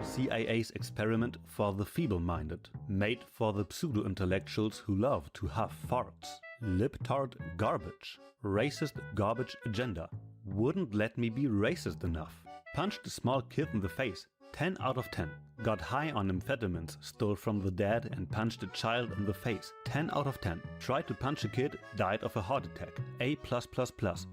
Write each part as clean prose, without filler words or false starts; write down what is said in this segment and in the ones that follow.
CIA's experiment for the feeble-minded, made for the pseudo-intellectuals who love to huff farts. Libtard garbage, racist garbage agenda, wouldn't let me be racist enough. Punched a small kid in the face, 10 out of 10. Got high on amphetamines, stole from the dead and punched a child in the face, 10 out of 10. Tried to punch a kid, died of a heart attack, A+++,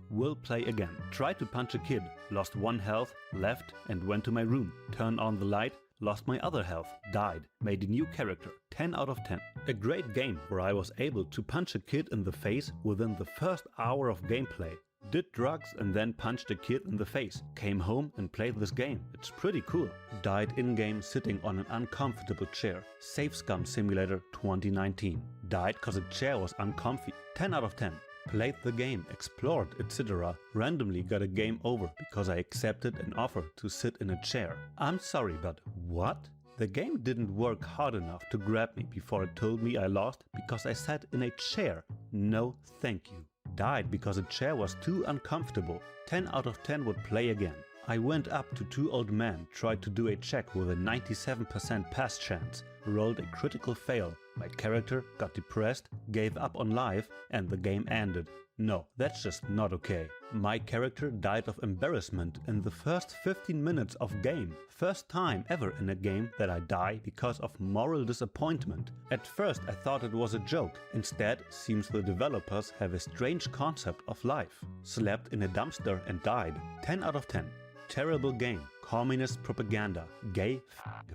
will play again. Tried to punch a kid, lost 1 health, left and went to my room. Turned on the light, lost my other health, died, made a new character, 10 out of 10. A great game where I was able to punch a kid in the face within the first hour of gameplay. Did drugs and then punched a kid in the face. Came home and played this game. It's pretty cool. Died in-game sitting on an uncomfortable chair. Safe Scum Simulator 2019. Died cause a chair was uncomfy. 10 out of 10. Played the game, explored, etc. Randomly got a game over because I accepted an offer to sit in a chair. I'm sorry, but what? The game didn't work hard enough to grab me before it told me I lost because I sat in a chair. No thank you. Died because a chair was too uncomfortable. 10 out of 10 would play again. I went up to 2 old men, tried to do a check with a 97% pass chance, rolled a critical fail. My character got depressed, gave up on life, and the game ended. No, that's just not okay. My character died of embarrassment in the first 15 minutes of game. First time ever in a game that I die because of moral disappointment. At first I thought it was a joke. Instead, seems the developers have a strange concept of life. Slept in a dumpster and died. 10 out of 10. Terrible game. Communist propaganda. Gay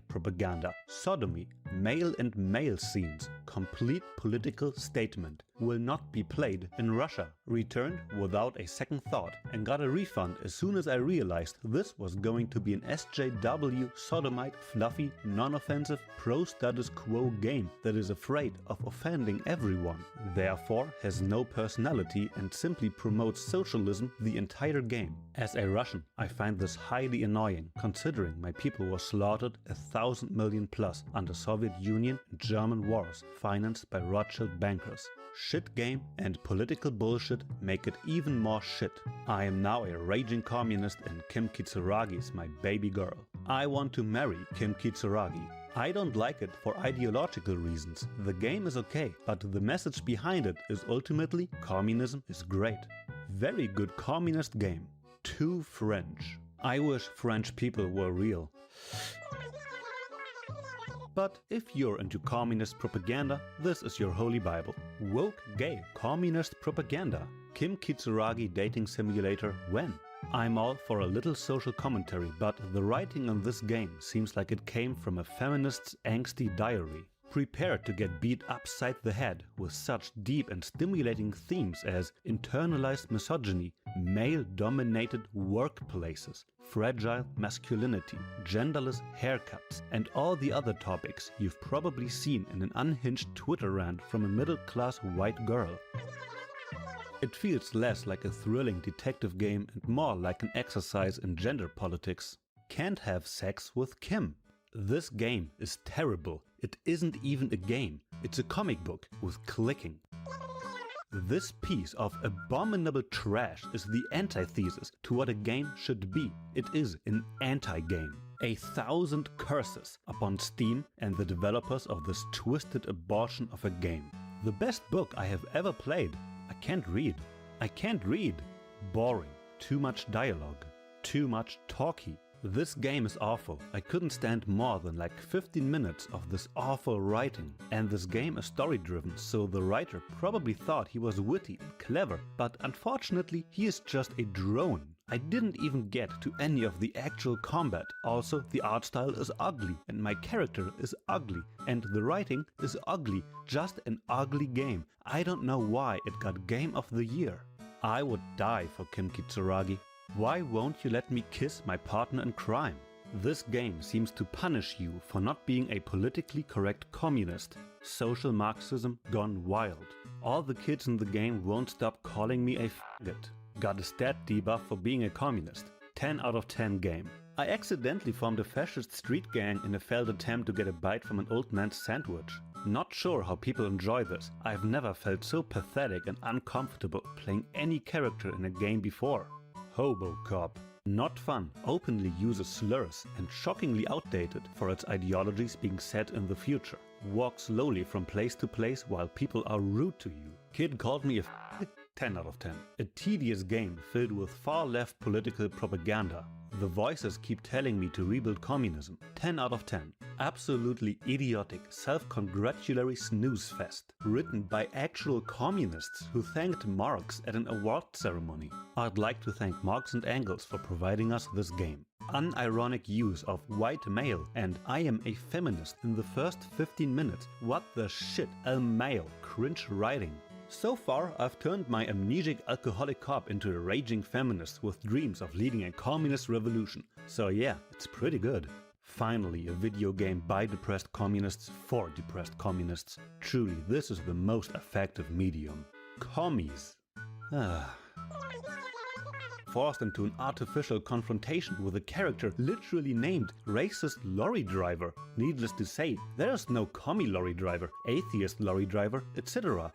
propaganda. Sodomy. Male and male scenes. Complete political statement. Will not be played in Russia. Returned without a second thought and got a refund as soon as I realized this was going to be an SJW sodomite fluffy non-offensive pro-status quo game that is afraid of offending everyone. Therefore has no personality and simply promotes socialism the entire game. As a Russian, I find this highly annoying considering my people were slaughtered 1,000 million plus under Soviet Union and German wars financed by Rothschild bankers. Shit game and political bullshit make it even more shit. I am now a raging communist and Kim Kitsuragi is my baby girl. I want to marry Kim Kitsuragi. I don't like it for ideological reasons. The game is okay, but the message behind it is ultimately communism is great. Very good communist game. Too French. I wish French people were real. But if you're into communist propaganda, this is your holy bible. Woke gay communist propaganda. Kim Kitsuragi dating simulator when? I'm all for a little social commentary, but the writing on this game seems like it came from a feminist's angsty diary. Prepare to get beat upside the head with such deep and stimulating themes as internalized misogyny, male-dominated workplaces, fragile masculinity, genderless haircuts, and all the other topics you've probably seen in an unhinged Twitter rant from a middle-class white girl. It feels less like a thrilling detective game and more like an exercise in gender politics. Can't have sex with Kim. This game is terrible. It isn't even a game. It's a comic book with clicking. This piece of abominable trash is the antithesis to what a game should be. It is an anti-game. 1,000 curses upon Steam and the developers of this twisted abortion of a game. The best book I have ever played. I can't read. I can't read. Boring. Too much dialogue. Too much talky. This game is awful. I couldn't stand more than like 15 minutes of this awful writing. And this game is story driven, so the writer probably thought he was witty and clever, but unfortunately he is just a drone. I didn't even get to any of the actual combat. Also, the art style is ugly and my character is ugly and the writing is ugly. Just an ugly game. I don't know why it got Game of the Year. I would die for Kim Kitsuragi. Why won't you let me kiss my partner in crime? This game seems to punish you for not being a politically correct communist. Social Marxism gone wild. All the kids in the game won't stop calling me a faggot. Got a stat debuff for being a communist. 10 out of 10 game. I accidentally formed a fascist street gang in a failed attempt to get a bite from an old man's sandwich. Not sure how people enjoy this. I've never felt so pathetic and uncomfortable playing any character in a game before. Hobo Cop. Not fun, openly uses slurs and shockingly outdated for its ideologies being set in the future. Walk slowly from place to place while people are rude to you. Kid called me a 10 out of 10. A tedious game filled with far-left political propaganda. The voices keep telling me to rebuild communism. 10 out of 10. Absolutely idiotic, self-congratulatory snooze fest. Written by actual communists who thanked Marx at an award ceremony. I'd like to thank Marx and Engels for providing us this game. Unironic use of white male and I am a feminist in the first 15 minutes. What the shit, a male, cringe writing. So far, I've turned my amnesic alcoholic cop into a raging feminist with dreams of leading a communist revolution. So yeah, it's pretty good. Finally, a video game by depressed communists for depressed communists. Truly, this is the most effective medium. Commies. Forced into an artificial confrontation with a character literally named Racist Lorry Driver. Needless to say, there's no commie lorry driver, atheist lorry driver, etc.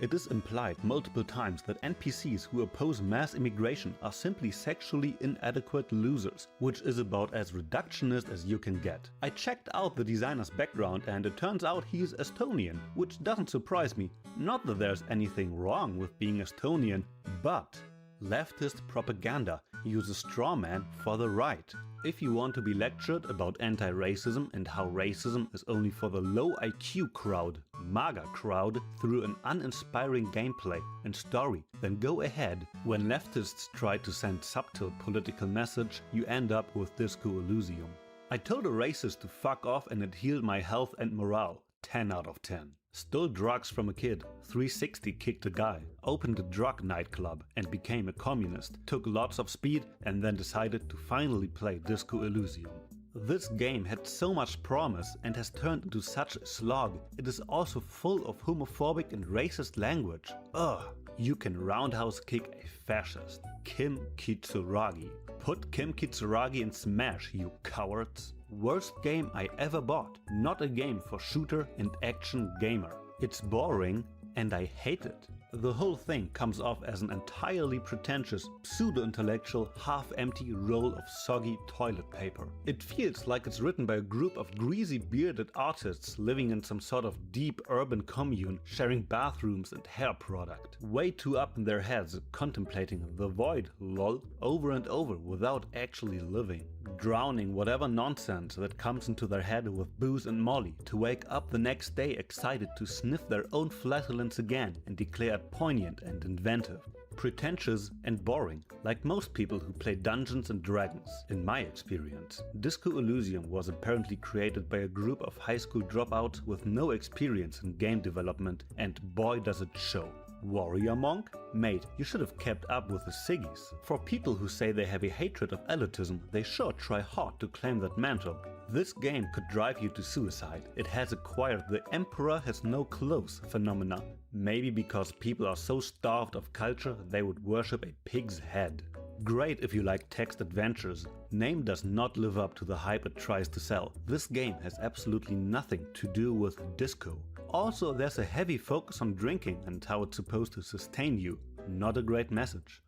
It is implied multiple times that NPCs who oppose mass immigration are simply sexually inadequate losers, which is about as reductionist as you can get. I checked out the designer's background and it turns out he is Estonian, which doesn't surprise me. Not that there's anything wrong with being Estonian, but leftist propaganda uses straw man for the right. If you want to be lectured about anti-racism and how racism is only for the low IQ crowd, MAGA crowd, through an uninspiring gameplay and story, then go ahead. When leftists try to send subtle political message, you end up with Disco Elysium. I told a racist to fuck off and it healed my health and morale. 10 out of 10. Stole drugs from a kid, 360 kicked a guy, opened a drug nightclub and became a communist, took lots of speed and then decided to finally play Disco Elysium. This game had so much promise and has turned into such a slog. It is also full of homophobic and racist language. Ugh. You can roundhouse kick a fascist. Kim Kitsuragi. Put Kim Kitsuragi in Smash, you cowards. Worst game I ever bought. Not a game for shooter and action gamer. It's boring and I hate it. The whole thing comes off as an entirely pretentious, pseudo-intellectual, half-empty roll of soggy toilet paper. It feels like it's written by a group of greasy bearded artists living in some sort of deep urban commune, sharing bathrooms and hair product. Way too up in their heads, contemplating the void, lol, over and over without actually living. Drowning whatever nonsense that comes into their head with booze and molly, to wake up the next day excited to sniff their own flatulence again and declare poignant and inventive. Pretentious and boring, like most people who play Dungeons and Dragons, in my experience. Disco Elysium was apparently created by a group of high school dropouts with no experience in game development, and boy does it show. Warrior Monk? Mate, you should have kept up with the Siggies. For people who say they have a hatred of elitism, they sure try hard to claim that mantle. This game could drive you to suicide. It has acquired the Emperor has no clothes phenomena. Maybe because people are so starved of culture they would worship a pig's head. Great if you like text adventures. Name does not live up to the hype it tries to sell. This game has absolutely nothing to do with disco. Also, there's a heavy focus on drinking and how it's supposed to sustain you. Not a great message.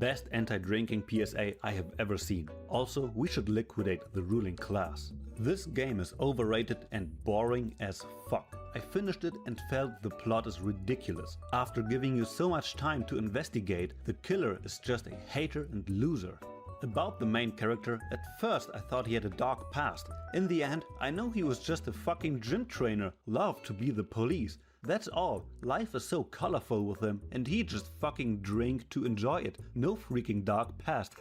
Best anti-drinking PSA I have ever seen. Also, we should liquidate the ruling class. This game is overrated and boring as fuck. I finished it and felt the plot is ridiculous. After giving you so much time to investigate, the killer is just a hater and loser. About the main character, at first I thought he had a dark past. In the end, I know he was just a fucking gym trainer, loved to be the police. That's all. Life is so colorful with him and he just fucking drink to enjoy it. No freaking dark past.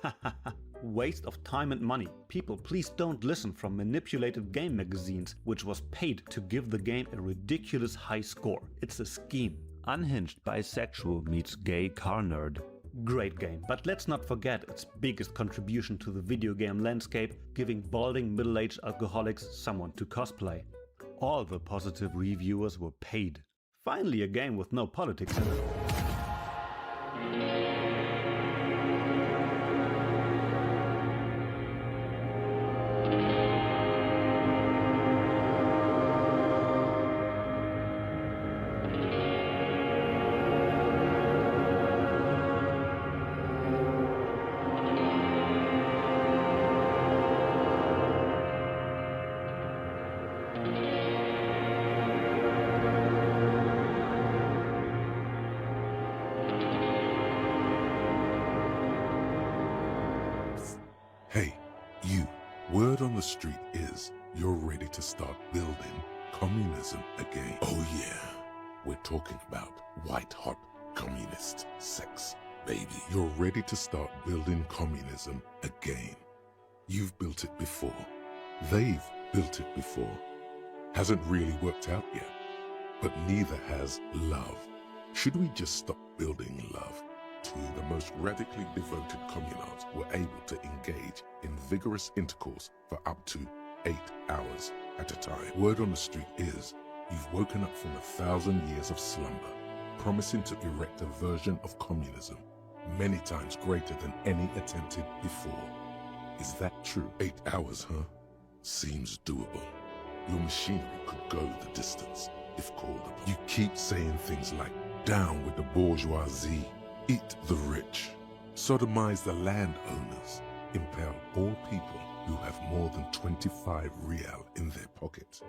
Waste of time and money. People, please don't listen from manipulated game magazines, which was paid to give the game a ridiculous high score. It's a scheme. Unhinged bisexual meets gay car nerd. Great game, but let's not forget its biggest contribution to the video game landscape, giving balding middle-aged alcoholics someone to cosplay. All the positive reviewers were paid. Finally a game with no politics in it. Hey, you, word on the street is you're ready to start building communism again. Oh yeah, we're talking about white-hot communist sex, baby. You're ready to start building communism again. You've built it before. They've built it before. Hasn't really worked out yet, but neither has love. Should we just stop building love? The most radically devoted communards were able to engage in vigorous intercourse for up to 8 hours at a time. Word on the street is you've woken up from 1,000 years of slumber, promising to erect a version of communism many times greater than any attempted before. Is that true? 8 hours, huh? Seems doable. Your machinery could go the distance if called upon. You keep saying things like, down with the bourgeoisie, eat the rich, sodomize the landowners, impel all people who have more than 25 real in their pocket,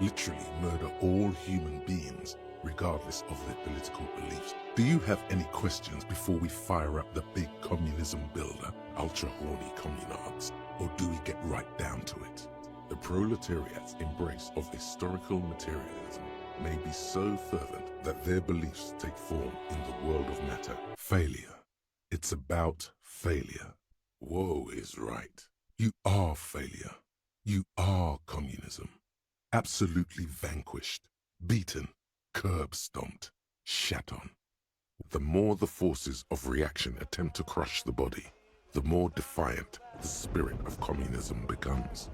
literally murder all human beings regardless of their political beliefs. Do you have any questions before we fire up the big communism builder, ultra-horny communards, or do we get right down to it? The proletariat's embrace of historical materialism may be so fervent that their beliefs take form in the world of matter. Failure. It's about failure. Woe is right. You are failure. You are communism. Absolutely vanquished, beaten, curb-stomped, shat on. The more the forces of reaction attempt to crush the body, the more defiant the spirit of communism becomes.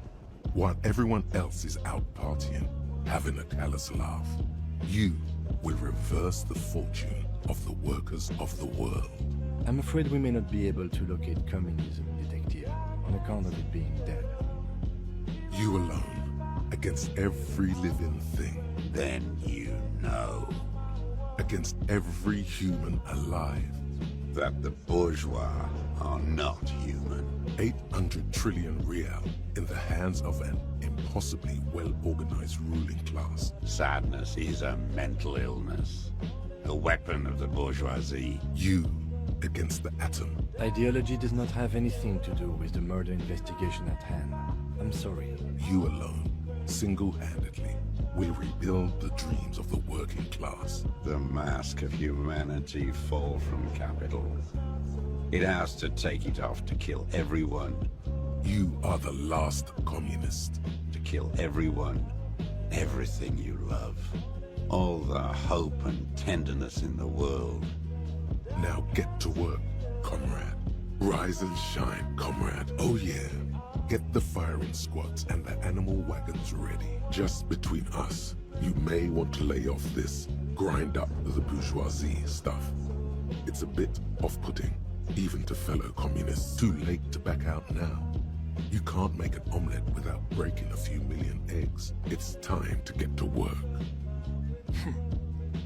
While everyone else is out partying, having a callous laugh, you will reverse the fortune of the workers of the world. I'm afraid we may not be able to locate communism, Detective, on account of it being dead. You alone, against every living thing. Then you know. Against every human alive. That the bourgeois are not human. 800 trillion real in the hands of an impossibly well-organized ruling class. Sadness is a mental illness, a weapon of the bourgeoisie. You against the atom. Ideology does not have anything to do with the murder investigation at hand. I'm sorry. You alone, single-handedly, will rebuild the dreams of the working class. The mask of humanity fall from capital. It has to take it off to kill everyone. You are the last communist. To kill everyone, everything you love. All the hope and tenderness in the world. Now get to work, comrade. Rise and shine, comrade. Oh yeah. Get the firing squads and the animal wagons ready. Just between us, you may want to lay off this grind up the bourgeoisie stuff. It's a bit off-putting, even to fellow communists. Too late to back out now. You can't make an omelette without breaking a few million eggs. It's time to get to work.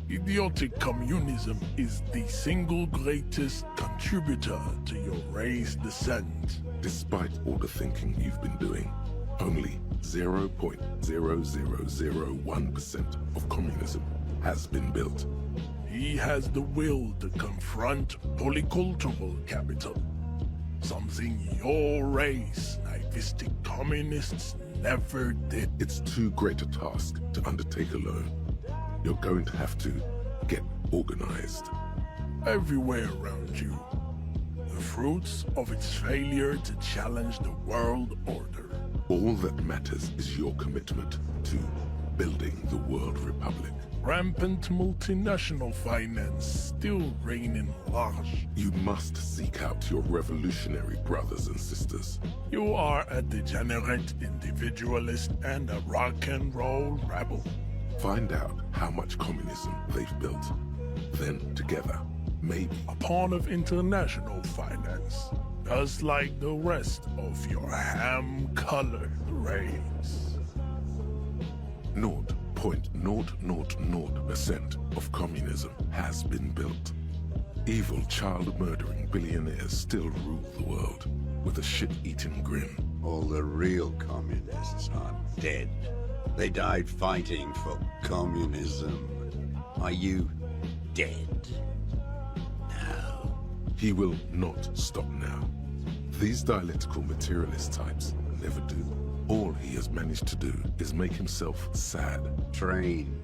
Idiotic communism is the single greatest contributor to your race descent. Despite all the thinking you've been doing, only 0.0001% of communism has been built. He has the will to confront polycultural capital, something your race, naivistic communists, never did. It's too great a task to undertake alone. You're going to have to get organized. Everywhere around you, the fruits of its failure to challenge the world order. All that matters is your commitment to building the world republic. Rampant multinational finance still reigning large. You must seek out your revolutionary brothers and sisters. You are a degenerate individualist and a rock and roll rebel. Find out how much communism they've built. Then, together, maybe a pawn of international finance, just like the rest of your ham-colored race. 0.000% of communism has been built. Evil child-murdering billionaires still rule the world with a shit-eating grin. All the real communists are dead. They died fighting for communism. Are you dead? No. He will not stop now. These dialectical materialist types never do. All he has managed to do is make himself sad. Trained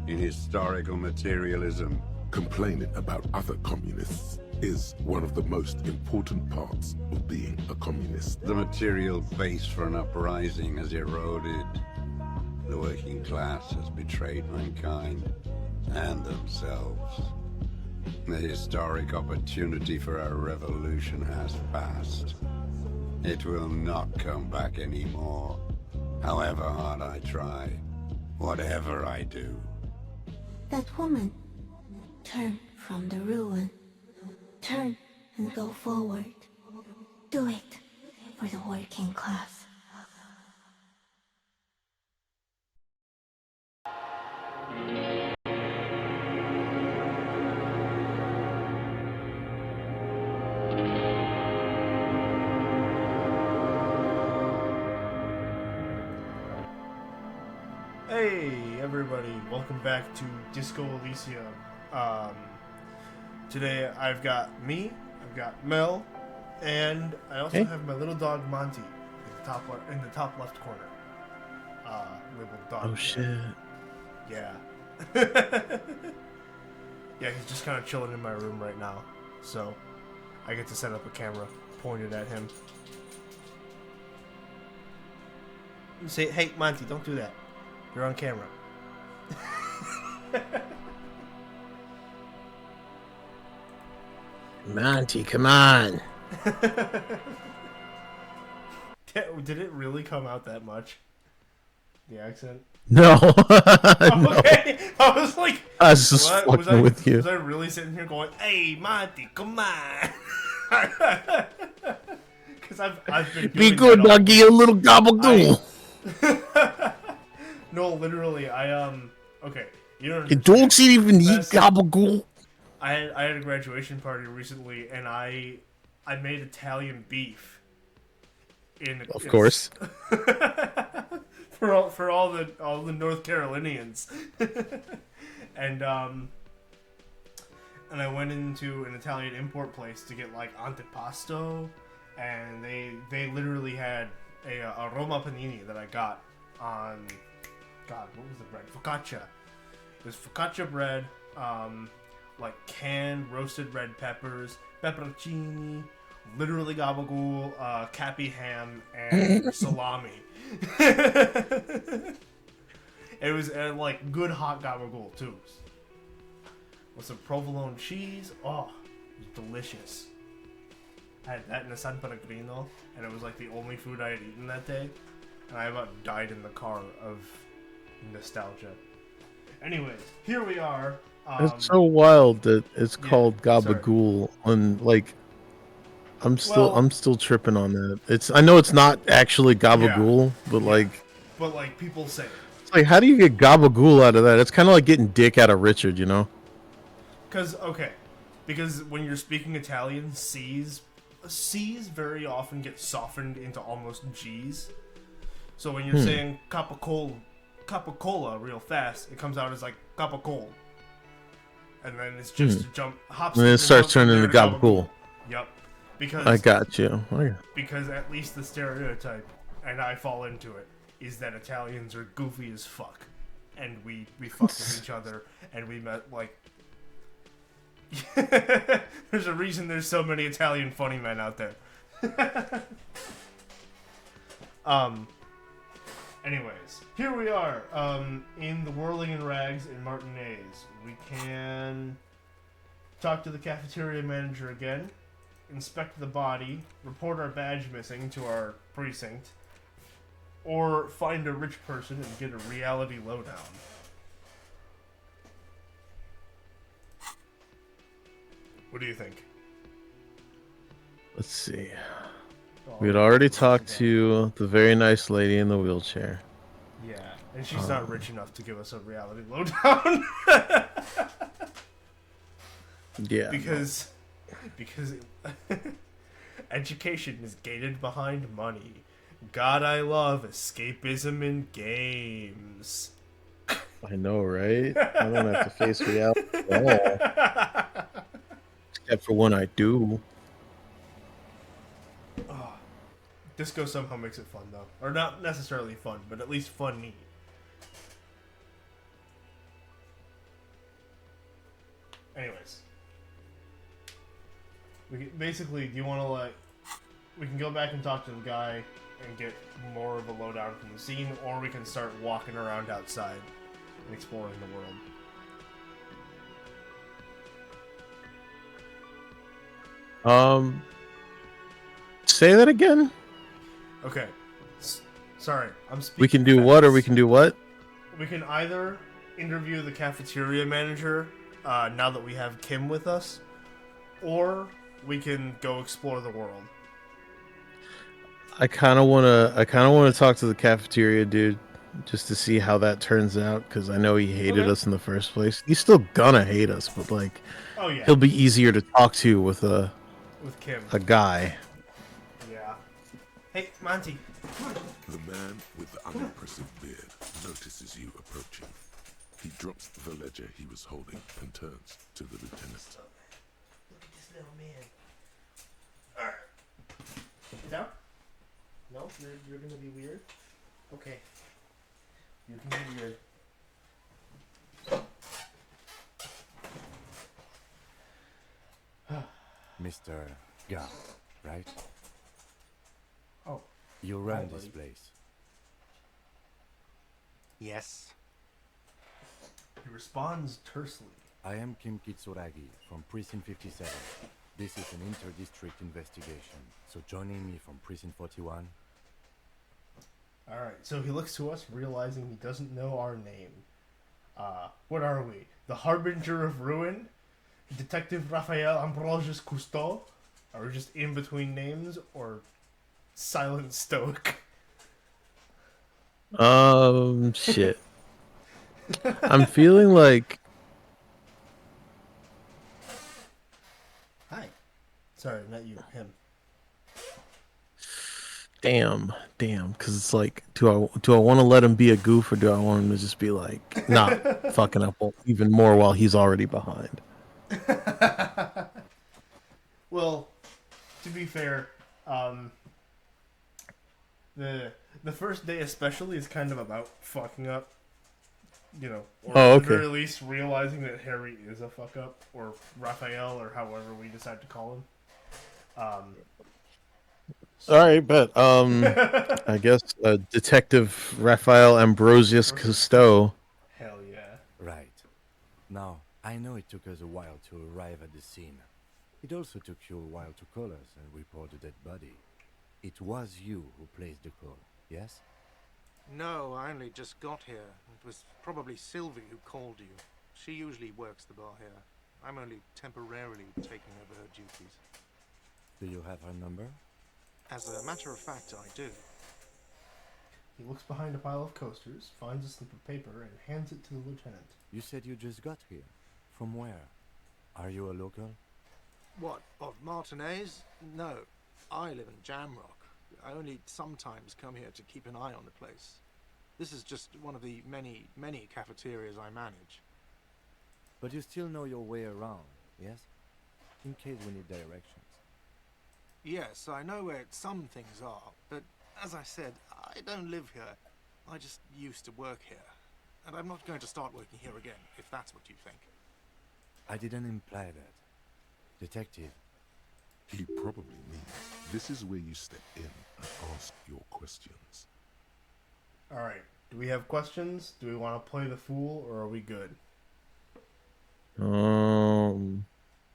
in historical materialism. Complaining about other communists is one of the most important parts of being a communist. The material base for an uprising has eroded. The working class has betrayed mankind and themselves. The historic opportunity for our revolution has passed. It will not come back anymore, however hard I try, whatever I do. That woman, turn from the ruin. Turn and go forward. Do it for the working class. Hey everybody, welcome back to Disco Elysium. Today I've got me, I've got Mel, and I also have my little dog Monty in the top left corner. Labeled dog. Oh shit. Yeah. Yeah, he's just kind of chilling in my room right now, so I get to set up a camera pointed at him. Say, hey Monty, don't do that. You're on camera. Monty, come on. Did it really come out that much? The accent? No. Oh, okay. I was like, I was just what? fucking with you. Was I really sitting here going, hey, Monty, come on? Because I've been doing Be good, that all- doggy, a little gabagool. No, literally, okay. You don't The understand. dogs ain't even eat That's- gabagool. I had a graduation party recently, and I made Italian beef. Of course. for all the North Carolinians, and I went into an Italian import place to get like antipasto, and they literally had a Roma panini that I got on, God, what was the bread? Focaccia. It was focaccia bread, like canned roasted red peppers, pepperoncini, literally gabagool, cappy ham, and salami. It was like good hot gabagool too, with some provolone cheese. Oh, it was delicious. I had that in a San Pellegrino, and it was like the only food I had eaten that day, and I about died in the car of nostalgia. Anyways, here we are. It's so wild that it's called sorry. gabagool, and like, I'm still tripping on that. I know it's not actually gabagool, but like people say it. it's like, how do you get gabagool out of that? It's kind of like getting dick out of Richard, you know? Because when you're speaking Italian, C's very often get softened into almost G's. So when you're saying capicola real fast, it comes out as like capicol. And then it's just hops. And then it starts turning into gabagool. Yep. Because I got you. Because at least the stereotype, and I fall into it, is that Italians are goofy as fuck. And we fuck with each other, and we met, like... There's a reason there's so many Italian funny men out there. Anyways, here we are, in the Whirling and Rags in Martinez. We can talk to the cafeteria manager again, inspect the body, report our badge missing to our precinct, or find a rich person and get a reality lowdown. What do you think? Let's see. Oh, We had already talked to the very nice lady in the wheelchair. Yeah, and she's not rich enough to give us a reality lowdown. Yeah. because education is gated behind money. God, I love escapism in games. I know, right? I don't have to face reality at all. Except for when I do. Disco somehow makes it fun, though. Or not necessarily fun, but at least funny. Anyways. Basically, do you want to, like... We can go back and talk to the guy and get more of a lowdown from the scene, or we can start walking around outside and exploring the world. Say that again? Okay. Sorry, I'm speaking We can do fast. what, or we can do what? We can either interview the cafeteria manager, now that we have Kim with us, or we can go explore the world. I kind of want to talk to the cafeteria dude just to see how that turns out, because I know he hated Okay. us in the first place. He's still gonna hate us, but like, Oh yeah, he'll be easier to talk to with with Kim. a guy. Yeah. Hey, Monty. The man with the unimpressive beard notices you approaching. He drops the ledger he was holding and turns to the lieutenant. Look at this little man. Alright. Sit down? No? You're gonna be weird? Okay. You can be weird. Mr. Ga, right? Oh. You run Hi, this buddy. place. Yes. He responds tersely. I am Kim Kitsuragi from Precinct 57. This is an inter-district investigation, so joining me from Precinct 41. Alright, so he looks to us, realizing he doesn't know our name. What are we? The Harbinger of Ruin? Detective Raphael Ambrosius Cousteau? Are we just in between names, or Silent Stoic? Shit. I'm feeling like... Hi. Sorry, not you, him. Damn, because it's like, do I want to let him be a goof, or do I want him to just be like not fucking up even more while he's already behind? Well, to be fair, the first day especially is kind of about fucking up, you know, or Oh, at the okay. very least realizing that Harry is a fuck up, or Raphael, or however we decide to call him. All right, but I guess Detective Raphael Ambrosius Cousteau. Hell yeah. Right. Now, I know it took us a while to arrive at the scene. It also took you a while to call us and report the dead body. It was you who placed the call, yes? No, I only just got here. It was probably Sylvie who called you. She usually works the bar here. I'm only temporarily taking over her duties. Do you have her number? As a matter of fact, I do. He looks behind a pile of coasters, finds a slip of paper, and hands it to the lieutenant. You said you just got here. From where? Are you a local? What, of Martinez? No, I live in Jamrock. I only sometimes come here to keep an eye on the place. This is just one of the many, many cafeterias I manage. But you still know your way around, yes? In case we need directions. Yes, I know where some things are, but as I said, I don't live here. I just used to work here. And I'm not going to start working here again, if that's what you think. I didn't imply that. Detective, He probably means this is where you step in and ask your questions. Alright, do we have questions? Do we want to play the fool, or are we good?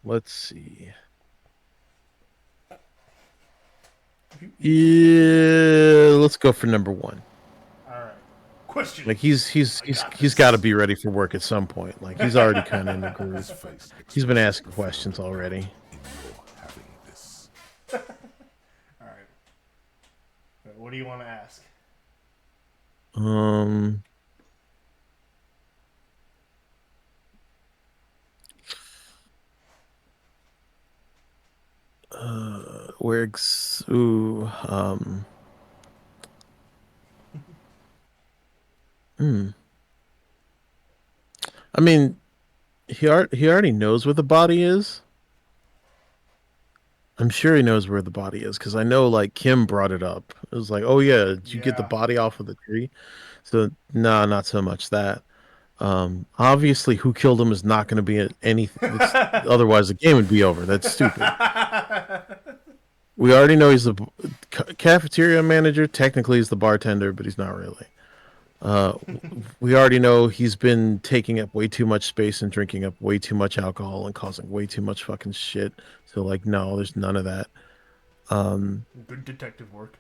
Let's see. Yeah, let's go for number one. Alright. Question. Like he's got to be ready for work at some point. Like he's already kind of in the His groove. face He's been expresses asking the questions feeling already. in your having this. Alright. What do you want to ask? I mean, he already knows where the body is. I'm sure he knows where the body is because I know like Kim brought it up. It was like, oh yeah, did you get the Yeah. body off of the tree? So nah, not so much that. Obviously, who killed him is not going to be anything. Otherwise, the game would be over. That's stupid. We already know he's the cafeteria manager. Technically, he's the bartender, but he's not really. Uh, we already know he's been taking up way too much space and drinking up way too much alcohol and causing way too much fucking shit. So, like, no, there's none of that. Good detective work.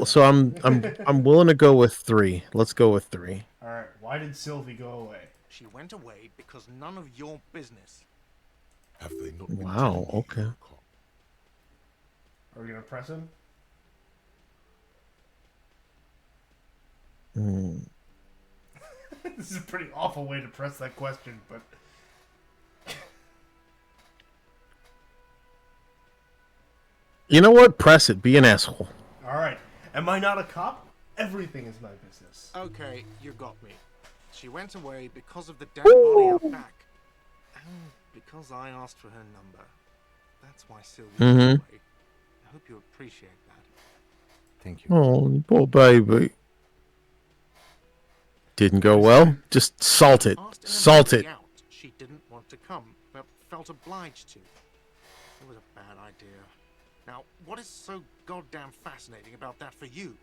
So I'm willing to go with 3. Let's go with 3. All right. Why did Sylvie go away? She went away because none of your business. Have they not been Wow. telling you, Okay. Cop? Are we gonna press him? Hmm. This is a pretty awful way to press that question, but You know what? Press it. Be an asshole. all right. Am I not a cop? Everything is my business. Okay, you got me. She went away because of the dead body out back. And because I asked for her number. That's why Sylvie went away. I hope you appreciate that. Thank you. Oh, poor baby. Didn't go well. Just salt it. Asked Salt it. everybody out. She didn't want to come, but felt obliged to. It was a bad idea. Now, what is so goddamn fascinating about that for you?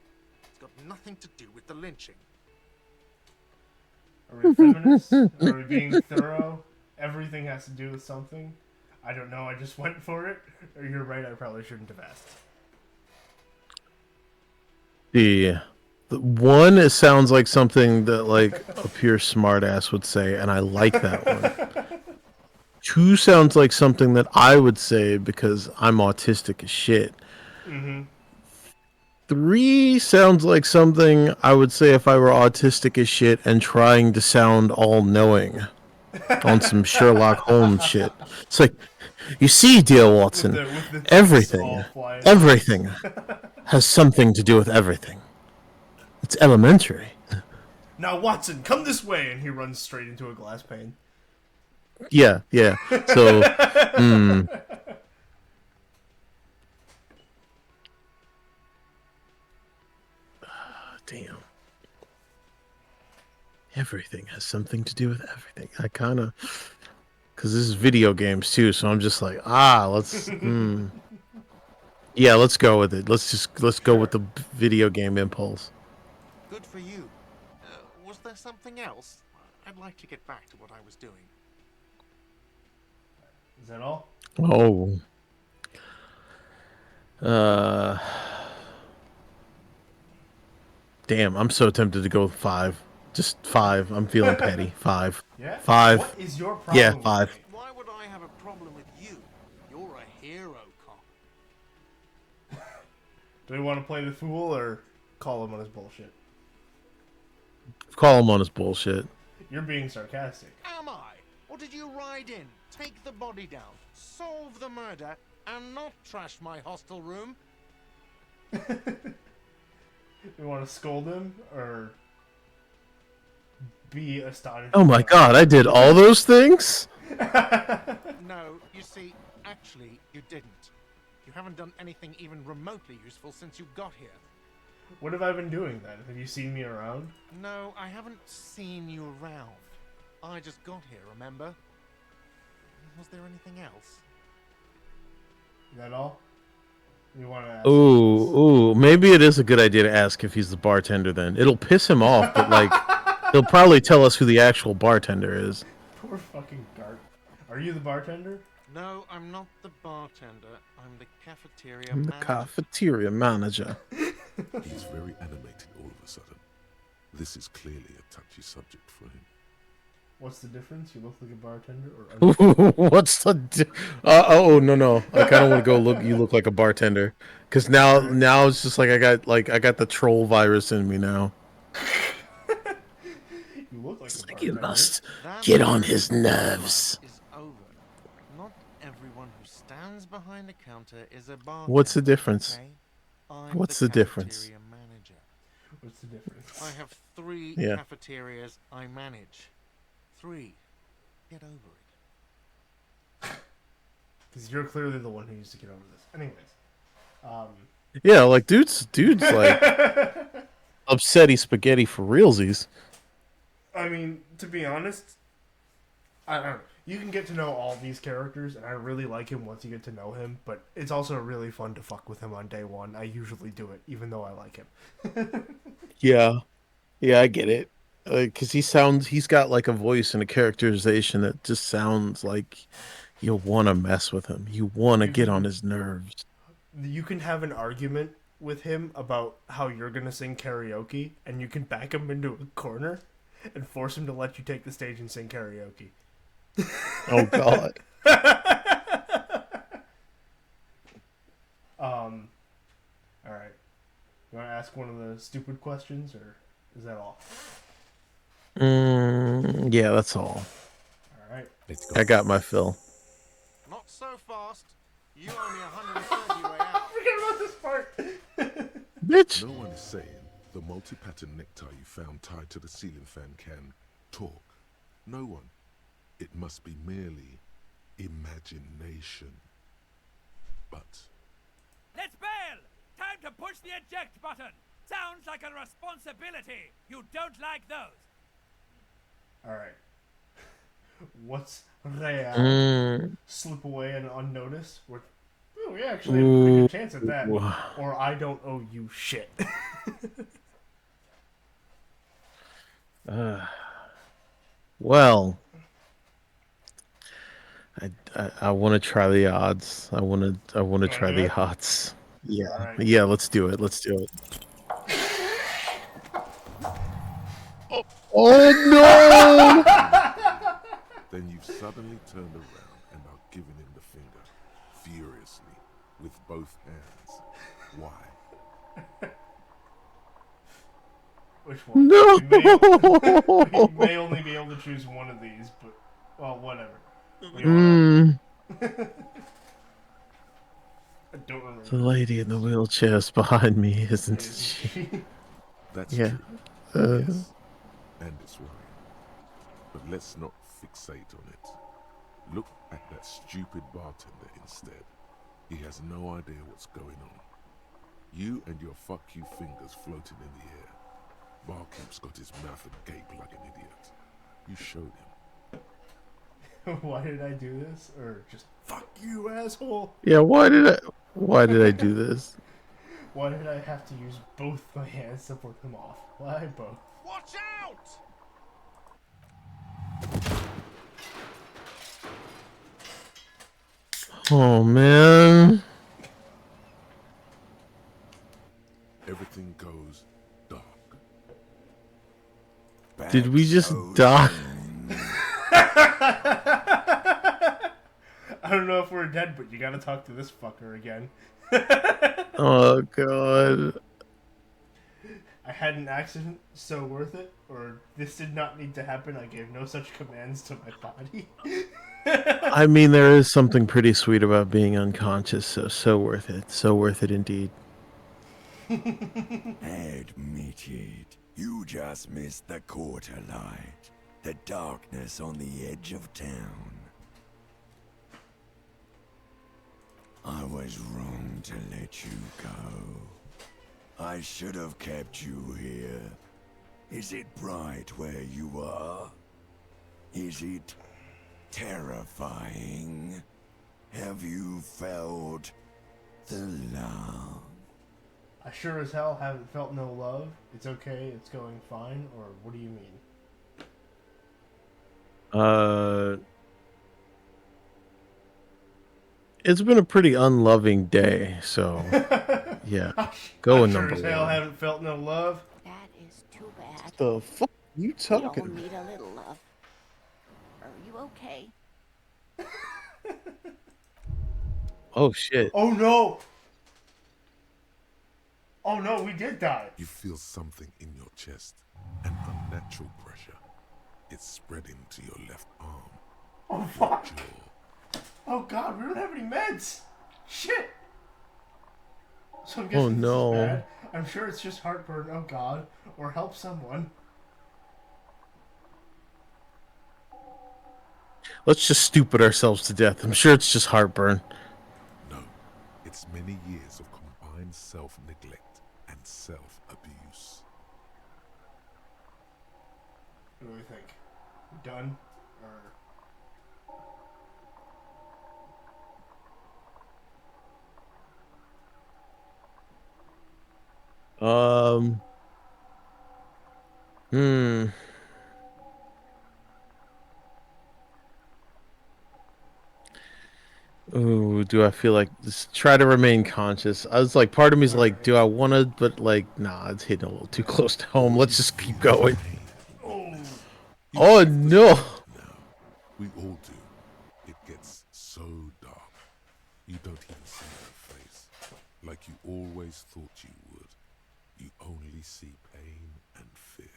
It's got nothing to do with the lynching. Are we feminists? Are we being thorough? Everything has to do with something. I don't know. I just went for it. Or you're right. I probably shouldn't have asked. The one sounds like something that like a pure smartass would say, and I like that one. 2 sounds like something that I would say because I'm autistic as shit. 3 sounds like something I would say if I were autistic as shit and trying to sound all-knowing on some Sherlock Holmes shit. It's like, you see, dear Watson, with the everything, all flying everything has something to do with everything. It's elementary. Now, Watson, come this way, and he runs straight into a glass pane. Yeah. So, damn. Everything has something to do with everything. I kind of, because this is video games too, so I'm just like, let's, yeah, let's go with it. Let's go with the video game impulse. Good for you. Was there something else? I'd like to get back to what I was doing. Is that all? Oh. Damn, I'm so tempted to go with 5. Just 5. I'm feeling petty. 5. Yeah? 5. What is your problem? Yeah, with 5. me? Why would I have a problem with you? You're a hero, cop. Do we want to play the fool or call him on his bullshit? Call him on his bullshit. You're being sarcastic. Am I? Or did you ride in, take the body down, solve the murder, and not trash my hostel room? You want to scold him or be astonished? Oh my god, I did all those things? No, you see, actually, you didn't. You haven't done anything even remotely useful since you got here. What have I been doing then? Have you seen me around? No, I haven't seen you around. I just got here, remember? Was there anything else? Is that all? You want to ask? Ooh, maybe it is a good idea to ask if he's the bartender then. It'll piss him off, but like, he'll probably tell us who the actual bartender is. Poor fucking Gart. Are you the bartender? No, I'm not the bartender. I'm the cafeteria I'm the manager. cafeteria manager. He's very animated all of a sudden. This is clearly a touchy subject for him. What's the difference? You look like a bartender or What's the? No. I kind of want to go look. You look like a bartender, because now it's just like I got the troll virus in me now. You look like a bartender. You must That get on his nerves. is over. Not everyone who stands behind a counter is a bartender. What's the difference? Okay? I'm What's the difference? cafeteria manager. What's the difference? I have 3 Yeah. cafeterias I manage. 3. Get over it. Because you're clearly the one who needs to get over this. Anyways. Yeah, like dude's like upsetty spaghetti for realsies. I mean, to be honest, I don't know. You can get to know all these characters, and I really like him once you get to know him, but it's also really fun to fuck with him on day one. I usually do it, even though I like him. Yeah. Yeah, I get it. Because he's got like a voice and a characterization that just sounds like you want to mess with him. You want to get on his nerves. You can have an argument with him about how you're going to sing karaoke, and you can back him into a corner and force him to let you take the stage and sing karaoke. Oh, God. Alright. You want to ask one of the stupid questions, or is that all? Yeah, that's all. Alright. I got my fill. Not so fast. You owe me 130 way out. I forgot about this part. Bitch. No one is saying the multi-pattern necktie you found tied to the ceiling fan can talk. No one. It must be merely imagination. But Let's bail! Time to push the eject button! Sounds like a responsibility! You don't like those! Alright. What's real? Slip away and unnoticed? We actually have a pretty good chance at that. Or I don't owe you shit. Well, I want to try the odds. I want to try the odds. Yeah, Alright. yeah. Let's do it. Let's do it. Oh no! then you've suddenly turned around and are giving him the finger, furiously, with both hands. Why? Which one? No! We may only be able to choose one of these, but, well, whatever. I don't remember. The lady in the wheelchair is behind me, isn't she? That's Yeah. true. Yes. And it's worrying. But let's not fixate on it. Look at that stupid bartender instead. He has no idea what's going on. You and your fuck you fingers floating in the air. Barkeep's got his mouth agape like an idiot. You showed him. Why did I do this? Or just, fuck you, asshole? Yeah, why did I do this? Why did I have to use both my hands to flip them off? Why both? Watch out! Oh man. Everything goes dark. Did we just die? I don't know if we're dead, but you gotta talk to this fucker again. Oh god. I had an accident, so worth it, or this did not need to happen, I gave no such commands to my body. I mean, there is something pretty sweet about being unconscious, so worth it. So worth it indeed. Admit it. You just missed the quarter light. The darkness on the edge of town. I was wrong to let you go. I should have kept you here. Is it bright where you are? Is it terrifying? Have you felt the love? I sure as hell haven't felt no love. It's okay, it's going fine, or what do you mean? It's been a pretty unloving day, so yeah. Go in sure number as hell one. haven't felt no love. That is too bad. The fuck are you We all talking? need a little love. Are you okay? Oh shit. Oh no! Oh no, we did die. You feel something in your chest, an unnatural pressure. It's spreading to your left arm. Oh your fuck! jaw. Oh god, we don't have any meds! Shit! So I'm Oh, guessing no. this is bad. I'm sure it's just heartburn, oh god. Or help someone. Let's just stupid ourselves to death. I'm sure it's just heartburn. No, it's many years of combined self-neglect and self-abuse. What do we think? Done? Or Hmm. Ooh, do I feel like just try to remain conscious? I was like, part of me is like, do I want to? But like, nah, it's hitting a little too close to home. Let's just keep going. Oh no! Now, we all do. It gets so dark. You don't even see her face, like you always thought you would. You only see pain and fear.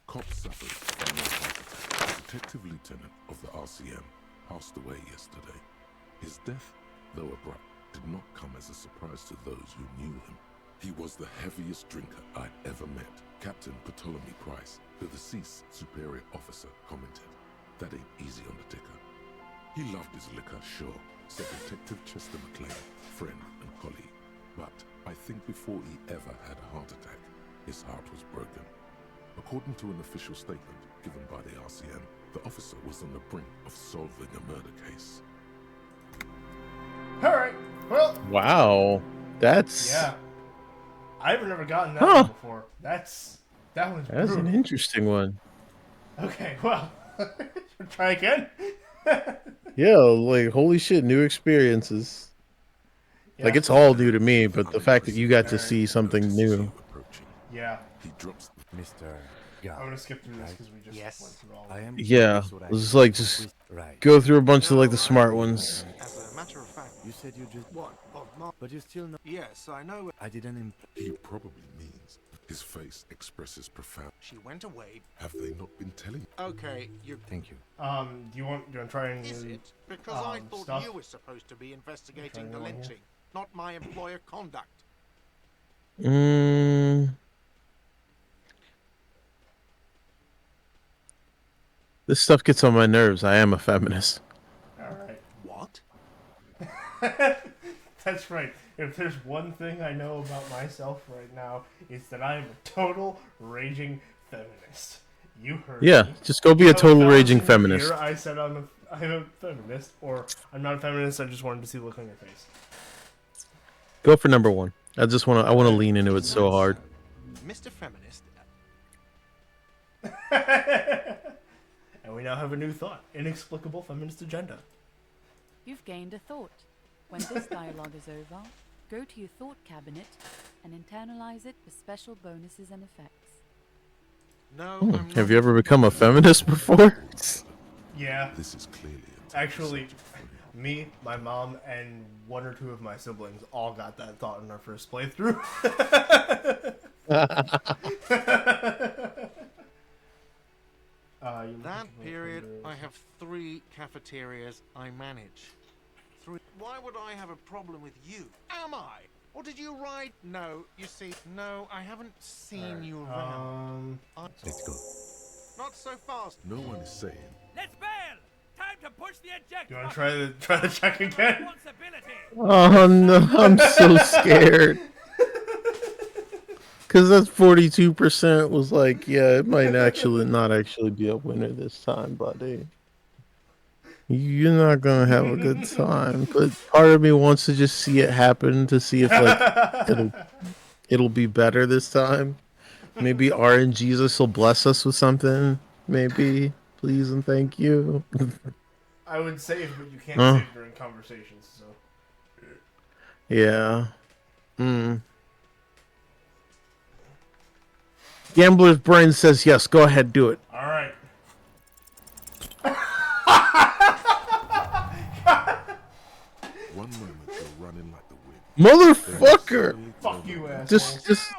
Cops suffered from a heart attack. Detective Lieutenant of the RCM passed away yesterday. His death, though abrupt, did not come as a surprise to those who knew him. He was the heaviest drinker I'd ever met. Captain Ptolemy Price, the deceased superior officer, commented, "That ain't easy on the ticker." He loved his liquor, sure, said Detective Chester McLean, friend and colleague. But I think before he ever had a heart attack, his heart was broken. According to an official statement given by the RCM, the officer was on the brink of solving a murder case. Alright, well. Wow, that's Yeah. I've never gotten that one before. That was That's brutal. an interesting one. Okay, well. Try again? Yeah, like holy shit, new experiences. Yeah. Like it's all new to me, but the fact that you got to see something new. Yeah. He drops Mr. I'm gonna skip through this because we just went through all of them. Yeah, let's like just go through a bunch of like the smart ones. As a matter of fact, You said you just... what? But you still know... Yes, I know. I didn't... He probably means his face expresses profound. She went away. Have they not been telling? Okay, you. Thank you. Do you want to try and Is it? Because I thought stuff? you were supposed to be investigating the Trying to lynching, not my employer conduct. This stuff gets on my nerves. I am a feminist. Alright. What? That's right. If there's one thing I know about myself right now, it's that I am a total raging feminist. You heard Yeah, me. just go be a total If I was raging in feminist. Here, I said I'm a feminist, or I'm not a feminist. I just wanted to see the look on your face. Go for number one. I want to lean into it so hard. Mr. Feminist. And we now have a new thought: inexplicable feminist agenda. You've gained a thought. When this dialogue is over, go to your thought cabinet and internalize it with special bonuses and effects. No, Have you ever become a feminist before? Yeah. This is clearly Actually, me, my mom, and one or two of my siblings all got that thought in our first playthrough. That period, I have 3 cafeterias I manage. 3. Why would I have a problem with you? Am I? Or did you ride? No, you see, no, I haven't seen you around. Let's go. Not so fast. No one is saying. Let's bail! Time to push the eject You want button. to try the check again? Oh no, I'm so scared. Because that's 42% was like, yeah, it might not actually be a winner this time, buddy. You're not gonna have a good time. But part of me wants to just see it happen to see if like it'll be better this time. Maybe RNGesus will bless us with something. Maybe. Please and thank you. I would save, but you can't save during conversations, so. Yeah. Gambler's brain says yes. Go ahead, do it. All right. One moment you're running like the wind. Motherfucker! Fuck you, asshole. Just.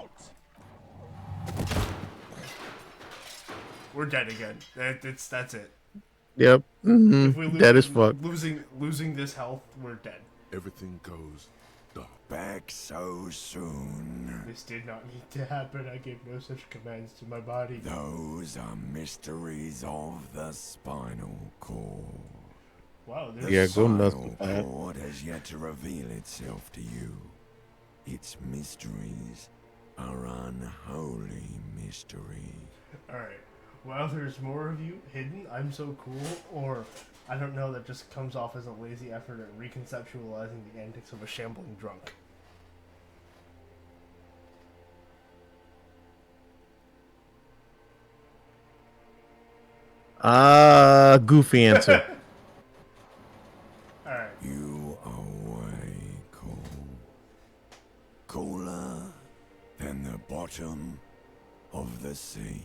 We're dead again. That's it. Yep. If we lose, Dead as fuck. Losing this health, we're dead. Everything goes dark. back so soon. This did not need to happen. I gave no such commands to my body. Those are mysteries of the spinal cord. Wow, The Yeah, go nuts spinal with that. cord has yet to reveal itself to you. Its mysteries are unholy mysteries. Alright. Well, there's more of you hidden. I'm so cool. Or, I don't know, that just comes off as a lazy effort at reconceptualizing the antics of a shambling drunk. Goofy answer. Alright. You are way cool. Cooler than the bottom of the sea.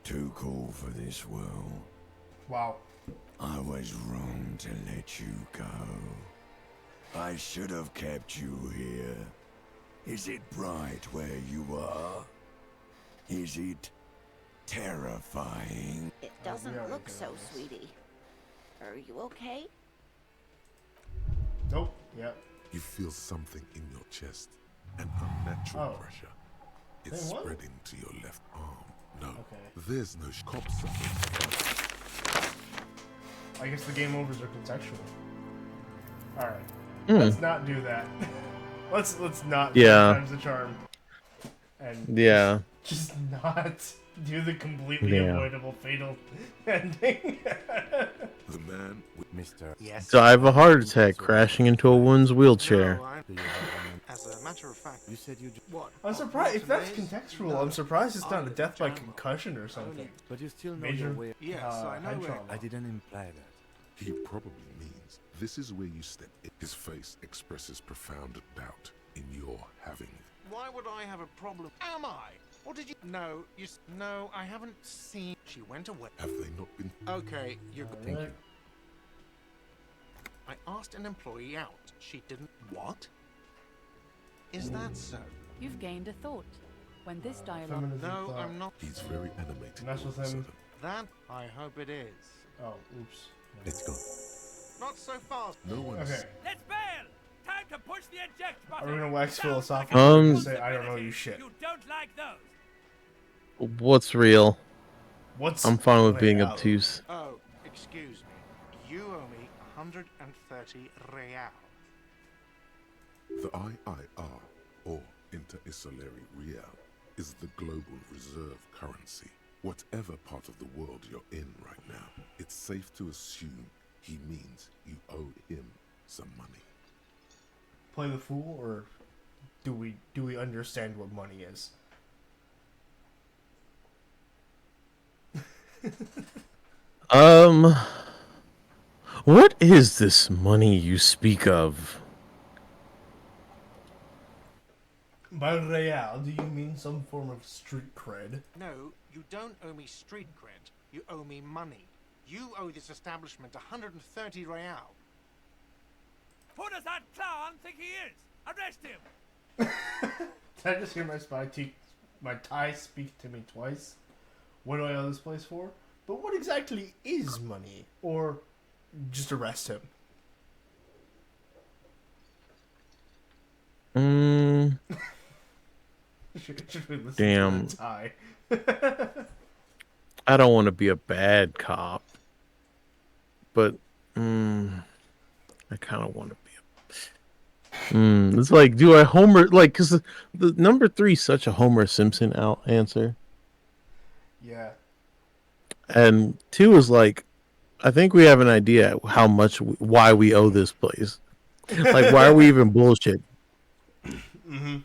Too cool for this world. Wow. I was wrong to let you go. I should have kept you here. Is it bright where you are? Is it terrifying? It doesn't look so, sweetie. Are you okay? Nope. Yep. You feel something in your chest, an unnatural pressure. It's Hey, what? spreading to your left arm. No, Okay. there's no cop suffering. I guess the game overs are contextual. Alright. Hmm. Let's not do that. let's not Yeah. times the charm. And Yeah. just not do the completely Yeah. avoidable fatal ending. The man with Mr. Yes. So I have a heart attack crashing into a woman's wheelchair. As a matter of fact, You said you. what? I'm of surprised if that's Martinez? contextual. No, I'm surprised it's I not a live death in by Jamrock. concussion or something. But you still know Major your way. Yes, I know head where. trauma. I didn't imply that. he probably means this is where you step in. His face expresses profound doubt in your having. Why would I have a problem? Am I? Or did you? No, no, I haven't seen. She went away. Have they not been? Okay, you're good. Thank you. I asked an employee out. She didn't. What? Is that so? You've gained a thought. When this dialogue. Feminine No, thought. I'm not. He's very animated. Mess all with of a him. sudden. That I hope it is. Oh, oops. Let's go. Not so fast. No one's. Okay. Let's bail! Time to push the eject button! Are we gonna wax Sounds philosophical? like a and say I don't know you responsibility. shit. You don't like those. What's real? What's I'm fine with being reality? obtuse. Oh, excuse me. You owe me 130 real. The IIR, or Interisolary Real, is the global reserve currency. Whatever part of the world you're in right now, it's safe to assume he means you owe him some money. Play the fool, or do we understand what money is? What is this money you speak of? By real, do you mean some form of street cred? No, you don't owe me street cred. You owe me money. You owe this establishment 130 real. Who does that clown think he is? Arrest him! Did I just hear my tie speak to me twice? What do I owe this place for? But what exactly is money? Or just arrest him? Should we listen Damn. to the tie? I don't want to be a bad cop, but I kind of want to be a. It's like, do I Homer like? Because the number 3 is such a Homer Simpson answer, Yeah. and 2 is like, I think we have an idea how much why we owe this place. Like, why are we even bullshit? Mm-hmm.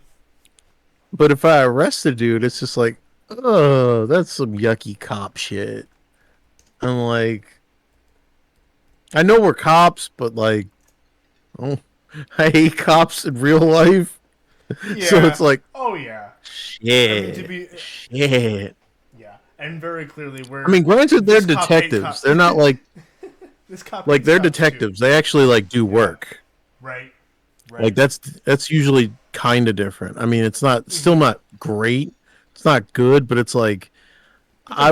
But if I arrest the dude, it's just like, oh, that's some yucky cop shit. I'm like, I know we're cops, but like, oh, I hate cops in real life. Yeah. So it's like, oh yeah. Shit. Shit. Yeah, and very clearly we're. I mean, granted, they're this cop hate detectives. cops. They're not like, This cop like hates they're cops, too. detectives. They actually like do work. Right. Right. Like that's usually kind of different. I mean, it's not still not great. It's not good, but it's like I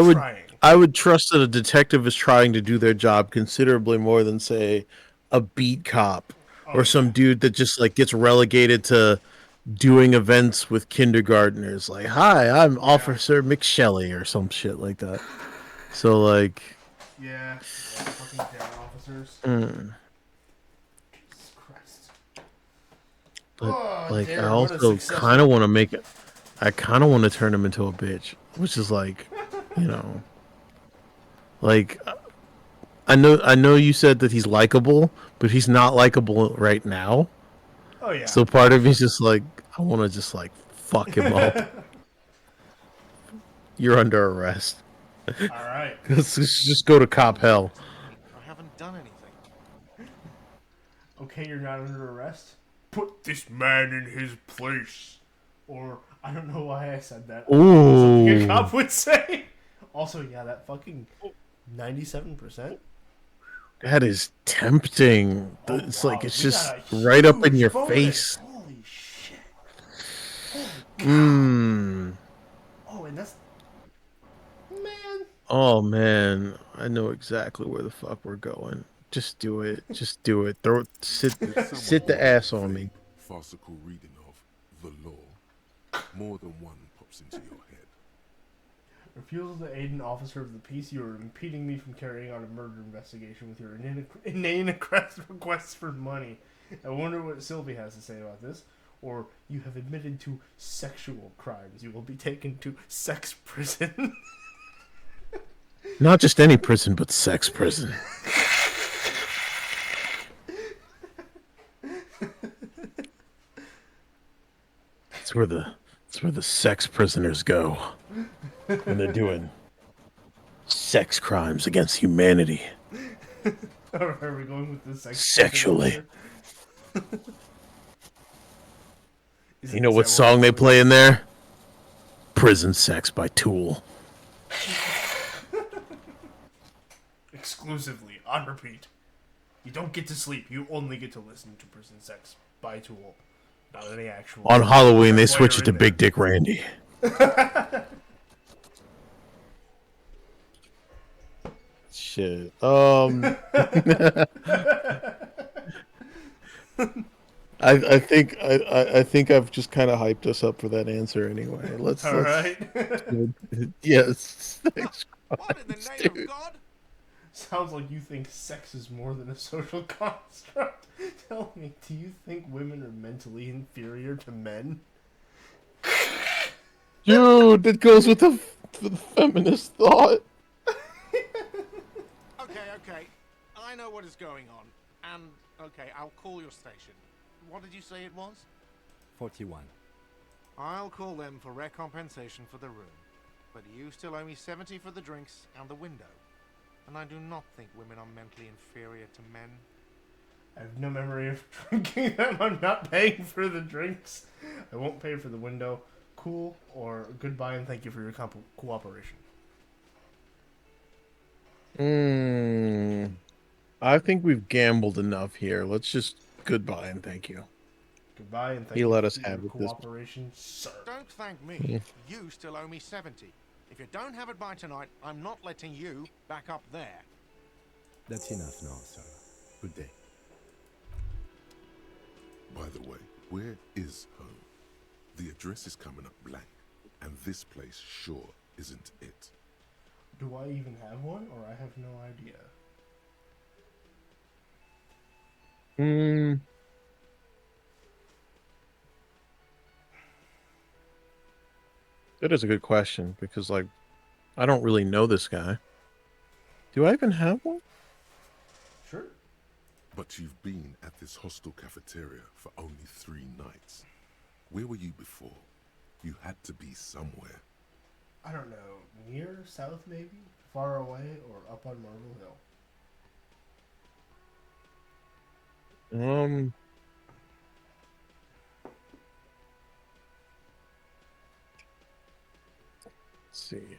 would trust that a detective is trying to do their job considerably more than say a beat cop or some dude that just like gets relegated to doing events with kindergartners. Like, hi, I'm Officer McShelly or some shit like that. So like, yeah, fucking down officers. Jesus Christ. But like, I Darren, what a also successor. kind of want to make it. I kind of want to turn him into a bitch, which is like, like, I know you said that he's likable, but he's not likable right now. Oh yeah. So part of me's just like, I want to just like fuck him up. You're under arrest. All right. Let's just go to cop hell. I haven't done anything. Okay, you're not under arrest. Put this man in his place. Or, I don't know why I said that. Something a cop would say. Also, yeah, that fucking 97%. That is tempting. It's like, it's just right up in your face. Holy shit. Mmm. Oh, and that's... Man. Oh, man. I know exactly where the fuck we're going. Just do it. Just do it. Sit the ass on me. Farcical reading of the law. More than one pops into your head. Refusal to aid an officer of the peace, you are impeding me from carrying out a murder investigation with your inane requests for money. I wonder what Sylvie has to say about this. Or, you have admitted to sexual crimes. You will be taken to sex prison. Not just any prison, but sex prison. It's where the sex prisoners go when they're doing sex crimes against humanity. Are we going with this sexually? You know what song they play in there? Prison Sex by Tool. Exclusively, on repeat. You don't get to sleep, you only get to listen to Prison Sex by Tool. Not any actual... On Halloween, they switch it to Big Dick Randy. Shit. I think I've just kind of hyped us up for that answer anyway. Let's. Right. Yes. What in the name of God? Sounds like you think sex is more than a social construct. Tell me, do you think women are mentally inferior to men? Dude, that goes with the feminist thought. Okay. I know what is going on. And, okay, I'll call your station. What did you say it was? 41. I'll call them for recompensation for the room. But you still owe me 70 for the drinks and the window. And I do not think women are mentally inferior to men. I have no memory of drinking them. I'm not paying for the drinks. I won't pay for the window. Cool, or goodbye and thank you for your cooperation. I think we've gambled enough here. Let's just goodbye and thank you. Goodbye and thank He you let for us have your it this cooperation, sir. Don't thank me. You still owe me 70. If you don't have it by tonight, I'm not letting you back up there. That's enough now, sir. Good day. By the way, where is home? The address is coming up blank, and this place sure isn't it. Do I even have one, or I have no idea? That is a good question, because, like, I don't really know this guy. Do I even have one? Sure. But you've been at this hostel cafeteria for only 3 nights. Where were you before? You had to be somewhere. I don't know. Near, south maybe? Far away, or up on Marble Hill? Let's see.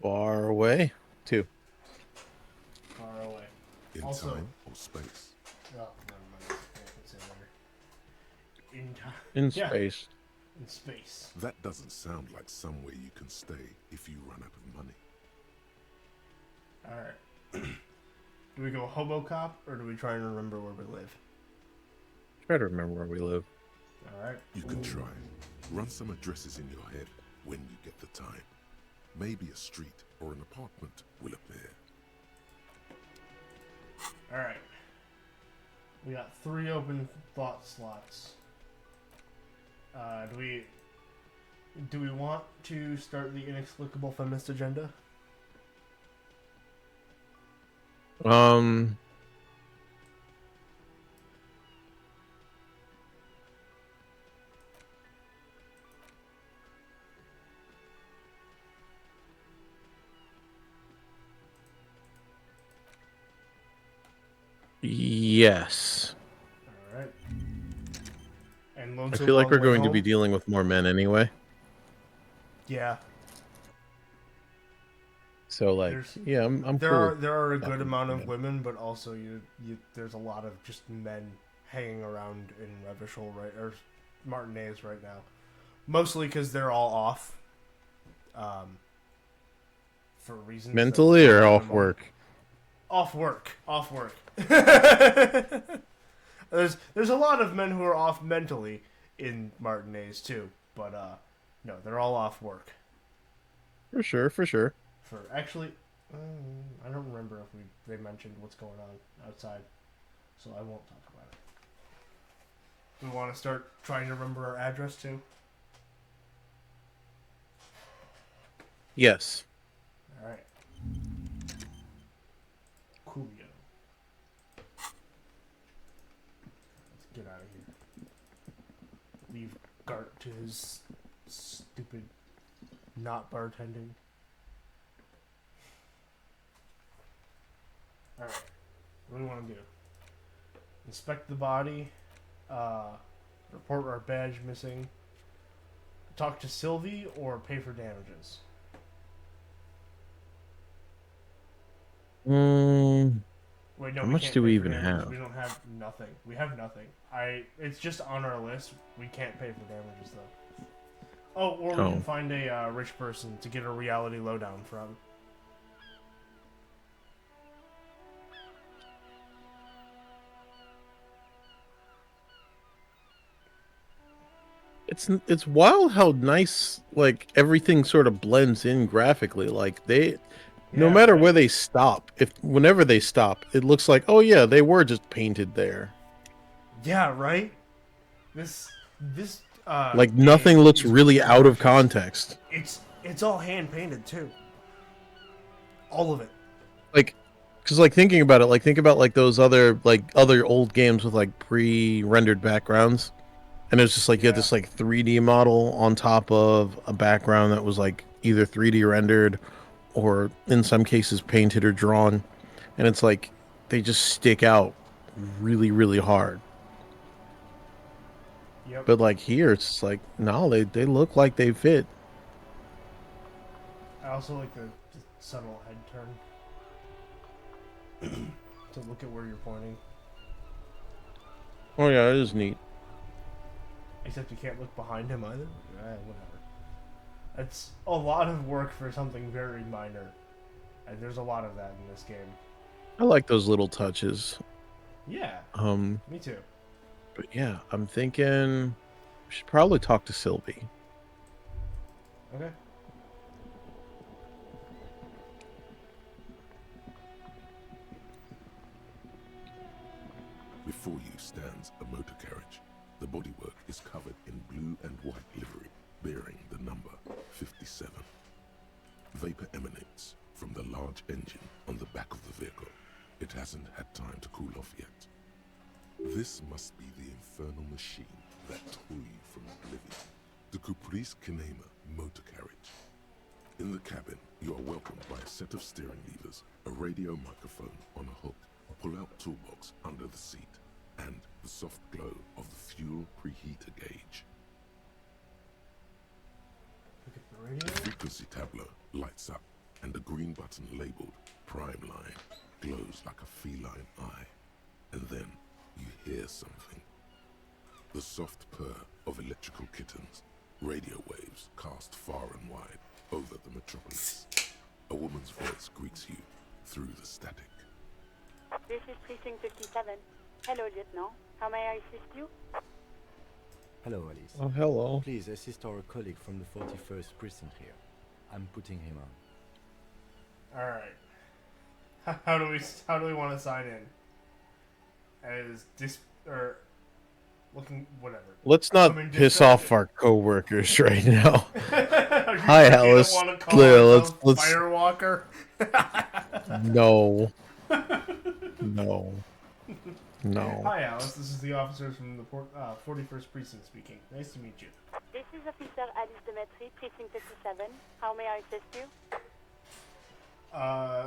Far away? 2. Far away. In Also, time or space. Oh, never mind. I can say later. In Yeah, space. in space. That doesn't sound like somewhere you can stay if you run out of money. Alright. Do we go hobo cop, or do we try and remember where we live? Try to remember where we live. Alright. You can try. Run some addresses in your head when you get the time. Maybe a street or an apartment will appear. Alright. We got 3 open thought slots. Do we want to start the inexplicable feminist agenda? Yes. Alright. And I Lonesome feel like Long we're Way going to Home? be dealing with more men anyway. Yeah. So like, yeah, I'm there cool are with there are a that. good amount of women, but also you there's a lot of just men hanging around in Revachol or Martinez right now, mostly because they're all off, for reasons Mentally or off work? Off work. There's a lot of men who are off mentally in Martinez too, but no, they're all off work. For sure. For actually, I don't remember if they mentioned what's going on outside, so I won't talk about it. Do we want to start trying to remember our address too? Yes. All right. Coolio. Let's get out of here. Leave Gart to his stupid not bartending. Alright. What do we want to do? Inspect the body. Report our badge missing. Talk to Sylvie or pay for damages? Wait, no, How we much can't do we pay for even damages. have? We don't have nothing. We have nothing. It's just on our list. We can't pay for damages though. Oh, or we can find a rich person to get a reality lowdown from. It's wild how nice like everything sort of blends in graphically. Like no matter where they stop, whenever they stop, it looks like, oh yeah, they were just painted there. Yeah, right. This like nothing looks really out of context. It's all hand painted too. All of it. Like, because like thinking about it, like think about like those other old games with like pre-rendered backgrounds, and it's just like you had this like 3D model on top of a background that was like either 3D rendered or in some cases painted or drawn, and it's like they just stick out really, really hard. Yep. But like here, it's like no, they look like they fit. I also like the subtle head turn to look at where you're pointing. Oh yeah, it is neat. Except you can't look behind him either. Whatever. It's a lot of work for something very minor, and there's a lot of that in this game. I like those little touches. Yeah. Me too. But yeah, I'm thinking we should probably talk to Sylvie. Okay. Before you stands a motor carriage. The bodywork is covered in blue and white livery, bearing the number 57. Vapor emanates from the large engine on the back of the vehicle. It hasn't had time to cool off yet. This must be the infernal machine that tore you from oblivion. The Caprice Kinema motor carriage. In the cabin, you are welcomed by a set of steering levers, a radio microphone on a hook, a pull-out toolbox under the seat, and the soft glow of the fuel preheater gauge. The frequency tableau lights up, and the green button labeled Prime Line glows like a feline eye. And then you hear something. The soft purr of electrical kittens, radio waves cast far and wide over the metropolis. A woman's voice greets you through the static. This is Precinct 57. Hello, Lieutenant. How may I assist you? Hello, Alice. Oh, hello. Please assist our colleague from the 41st precinct here. I'm putting him on. All right. How do we want to sign in? As or looking whatever. Let's not piss off our coworkers right now. Hi, Alice. Let's Firewalker. No. No. No. Hi, Alice. This is the officers from the 41st Precinct speaking. Nice to meet you. This is Officer Alice Demetri, Precinct 57. How may I assist you?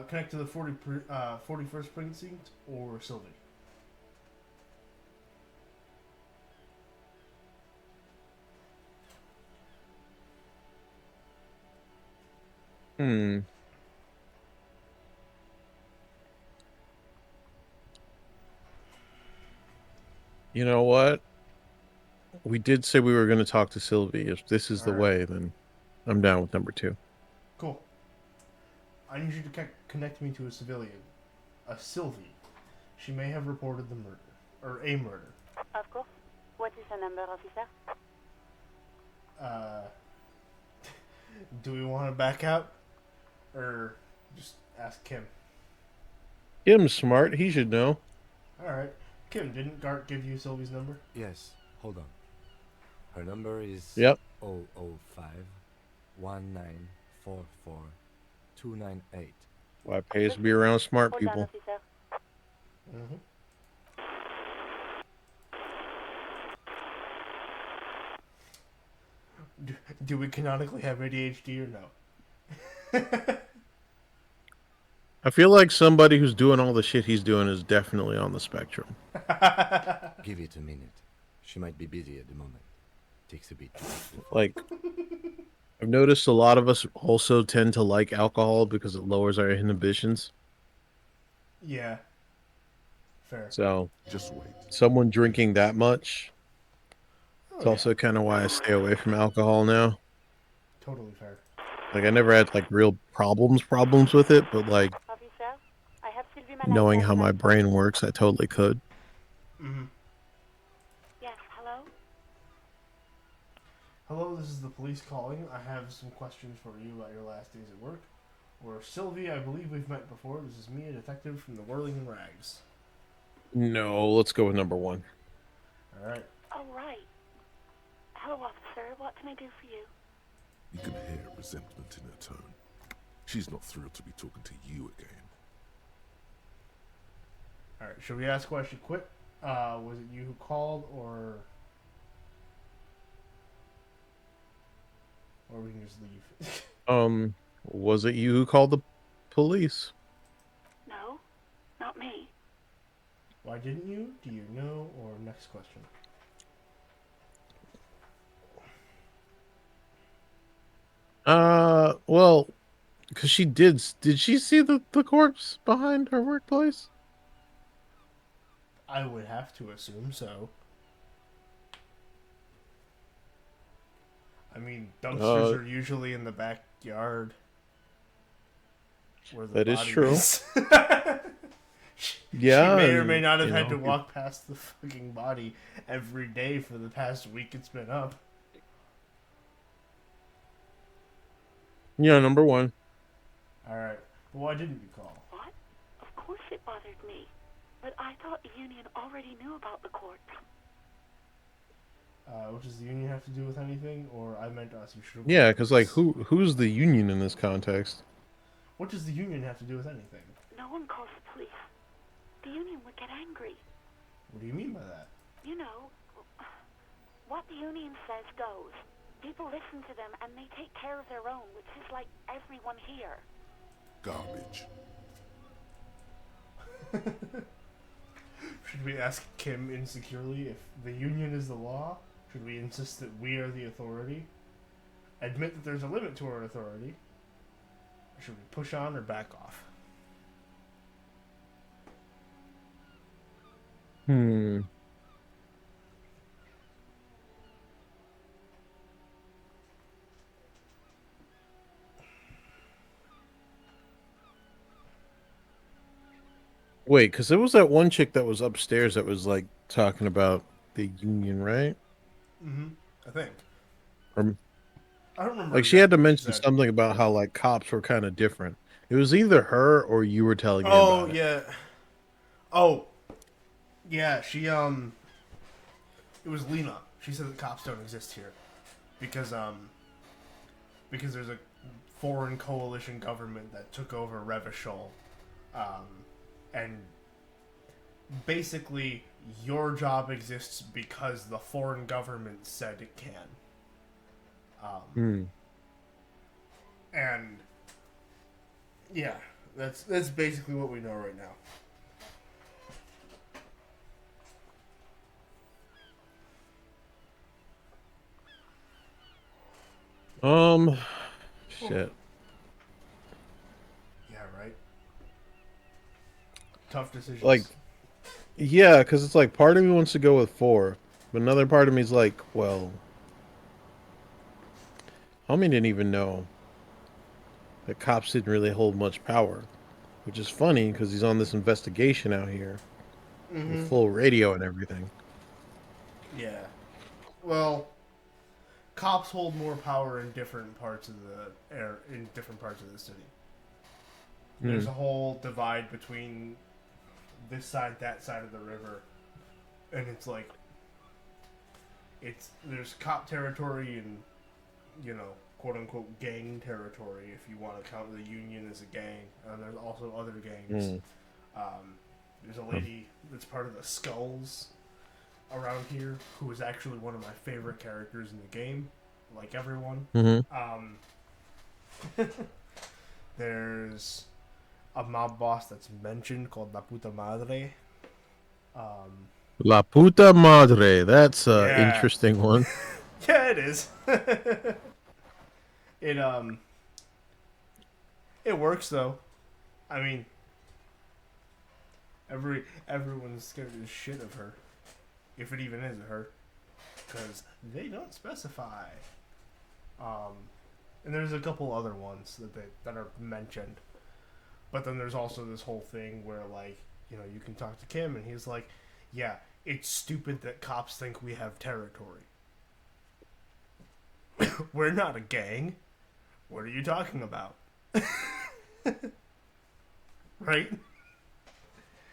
Connect to the 41st Precinct or Sylvie. Hmm. You know what? We did say we were going to talk to Sylvie. If this is the way, then I'm down with number 2. Cool. I need you to connect me to a civilian. A Sylvie. She may have reported the murder. Or a murder. Of course. What is her number, officer? Do we want to back out? Or just ask Kim? Kim's smart. He should know. Alright. Kim, didn't Gart give you Sylvie's number? Yes, hold on. Her number is Yep. 005 1944 298. Why it pays to be around smart Hold people. on, officer. Mm-hmm. Do we canonically have ADHD or no? I feel like somebody who's doing all the shit he's doing is definitely on the spectrum. Give it a minute. She might be busy at the moment. Takes a bit. Like, I've noticed a lot of us also tend to like alcohol because it lowers our inhibitions. Yeah. Fair. So, just wait. Someone drinking that much. It's Oh, also kind of why I stay away from alcohol now. Totally fair. Like, I never had like real problems with it, but like Officer, I have Sylvie knowing Malak. how my brain works, I totally could. Mm-hmm. Yes, hello? Hello, this is the police calling. I have some questions for you about your last days at work. We're Sylvie, I believe we've met before. This is me, a detective from the Whirling in Rags. No, let's go with number 1. Alright. All right. Hello, officer. What can I do for you? You can hear resentment in her tone. She's not thrilled to be talking to you again. Alright, should we ask why she quit? Was it you who called, or we can just leave? Was it you who called the police? No, not me. Why didn't you? Do you know? Or next question. Well, because she did she see the corpse behind her workplace? I would have to assume so. I mean, dumpsters are usually in the backyard. Where the That is body true. She Yeah, may or and, may not have you had know, to walk past the fucking body every day for the past week it's been up. Yeah, number 1. Alright. Well, why didn't you call? What? Of course it bothered me. But I thought the union already knew about the corpse. What does the union have to do with anything? Or I meant us, you should have... Yeah, because like who's the union in this context? What does the union have to do with anything? No one calls the police. The union would get angry. What do you mean by that? You know, what the union says goes. People listen to them and they take care of their own, which is like everyone here. Garbage. Should we ask Kim insecurely if the union is the law? Should we insist that we are the authority? Admit that there's a limit to our authority? Or should we push on or back off? Hmm. Wait, because there was that one chick that was upstairs that was like talking about the union, right? Mm-hmm. I think. Or I don't remember like she had to exactly what she mention said. something about how like cops were kind of different. It was either her or you were telling me Oh about it. yeah. Oh yeah. It was Lena. She said that cops don't exist here because there's a foreign coalition government that took over Revachol, and basically your job exists because the foreign government said it can. Hmm. And yeah, that's basically what we know right now. Shit. Yeah, right. Tough decisions. Like, yeah, because it's like part of me wants to go with 4, but another part of me is like, well, homie didn't even know that cops didn't really hold much power, which is funny because he's on this investigation out here with Mm-hmm. full radio and everything. Yeah. Well, cops hold more power in different parts of the air in different parts of the city. There's Hmm. a whole divide between this side, that side of the river, and it's like there's cop territory and quote unquote gang territory if you want to count the Union as a gang. And there's also other gangs. Hmm. There's a lady that's part of the Skulls around here who is actually one of my favorite characters in the game, like everyone. Mm-hmm. There's a mob boss that's mentioned called La Puta Madre. La puta madre. That's a Yeah. interesting one. Yeah, it is. it it works though. I mean, everyone's scared as shit of her, if it even is her, because they don't specify. And there's a couple other ones that are mentioned, but then there's also this whole thing where like you can talk to Kim and he's like, yeah, it's stupid that cops think we have territory. We're not a gang. What are you talking about?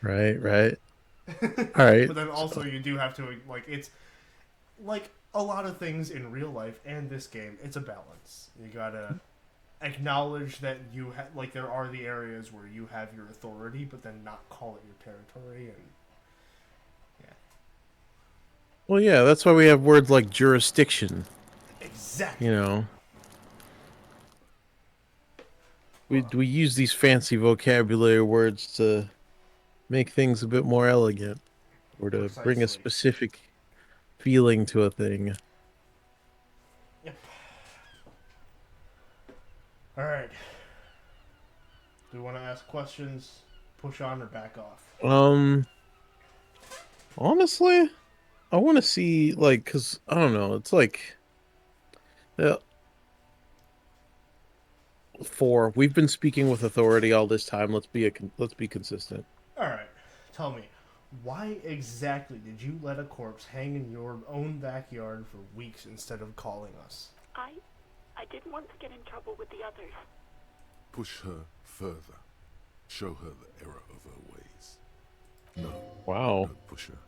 Right? Right. All right. But then also you do have to it's like a lot of things in real life and this game, it's a balance. You gotta acknowledge that there are the areas where you have your authority, but then not call it your territory. And Well, yeah, that's why we have words like jurisdiction. exactly. We use these fancy vocabulary words to make things a bit more elegant, or to bring a Precisely. specific feeling to a thing. Yep. All right. Do we want to ask questions, push on, or back off? Honestly, I want to see because I don't know. It's like, yeah, 4. We've been speaking with authority all this time. Let's be consistent. All right. Tell me, why exactly did you let a corpse hang in your own backyard for weeks instead of calling us? I didn't want to get in trouble with the others. Push her further. Show her the error of her ways. No. Wow. Don't push her.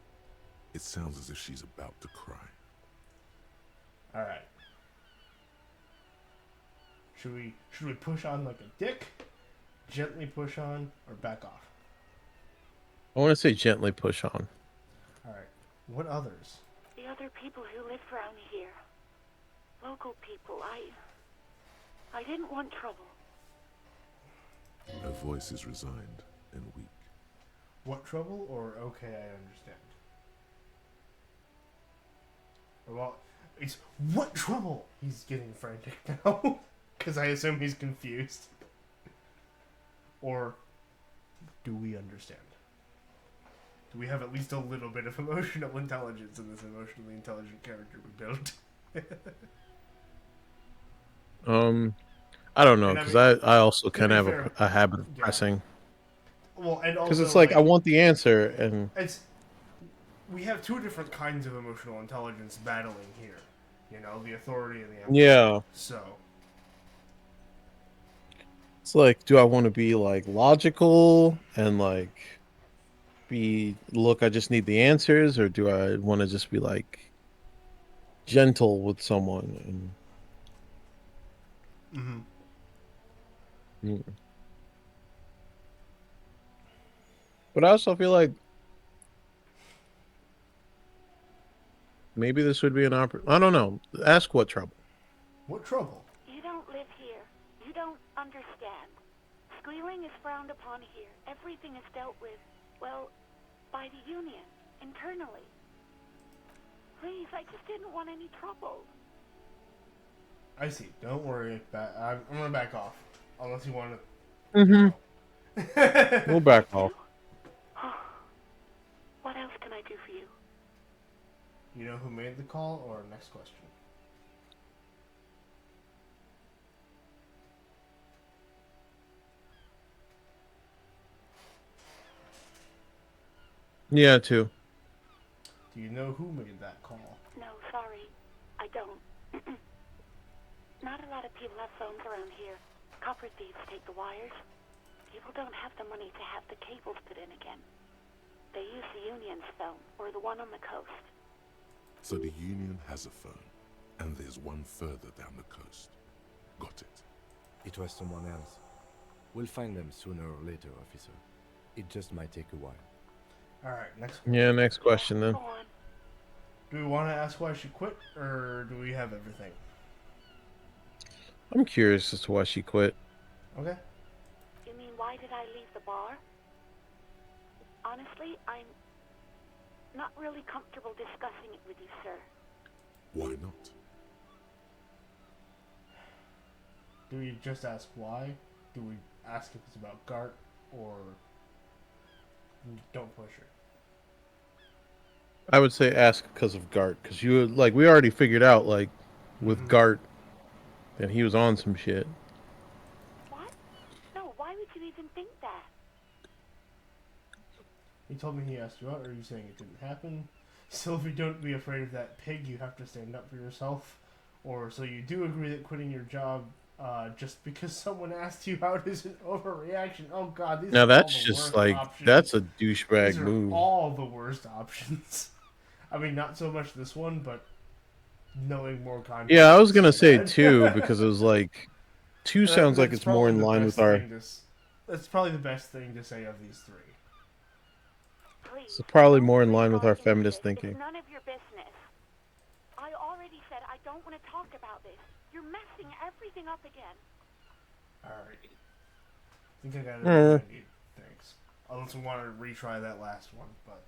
It sounds as if she's about to cry. All right. Should we push on like a dick, gently push on, or back off? I want to say gently push on. All right. What others? The other people who live around here. Local people. I didn't want trouble. Her voice is resigned and weak. What trouble or okay, I understand? Well, it's what trouble? He's getting frantic now. Because I assume he's confused. Or do we understand? Do we have at least a little bit of emotional intelligence in this emotionally intelligent character we built? I don't know, And I because mean, I also to kind be of have fair, a habit of yeah. pressing. Well, and Because also it's like I want the answer, and we have two different kinds of emotional intelligence battling here. You know, the authority and the empathy. yeah, So it's like, do I want to be like logical and like look, I just need the answers, or do I want to just be like gentle with someone Mm-hmm. and but I also feel like maybe this would be an I don't know. Ask what trouble. What trouble? You don't live here. You don't understand. Squealing is frowned upon here. Everything is dealt with, well, by the Union, internally. Please, I just didn't want any trouble. I see. Don't worry. I'm gonna back off. Unless you want to. We'll back off. What else can I do for you? You know who made the call, or next question? Yeah, too. Do you know who made that call? No, sorry. I don't. Not a lot of people have phones around here. Copper thieves take the wires. People don't have the money to have the cables put in again. They use the Union's phone, or the one on the coast. So the Union has a phone, and there's one further down the coast. Got it. It was someone else. We'll find them sooner or later, officer. It just might take a while. Alright, next question. Yeah, next question then. Do we want to ask why she quit, or do we have everything? I'm curious as to why she quit. Okay. You mean, why did I leave the bar? Honestly, I'm not really comfortable discussing it with you, sir. Why not? Do we just ask why? Do we ask if it's about Gart, or don't push her? I would say ask because of Gart, because you like we already figured out like with Gart that he was on some shit. What? No, why would you even think that? He told me he asked you out. Are you saying it didn't happen? Sylvie, don't be afraid of that pig. You have to stand up for yourself. Or so you do agree that quitting your job just because someone asked you out is an overreaction. Oh God, these Now are that's all the just worst like options. that's a douchebag These are move. all the worst options. I mean, not so much this one, but knowing more context. Yeah, I was gonna is say bad. 2 because it was like 2 sounds like That's it's more in probably the line best with our. thing that's probably the best thing to say of these three. It's probably more in line with our feminist thinking. It's none of your business. I already said I don't want to talk about this. You're messing everything up again. Alright. I think I got everything I need. Thanks. Unless we want to retry that last one, but...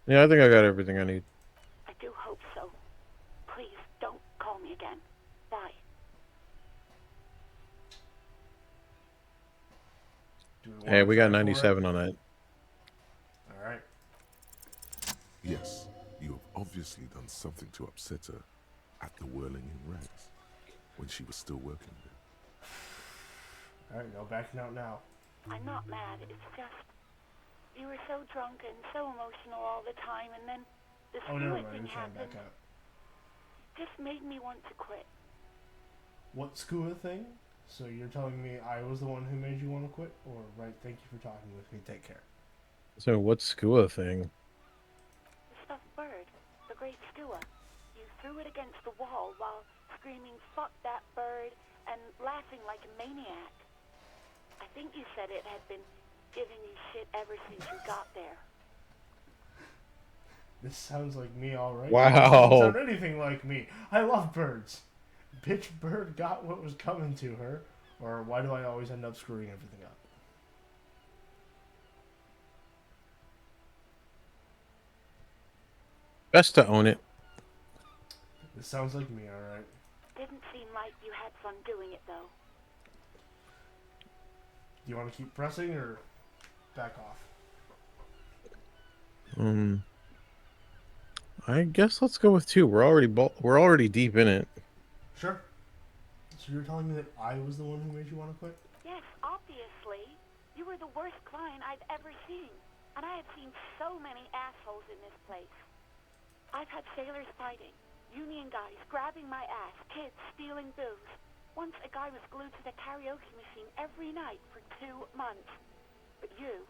Yeah, I think I got everything I need. I do hope so. Please, don't call me again. Bye. Hey, we got 97 on that. Alright. Yes, you have obviously done something to upset her at the Whirling in Rags when she was still working there. Alright, no backing out now. I'm not mad. It's just... You were so drunk and so emotional all the time, and then this never mind. thing I'm trying happened. back out. Just made me want to quit. What skua thing? So you're telling me I was the one who made you want to quit? Or, right, thank you for talking with me. Take care. So what's skua thing? The stuffed bird. The great skua. You threw it against the wall while screaming, "Fuck that bird," and laughing like a maniac. I think you said it had been giving you shit ever since you got there. This sounds like me already. Wow. This doesn't sound anything like me. I love birds. Bitch bird got what was coming to her. Or why do I always end up screwing everything up? Best to own it. This sounds like me, alright. Didn't seem like you had fun doing it, though. Do you want to keep pressing or back off? I guess let's go with 2. We're already deep in it. Sure. So you're telling me that I was the one who made you want to quit? Yes, obviously. You were the worst client I've ever seen. And I have seen so many assholes in this place. I've had sailors fighting, union guys grabbing my ass, kids stealing booze. Once a guy was glued to the karaoke machine every night for 2 months. But you...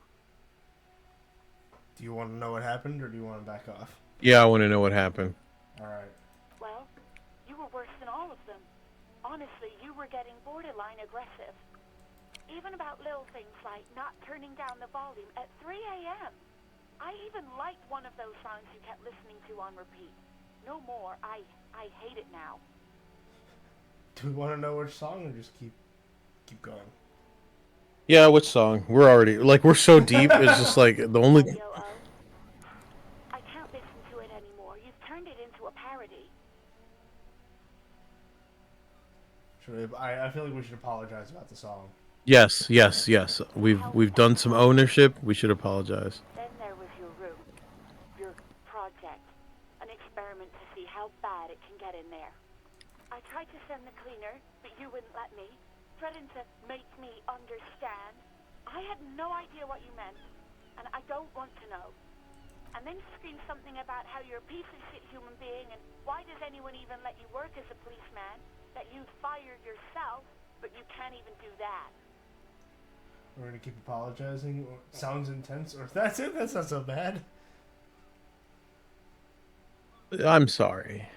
Do you want to know what happened, or do you want to back off? Yeah, I want to know what happened. Alright. Well, you were worse than all of them. Honestly, you were getting borderline aggressive. Even about little things like not turning down the volume at 3 a.m. I even liked one of those songs you kept listening to on repeat. No more. I hate it now. Do we want to know which song, or just keep going? Yeah, which song? We're so deep. It's just like the only. I can't listen to it anymore. You've turned it into a parody. I feel like we should apologize about the song. Yes. We've done some ownership. We should apologize. Then there was your room. Your project. An experiment to see how bad it can get in there. I tried to send the cleaner, but you wouldn't let me. Threatened to make me understand. I had no idea what you meant, and I don't want to know. And then you screamed something about how you're a piece of shit human being, and why does anyone even let you work as a policeman? That you'd fired yourself, but you can't even do that. We're gonna keep apologizing. Sounds intense, or if that's it, that's not so bad. I'm sorry.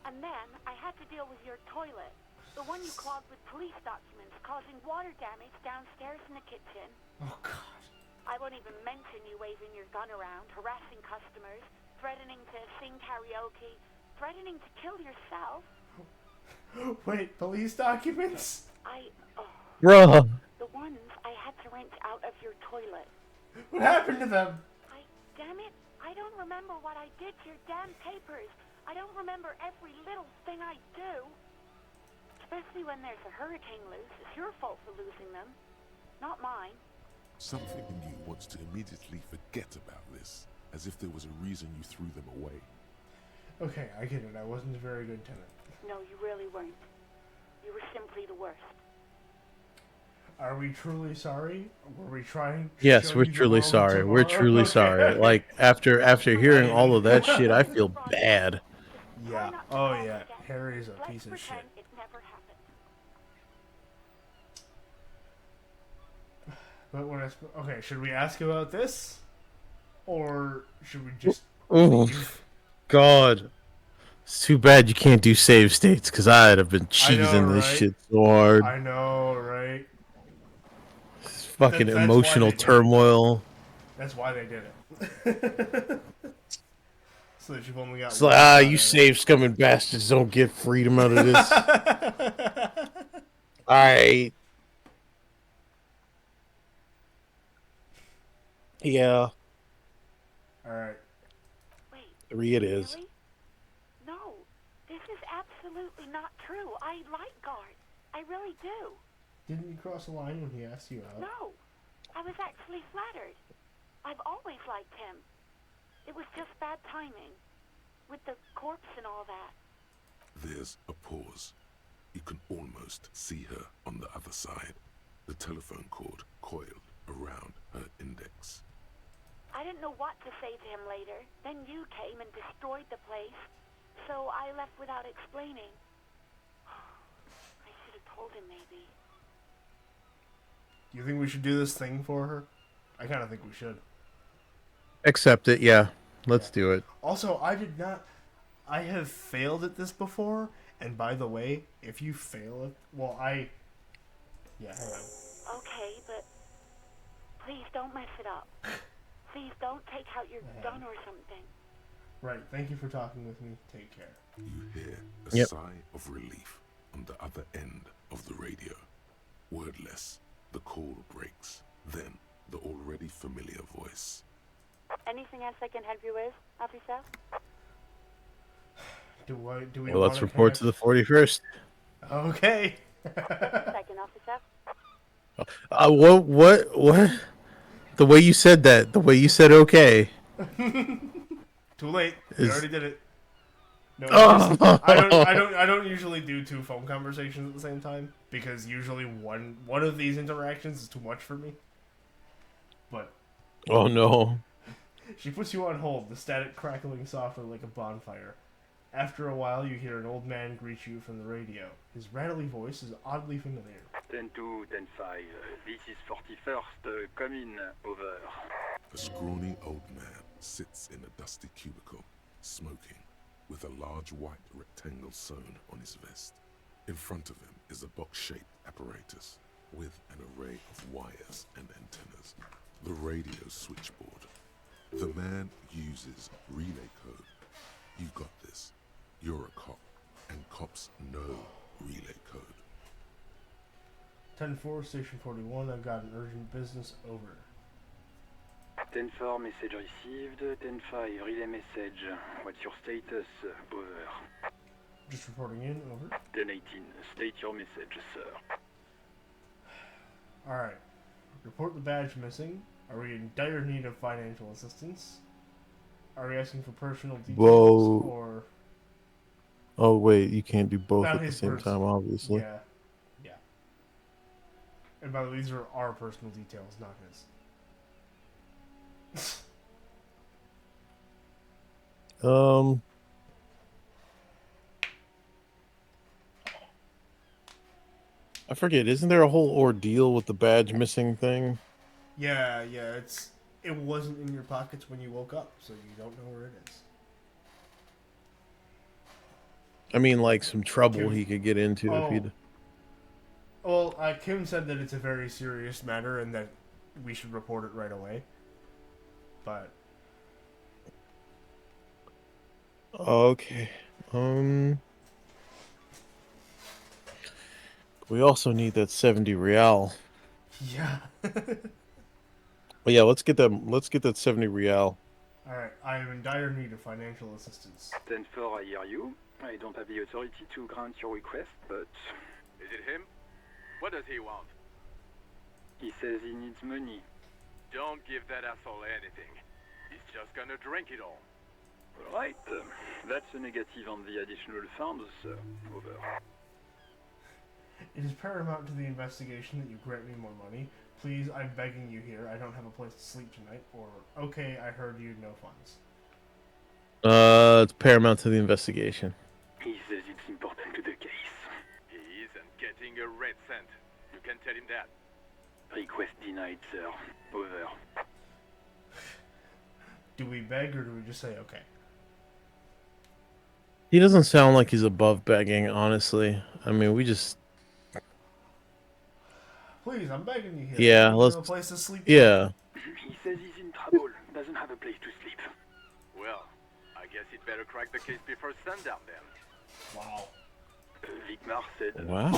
And then I had to deal with your toilet. The one you clogged with police documents, causing water damage downstairs in the kitchen. Oh, God. I won't even mention you waving your gun around, harassing customers, threatening to sing karaoke, threatening to kill yourself. Wait, police documents? Bruh. The ones I had to rent out of your toilet. What happened to them? Damn it, I don't remember what I did to your damn papers. I don't remember every little thing I do. Especially when there's a hurricane loose. It's your fault for losing them, not mine. Something in you wants to immediately forget about this, as if there was a reason you threw them away. Okay, I get it. I wasn't a very good tenant. No, you really weren't. You were simply the worst. Are we truly sorry? Were we trying to Yes, show we're you the truly world sorry. We're tomorrow? truly Okay. sorry. Like after hearing all of that shit, I feel bad. Yeah. Oh yeah. Harry's a piece of shit. It never happened. But when okay, should we ask about this, or should we just? Oh, God. It's too bad you can't do save states, because I'd have been cheesing this shit so hard. I know, right? It's fucking emotional turmoil. That's why they did it. So that you've only got. It's like, you save scumming bastards don't get freedom out of this. Alright. Yeah. Alright. 3 it is. Really? No, this is absolutely not true. I like Guard. I really do. Didn't you cross the line when he asked you out? No, I was actually flattered. I've always liked him. It was just bad timing. With the corpse and all that. There's a pause. You can almost see her on the other side. The telephone cord coiled around her index. I didn't know what to say to him later. Then you came and destroyed the place. So I left without explaining. I should have told him maybe. Do you think we should do this thing for her? I kind of think we should. Accept it, yeah. Let's do it. Also, I have failed at this before, and by the way, if you fail it, yeah, hang on. Okay, but please don't mess it up. Please don't take out your gun or something. Right, thank you for talking with me. Take care. You hear a sigh of relief on the other end of the radio. Wordless, the call breaks. Then, the already familiar voice. Anything else I can help you with, officer? Do we Well, let's report to the 41st. Okay. Second officer. What? The way you said that, the way you said okay. Too late. We Is- already did it. No, Oh. I don't usually do 2 phone conversations at the same time because usually one of these interactions is too much for me. But Oh no. she puts you on hold, the static crackling softly like a bonfire. After a while, you hear an old man greet you from the radio. His rattly voice is oddly familiar. 10-2, 10-5. This is 41st. Come in. Over. A scrawny old man sits in a dusty cubicle, smoking, with a large white rectangle sewn on his vest. In front of him is a box-shaped apparatus with an array of wires and antennas. The radio switchboard. The man uses relay code. You got this. You're a cop, and cops know relay code. 10-4, Station 41, I've got an urgent business, over. 10-4, message received. 10-5, relay message. What's your status? Over. Just reporting in, over. 10-18, state your message, sir. Alright. Report the badge missing. Are we in dire need of financial assistance? Are we asking for personal details? Whoa. Or... Oh wait, you can't do both Not at the his same time, obviously. Yeah. Yeah. And by the way, these are our personal details, not his. I forget, isn't there a whole ordeal with the badge missing thing? Yeah, it wasn't in your pockets when you woke up, so you don't know where it is. I mean, like some trouble Kim- he could get into if he'd. Well, Kim said that it's a very serious matter and that we should report it right away. But Okay. We also need that 70 real. yeah. Well, yeah, let's get that 70 real. Alright, I am in dire need of financial assistance. 10-4, I hear you. I don't have the authority to grant your request, but... Is it him? What does he want? He says he needs money. Don't give that asshole anything. He's just gonna drink it all. Alright, that's a negative on the additional funds, sir. Over. It is paramount to the investigation that you grant me more money. Please, I'm begging you here. I don't have a place to sleep tonight. Or, okay, I heard you, no funds. It's paramount to the investigation. He says it's important to the case. He isn't getting a red cent. You can tell him that. Request denied, sir. Over. Do we beg or do we just say okay? He doesn't sound like he's above begging, honestly. I mean, we just... Please, I'm begging you here. Yeah, I let's... have a place to sleep. Yeah. He says he's in trouble. Doesn't have a place to sleep. Well, I guess he'd better crack the case before sundown then. Wow. Vicmar said... Wow.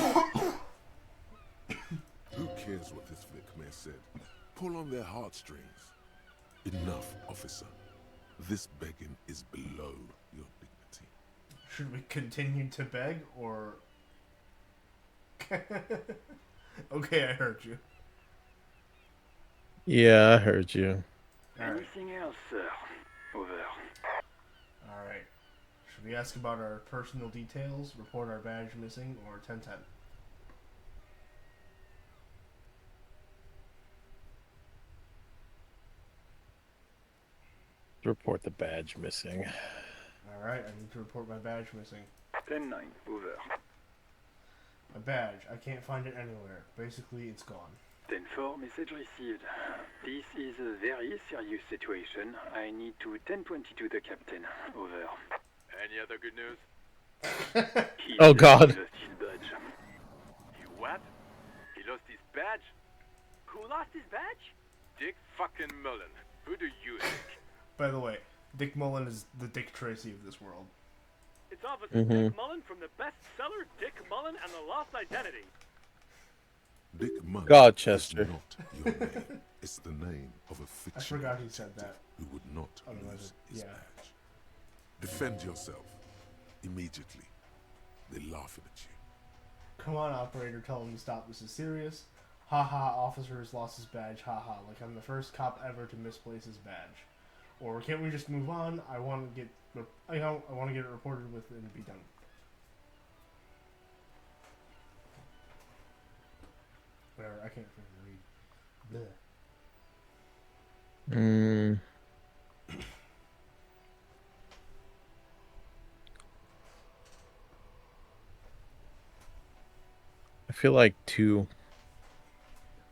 Who cares what this Vicmar said? Pull on their heartstrings. Enough, officer. This begging is below your dignity. Should we continue to beg, or... Okay, I heard you. Yeah, I heard you. Anything else, sir? Over. Alright. Should we ask about our personal details, report our badge missing, or 1010? Report the badge missing. Alright, I need to report my badge missing. 10-9, over. My badge, I can't find it anywhere. Basically, it's gone. 10-4, message received. This is a very serious situation. I need to 10-22 the captain. Over. Any other good news? He Oh, says God. He lost his badge. He what? He lost his badge? Who lost his badge? Dick fucking Mullen. Who do you think? By the way, Dick Mullen is the Dick Tracy of this world. It's Officer Dick Mullen from the bestseller Dick Mullen and the Lost Identity. Dick Mullen Godchester. is not your name. It's the name of a fictional forgot he said that. who would not Otherwise lose it- his yeah. badge. Defend yourself. Immediately. They're laughing at you. Come on, operator, tell him to stop. This is serious. Ha ha, officer has lost his badge. Ha ha, like I'm the first cop ever to misplace his badge. Or can't we just move on? I want to get it reported with and be done. Whatever, I can't freaking read. Bleh. I feel like 2.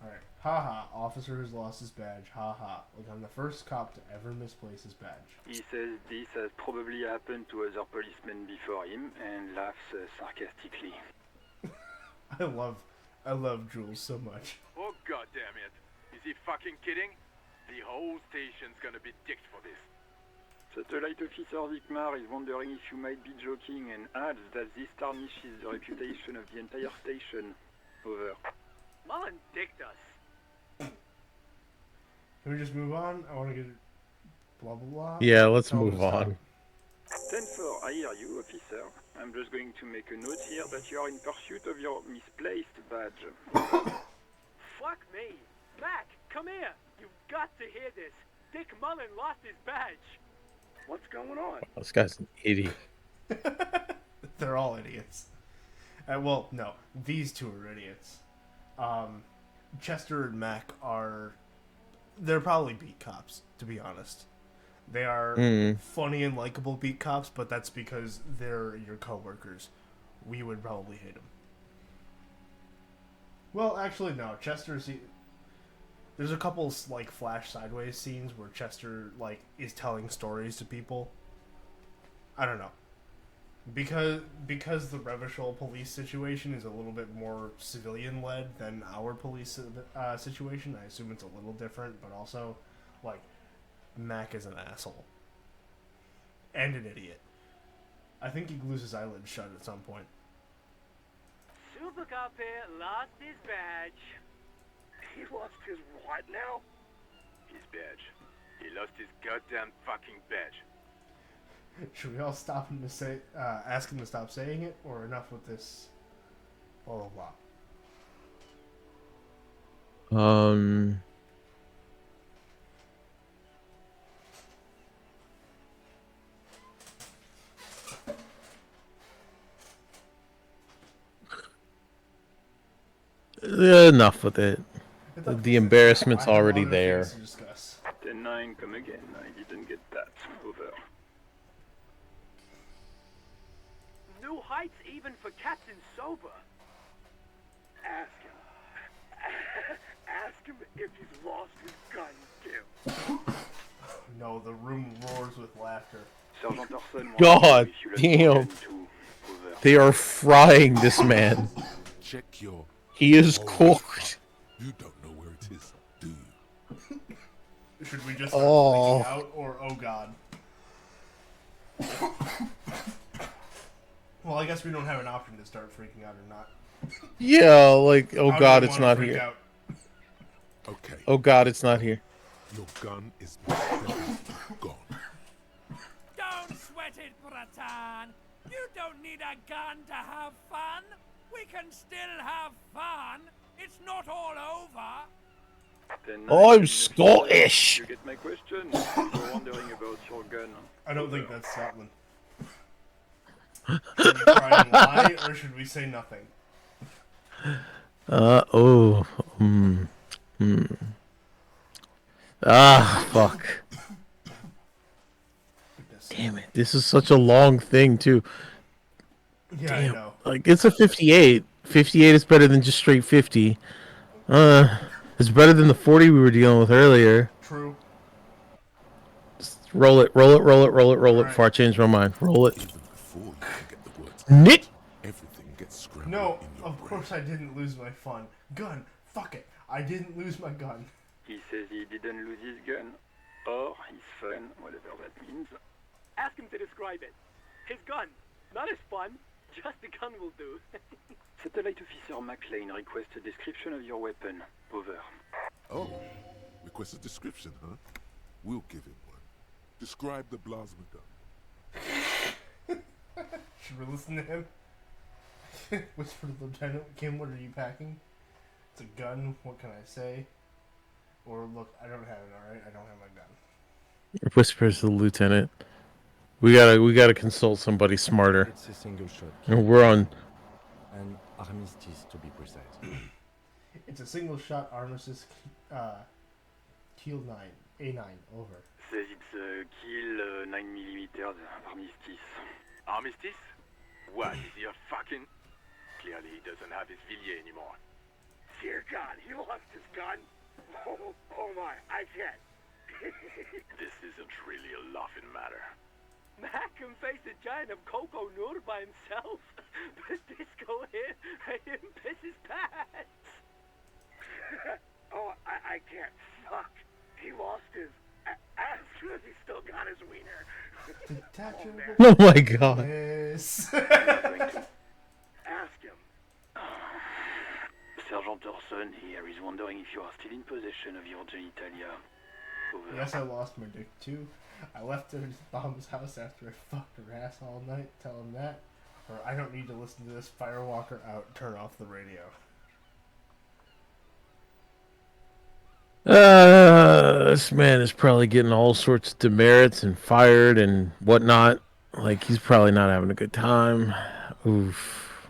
Alright. Haha, officer has lost his badge. Haha. Like I'm the first cop to ever misplace his badge. He says this has probably happened to other policemen before him and laughs sarcastically. I love Jules so much. Oh god damn it. Is he fucking kidding? The whole station's gonna be dicked for this. Satellite Officer Vikmar is wondering if you might be joking and adds that this tarnishes the reputation of the entire station. Over. Mullen dicked us. Can we just move on? I want to get blah blah blah. Yeah, let's move on. 10-4, I hear you, officer. I'm just going to make a note here that you are in pursuit of your misplaced badge. Fuck me. Mac, come here. You've got to hear this. Dick Mullen lost his badge. What's going on? This guy's an idiot. They're all idiots. Well, no, these two are idiots. Chester and Mac they're probably beat cops, to be honest. They are funny and likable beat cops, but that's because they're your coworkers. We would probably hate them. Well, actually, no. There's a couple like flash sideways scenes where Chester like is telling stories to people. I don't know. Because the Revachol police situation is a little bit more civilian led than our police situation. I assume it's a little different, but also like Mac is an asshole and an idiot. I think he glues his eyelids shut at some point. Super Cop here lost his badge. He lost his what now? His badge. He lost his goddamn fucking badge. Should we all stop him to say, ask him to stop saying it, or enough with this? Blah blah blah. Enough with it. The embarrassment's already there. 10-9, come again. I didn't get that. Over. New heights even for Captain Sober. Ask him. Ask him if he's lost his gun, too. No, the room roars with laughter. Sergeant Orson, God damn. They are frying this man. Check your... He is cooked. You don't know where it is, do you? Should we just start freaking out, or oh god? Well, I guess we don't have an option to start freaking out or not. Yeah, like, oh god, it's not here. Out? Okay. Oh god, it's not here. Your gun is gone. Don't sweat it, Bratan. You don't need a gun to have fun. We can still have fun. It's not all over. I'm Scottish. You get my question? You're wondering about your gun. I don't think that's Scotland. Should we try and lie, or should we say nothing? Fuck. Damn it. This is such a long thing, too. Yeah, Damn. I know. Like, it's a 58. 58 is better than just straight 50. It's better than the 40 we were dealing with earlier. True. Just roll it before I change my mind. Roll it. Nick! Everything gets scrambled. No, of course I didn't lose my fun. Gun. Fuck it. I didn't lose my gun. He says he didn't lose his gun. Or his fun, whatever that means. Ask him to describe it. His gun. Not his fun. Just the gun will do. Satellite Officer McLean requests a description of your weapon. Over. Oh, request a description, huh? We'll give him one. Describe the plasma gun. Should we listen to him? Whisper to the Lieutenant, Kim, what are you packing? It's a gun, what can I say? Or look, I don't have it, alright? I don't have my gun. Whispers to the lieutenant. We gotta consult somebody smarter. It's a single shot. And we're on. An armistice, to be precise. It's a single shot armistice. Kill 9, A9, over. Says it's a kill 9mm armistice. Armistice? What, is he a fucking... Clearly he doesn't have his Villiers anymore. Dear God, he lost his gun. Oh my, I can't. This isn't really a laughing matter. Mac can face a giant of Coco Noodle by himself, but Disco here made him piss his pants. Oh, I can't. Fuck. He lost his as soon as he still got his wiener. Oh my God. Yes. Ask him. Sergeant Orson here is wondering if you are still in possession of your genitalia. Over. Yes, I lost my dick too. I left her at his mom's house after I fucked her ass all night. Tell him that. Or I don't need to listen to this. Firewalker out. Turn off the radio. This man is probably getting all sorts of demerits and fired and whatnot. Like, he's probably not having a good time. Oof.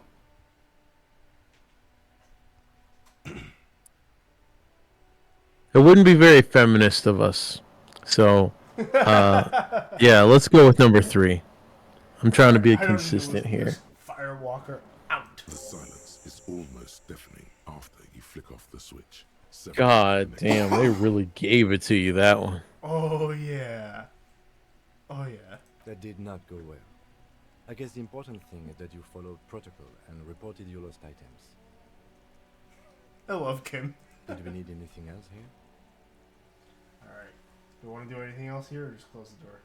It wouldn't be very feminist of us. So, yeah, let's go with number 3. I'm trying to be consistent here. Firewalker out. The silence is almost deafening after you flick off the switch. God damn, they really gave it to you, that one. Oh, yeah. Oh, yeah. That did not go well. I guess the important thing is that you followed protocol and reported your lost items. I love Kim. Did we need anything else here? Alright. Do you want to do anything else here or just close the door?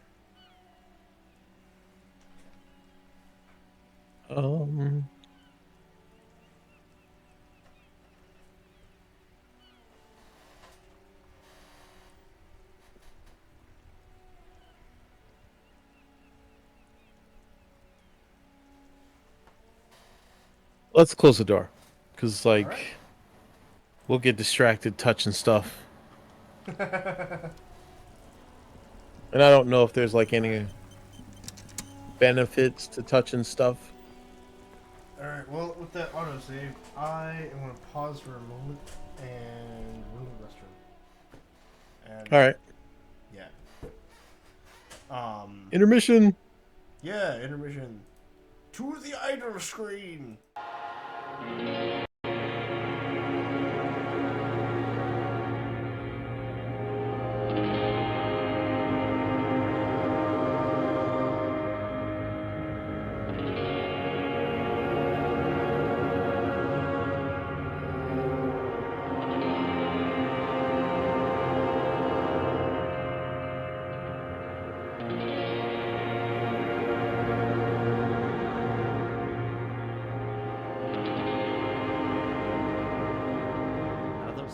Let's close the door. Because, like, we'll get distracted touching stuff. And I don't know if there's, like, any benefits to touching stuff. Alright, well, with that autosave, I am going to pause for a moment and run to the restroom. And, Alright. Yeah. Intermission! Yeah, intermission. To the idle screen!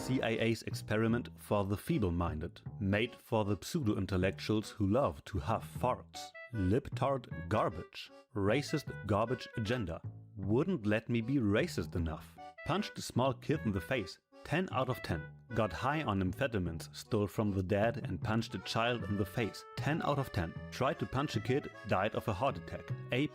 CIA's experiment for the feeble-minded, made for the pseudo-intellectuals who love to huff farts. Libtard garbage. Racist garbage agenda. Wouldn't let me be racist enough. Punched a small kid in the face. 10 out of 10. Got high on amphetamines, stole from the dead and punched a child in the face. 10 out of 10. Tried to punch a kid, died of a heart attack. A+++.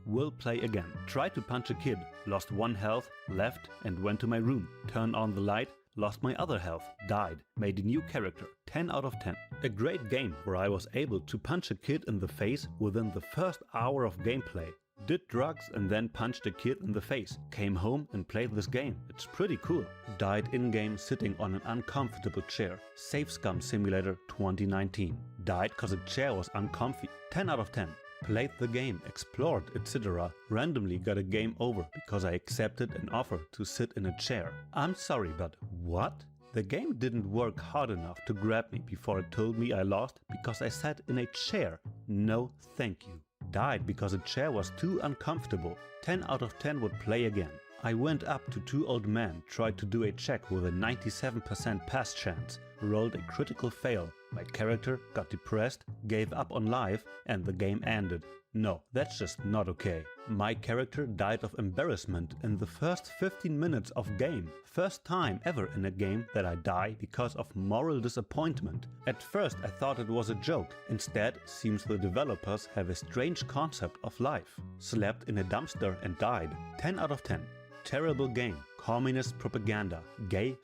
Will play again. Tried to punch a kid, lost 1 health, left and went to my room. Turned on the light, lost my other health, died, made a new character. 10 out of 10. A great game where I was able to punch a kid in the face within the first hour of gameplay. Did drugs and then punched a kid in the face. Came home and played this game. It's pretty cool. Died in-game sitting on an uncomfortable chair. Safe Scum Simulator 2019. Died cause a chair was uncomfy. 10 out of 10. Played the game, explored, etc. Randomly got a game over because I accepted an offer to sit in a chair. I'm sorry, but what? The game didn't work hard enough to grab me before it told me I lost because I sat in a chair. No, thank you. Died because a chair was too uncomfortable. 10 out of 10 would play again. I went up to 2 old men, tried to do a check with a 97% pass chance, rolled a critical fail. My character got depressed, gave up on life, and the game ended. No, that's just not okay. My character died of embarrassment in the first 15 minutes of game. First time ever in a game that I die because of moral disappointment. At first I thought it was a joke. Instead, seems the developers have a strange concept of life. Slept in a dumpster and died. 10 out of 10. Terrible game. Communist propaganda. Gay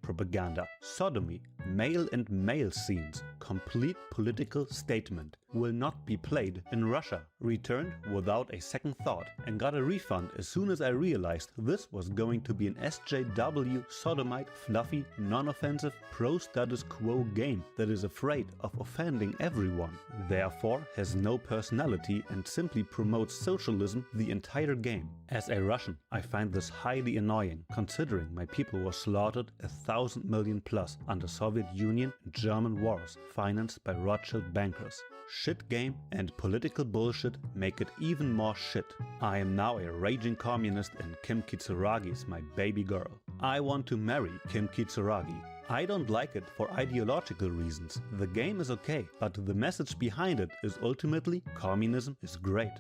propaganda. Sodomy. Male and male scenes. Complete political statement. Will not be played in Russia. Returned without a second thought and got a refund as soon as I realized this was going to be an SJW sodomite fluffy non-offensive pro-status quo game that is afraid of offending everyone. Therefore has no personality and simply promotes socialism the entire game. As a Russian, I find this highly annoying considering my people were slaughtered 1,000 million plus under Soviet Union and German wars financed by Rothschild bankers. Shit game and political bullshit make it even more shit. I am now a raging communist and Kim Kitsuragi is my baby girl. I want to marry Kim Kitsuragi. I don't like it for ideological reasons. The game is okay, but the message behind it is ultimately communism is great.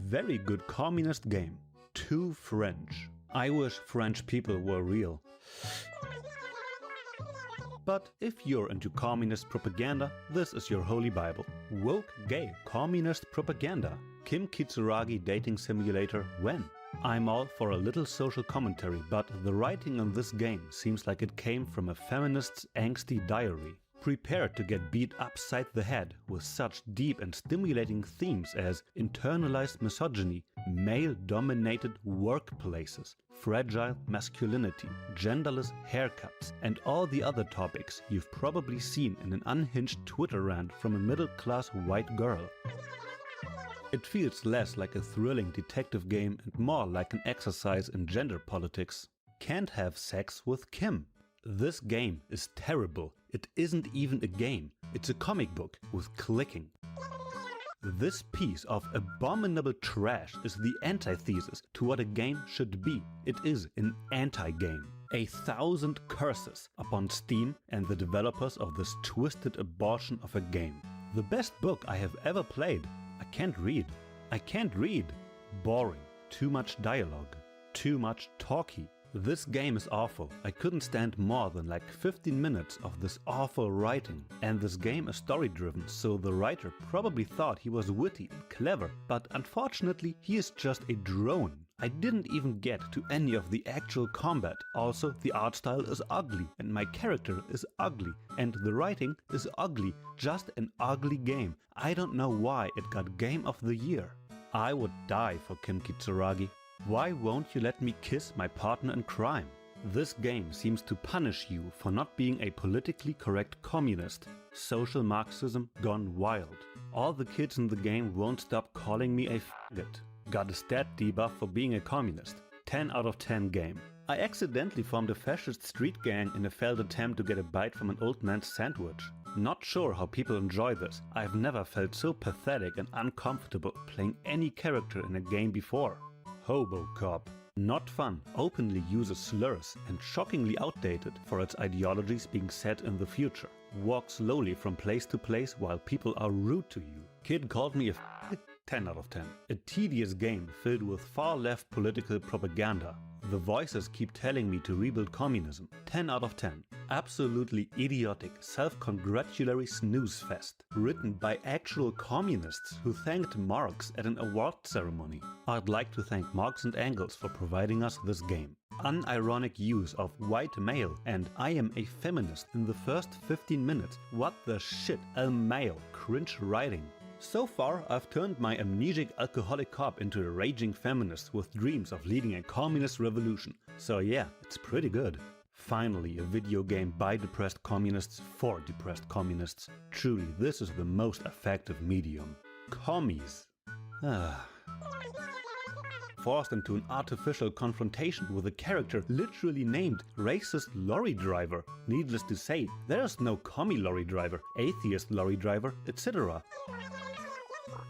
Very good communist game. Too French. I wish French people were real. But if you're into communist propaganda, this is your holy bible. Woke gay communist propaganda. Kim Kitsuragi dating simulator when? I'm all for a little social commentary, but the writing on this game seems like it came from a feminist's angsty diary. Prepare to get beat upside the head with such deep and stimulating themes as internalized misogyny, male-dominated workplaces, fragile masculinity, genderless haircuts, and all the other topics you've probably seen in an unhinged Twitter rant from a middle-class white girl. It feels less like a thrilling detective game and more like an exercise in gender politics. Can't have sex with Kim. This game is terrible. It isn't even a game. It's a comic book with clicking. This piece of abominable trash is the antithesis to what a game should be. It is an anti-game. 1,000 curses upon Steam and the developers of this twisted abortion of a game. The best book I have ever played. I can't read. I can't read. Boring. Too much dialogue. Too much talky. This game is awful. I couldn't stand more than like 15 minutes of this awful writing. And this game is story-driven, so the writer probably thought he was witty and clever, but unfortunately he is just a drone. I didn't even get to any of the actual combat. Also, the art style is ugly, and my character is ugly, and the writing is ugly. Just an ugly game. I don't know why it got Game of the Year. I would die for Kim Kitsuragi. Why won't you let me kiss my partner in crime? This game seems to punish you for not being a politically correct communist. Social Marxism gone wild. All the kids in the game won't stop calling me a faggot. Got a stat debuff for being a communist. 10 out of 10 game. I accidentally formed a fascist street gang in a failed attempt to get a bite from an old man's sandwich. Not sure how people enjoy this. I've never felt so pathetic and uncomfortable playing any character in a game before. Hobo Cop. Not fun, openly uses slurs and shockingly outdated for its ideologies being set in the future. Walk slowly from place to place while people are rude to you. Kid called me a 10 out of 10. A tedious game filled with far left political propaganda. The voices keep telling me to rebuild communism. 10 out of 10. Absolutely idiotic, self-congratulatory snooze fest. Written by actual communists who thanked Marx at an award ceremony. I'd like to thank Marx and Engels for providing us this game. Unironic use of white male and I am a feminist in the first 15 minutes. What the shit, a male, cringe writing. So far, I've turned my amnesic alcoholic cop into a raging feminist with dreams of leading a communist revolution. So yeah, it's pretty good. Finally, a video game by depressed communists for depressed communists. Truly, this is the most effective medium. Commies. Forced into an artificial confrontation with a character literally named Racist Lorry Driver. Needless to say, there's no commie lorry driver, atheist lorry driver, etc.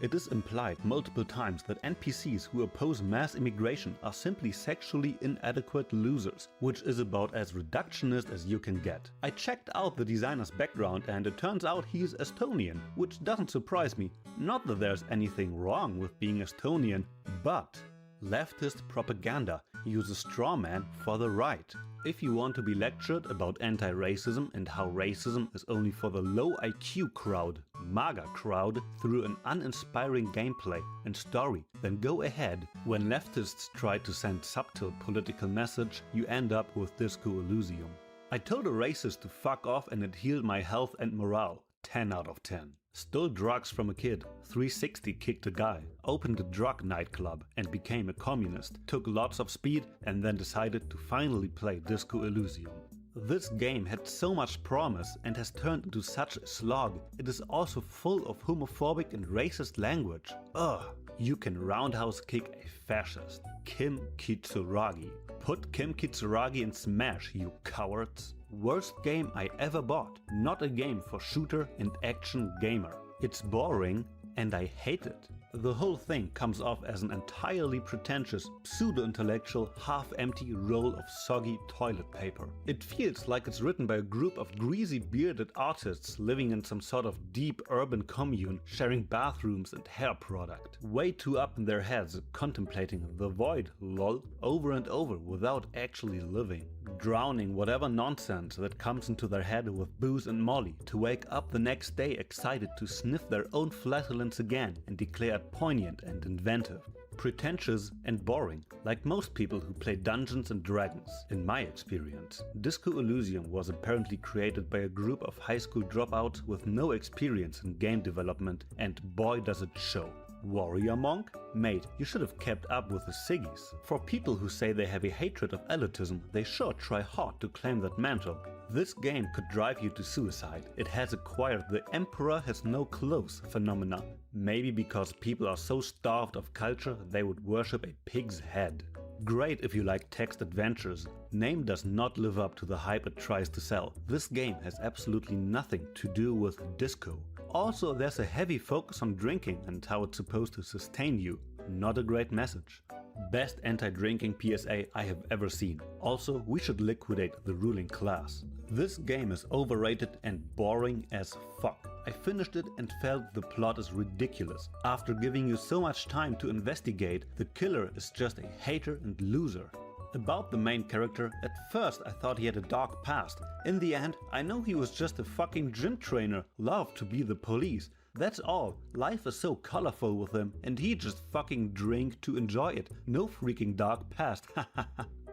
It is implied multiple times that NPCs who oppose mass immigration are simply sexually inadequate losers, which is about as reductionist as you can get. I checked out the designer's background and it turns out he is Estonian, which doesn't surprise me. Not that there's anything wrong with being Estonian, but leftist propaganda uses straw man for the right. If you want to be lectured about anti-racism and how racism is only for the low IQ crowd, MAGA crowd, through an uninspiring gameplay and story, then go ahead. When leftists try to send subtle political message, you end up with Disco Elysium. I told a racist to fuck off and it healed my health and morale. 10 out of 10. Stole drugs from a kid, 360 kicked a guy, opened a drug nightclub and became a communist, took lots of speed and then decided to finally play Disco Elysium. This game had so much promise and has turned into such a slog. It is also full of homophobic and racist language. Ugh, you can roundhouse kick a fascist. Kim Kitsuragi. Put Kim Kitsuragi in Smash, you cowards. Worst game I ever bought. Not a game for shooter and action gamer. It's boring and I hate it. The whole thing comes off as an entirely pretentious, pseudo-intellectual, half-empty roll of soggy toilet paper. It feels like it's written by a group of greasy bearded artists living in some sort of deep urban commune, sharing bathrooms and hair product. Way too up in their heads, contemplating the void, lol, over and over without actually living. Drowning whatever nonsense that comes into their head with booze and molly, to wake up the next day excited to sniff their own flatulence again and declare it poignant and inventive. Pretentious and boring, like most people who play Dungeons and Dragons, in my experience. Disco Elysium was apparently created by a group of high school dropouts with no experience in game development, and boy does it show. Warrior Monk? Mate, you should have kept up with the Siggies. For people who say they have a hatred of elitism, they sure try hard to claim that mantle. This game could drive you to suicide. It has acquired the Emperor has no clothes phenomena. Maybe because people are so starved of culture they would worship a pig's head. Great if you like text adventures. Name does not live up to the hype it tries to sell. This game has absolutely nothing to do with disco. Also, there's a heavy focus on drinking and how it's supposed to sustain you. Not a great message. Best anti-drinking PSA I have ever seen. Also, we should liquidate the ruling class. This game is overrated and boring as fuck. I finished it and felt the plot is ridiculous. After giving you so much time to investigate, the killer is just a hater and loser. About the main character, at first I thought he had a dark past. In the end, I know he was just a fucking gym trainer, loved to be the police. That's all. Life is so colorful with him and he just fucking drink to enjoy it. No freaking dark past.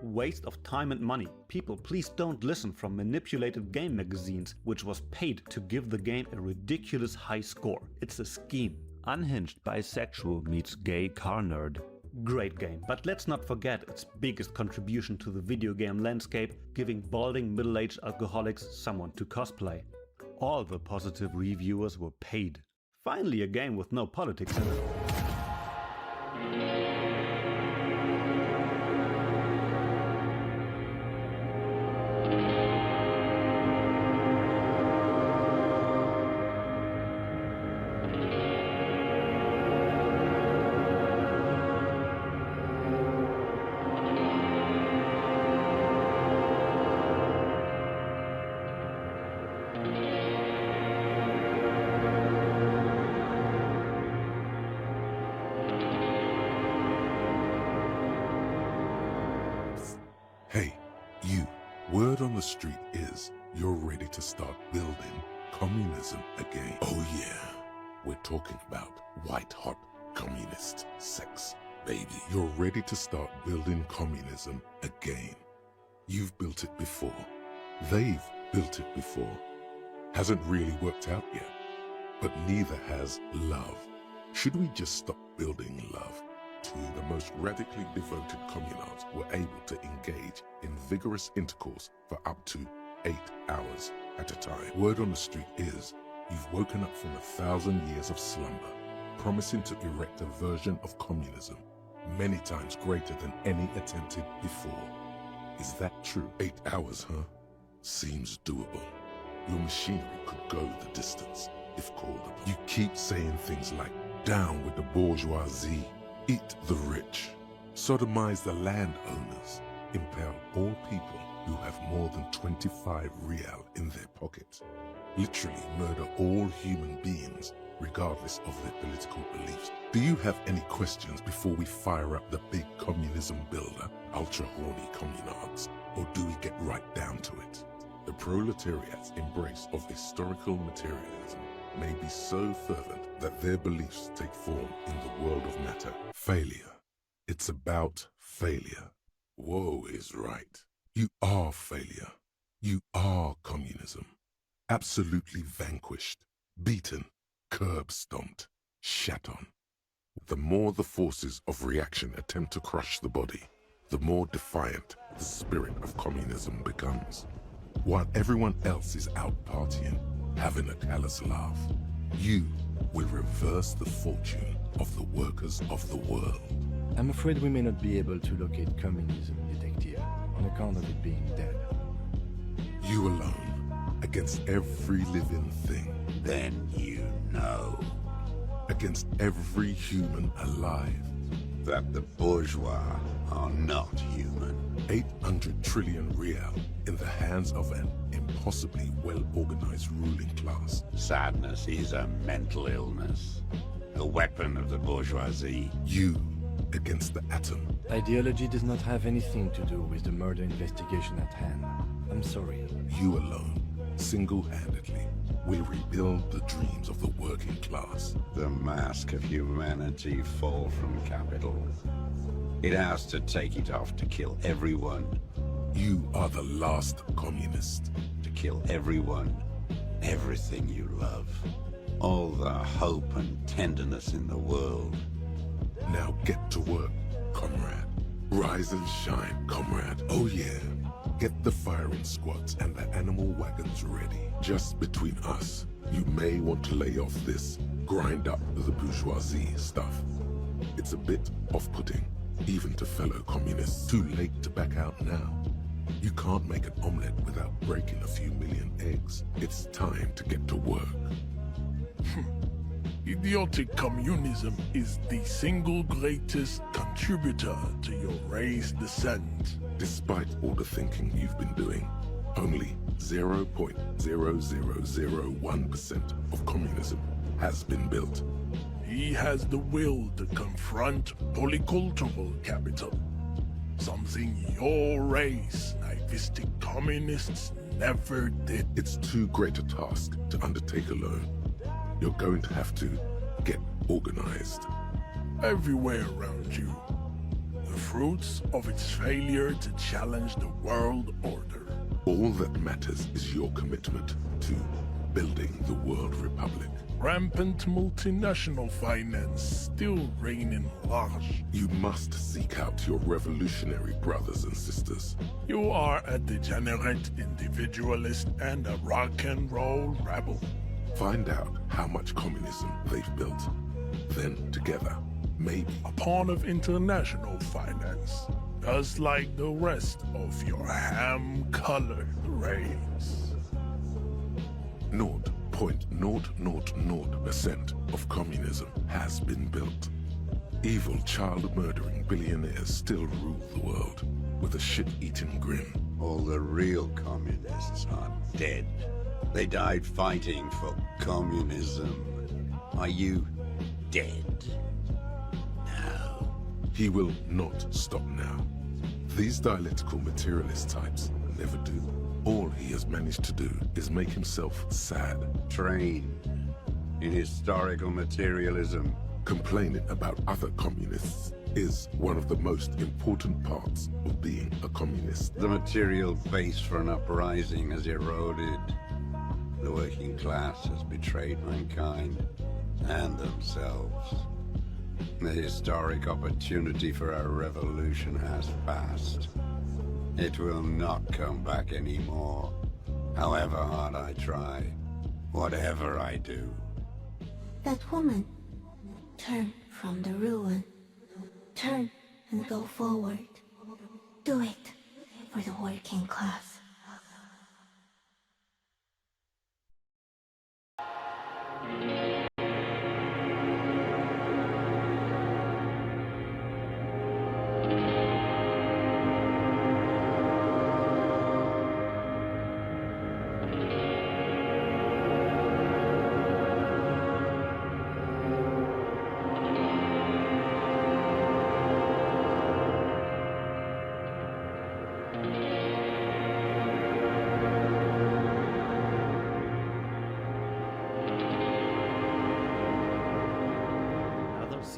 Waste of time and money. People, please don't listen from manipulated game magazines, which was paid to give the game a ridiculous high score. It's a scheme. Unhinged bisexual meets gay car nerd. Great game, but let's not forget its biggest contribution to the video game landscape, giving balding middle-aged alcoholics someone to cosplay. All the positive reviewers were paid. Finally a game with no politics in it. Hey, you. Word on the street is you're ready to start building communism again. Oh yeah. We're talking about white-hot communist sex, baby. You're ready to start building communism again. You've built it before. They've built it before. Hasn't really worked out yet. But neither has love. Should we just stop building love? The most radically devoted communards were able to engage in vigorous intercourse for up to 8 hours at a time. Word on the street is you've woken up from 1,000 years of slumber, promising to erect a version of communism many times greater than any attempted before. Is that true? 8 hours, huh? Seems doable. Your machinery could go the distance if called upon. You keep saying things like, Down with the bourgeoisie. Eat the rich. Sodomize the landowners. Impel all people who have more than 25 real in their pocket. Literally murder all human beings, regardless of their political beliefs. Do you have any questions before we fire up the big communism builder, ultra-horny communards? Or do we get right down to it? The proletariat's embrace of historical materialism may be so fervent that their beliefs take form in the world of matter. Failure. It's about failure. Woe is right. You are failure. You are communism. Absolutely vanquished, beaten, curb-stomped, shat on. The more the forces of reaction attempt to crush the body, the more defiant the spirit of communism becomes. While everyone else is out partying, having a callous laugh, you will reverse the fortune of the workers of the world. I'm afraid we may not be able to locate communism, Detective, on account of it being dead. You alone, against every living thing. Then you know. Against every human alive. That the bourgeois are not human. 800 trillion real in the hands of an impossibly well-organized ruling class. Sadness is a mental illness. A weapon of the bourgeoisie. You against the atom. Ideology does not have anything to do with the murder investigation at hand. I'm sorry. You alone, single-handedly, will rebuild the dreams of the working class. The mask of humanity fall from capital. It has to take it off to kill everyone. You are the last communist. To kill everyone, everything you love. All the hope and tenderness in the world. Now get to work, comrade. Rise and shine, comrade. Oh yeah. Get the firing squads and the animal wagons ready. Just between us, you may want to lay off this grind up the bourgeoisie stuff. It's a bit off-putting, even to fellow communists. Too late to back out now. You can't make an omelette without breaking a few million eggs. It's time to get to work. Idiotic communism is the single greatest contributor to your race descent. Despite all the thinking you've been doing, only 0.0001% of communism has been built. He has the will to confront polycultural capital. Something your race, naivistic communists, never did. It's too great a task to undertake alone. You're going to have to get organized. Everywhere around you, the fruits of its failure to challenge the world order. All that matters is your commitment to building the world republic. Rampant multinational finance still reigning large. You must seek out your revolutionary brothers and sisters. You are a degenerate individualist and a rock and roll rebel. Find out how much communism they've built. Then, together, maybe a pawn of international finance, just like the rest of your ham-colored race. 0.000% of communism has been built. Evil child-murdering billionaires still rule the world with a shit-eating grin. All the real communists are dead. They died fighting for communism. Are you dead? No. He will not stop now. These dialectical materialist types never do. All he has managed to do is make himself sad. Trained in historical materialism. Complaining about other communists is one of the most important parts of being a communist. The material base for an uprising has eroded. The working class has betrayed mankind and themselves. The historic opportunity for a revolution has passed. It will not come back anymore, however hard I try, whatever I do. That woman, turn from the ruin. Turn and go forward. Do it for the working class.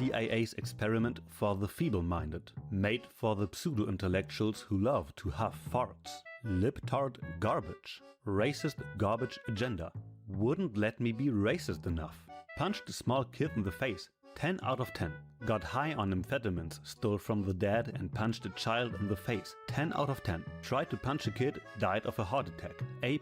CIA's experiment for the feeble-minded, made for the pseudo-intellectuals who love to huff farts. Libtard garbage. Racist garbage agenda. Wouldn't let me be racist enough. Punched a small kid in the face. 10 out of 10. Got high on amphetamines, stole from the dead and punched a child in the face. 10 out of 10. Tried to punch a kid, died of a heart attack. A+++.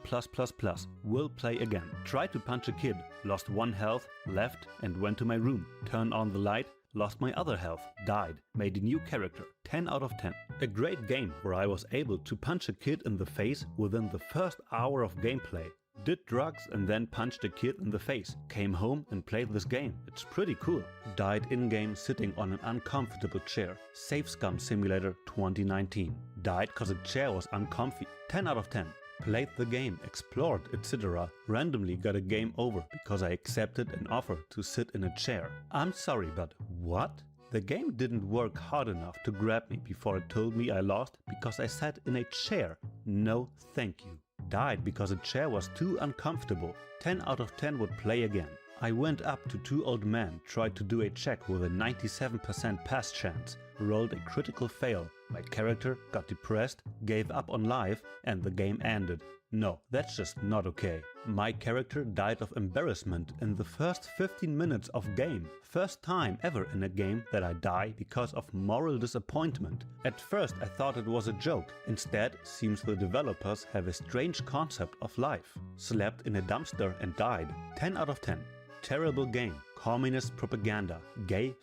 Will play again. Tried to punch a kid, lost 1 health, left and went to my room. Turned on the light, lost my other health, died, made a new character. 10 out of 10. A great game where I was able to punch a kid in the face within the first hour of gameplay. Did drugs and then punched a kid in the face. Came home and played this game. It's pretty cool. Died in-game sitting on an uncomfortable chair. Safe Scum Simulator 2019. Died cause a chair was uncomfy. 10 out of 10. Played the game, explored, etc. Randomly got a game over because I accepted an offer to sit in a chair. I'm sorry, but what? The game didn't work hard enough to grab me before it told me I lost because I sat in a chair. No, thank you. Died because a chair was too uncomfortable. 10 out of 10 would play again. I went up to 2 old men, tried to do a check with a 97% pass chance, rolled a critical fail. My character got depressed, gave up on life, and the game ended. No, that's just not okay. My character died of embarrassment in the first 15 minutes of game. First time ever in a game that I die because of moral disappointment. At first I thought it was a joke. Instead, seems the developers have a strange concept of life. Slept in a dumpster and died. 10 out of 10. Terrible game. Communist propaganda, gay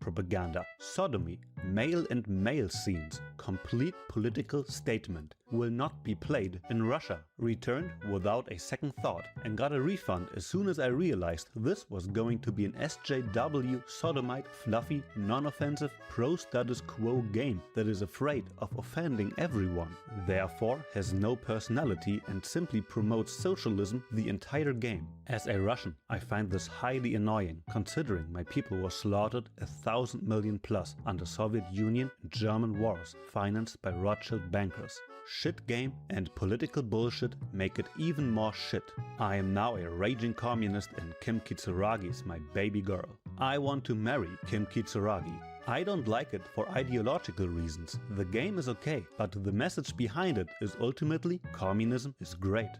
propaganda, sodomy, male and male scenes, complete political statement, will not be played in Russia. Returned without a second thought and got a refund as soon as I realized this was going to be an SJW sodomite, fluffy, non-offensive, pro-status quo game that is afraid of offending everyone, therefore has no personality and simply promotes socialism the entire game. As a Russian, I find this highly annoying, considering my people were slaughtered 1,000 million plus under Soviet Union and German wars financed by Rothschild bankers. Shit game and political bullshit make it even more shit. I am now a raging communist and Kim Kitsuragi is my baby girl. I want to marry Kim Kitsuragi. I don't like it for ideological reasons. The game is okay, but the message behind it is ultimately communism is great.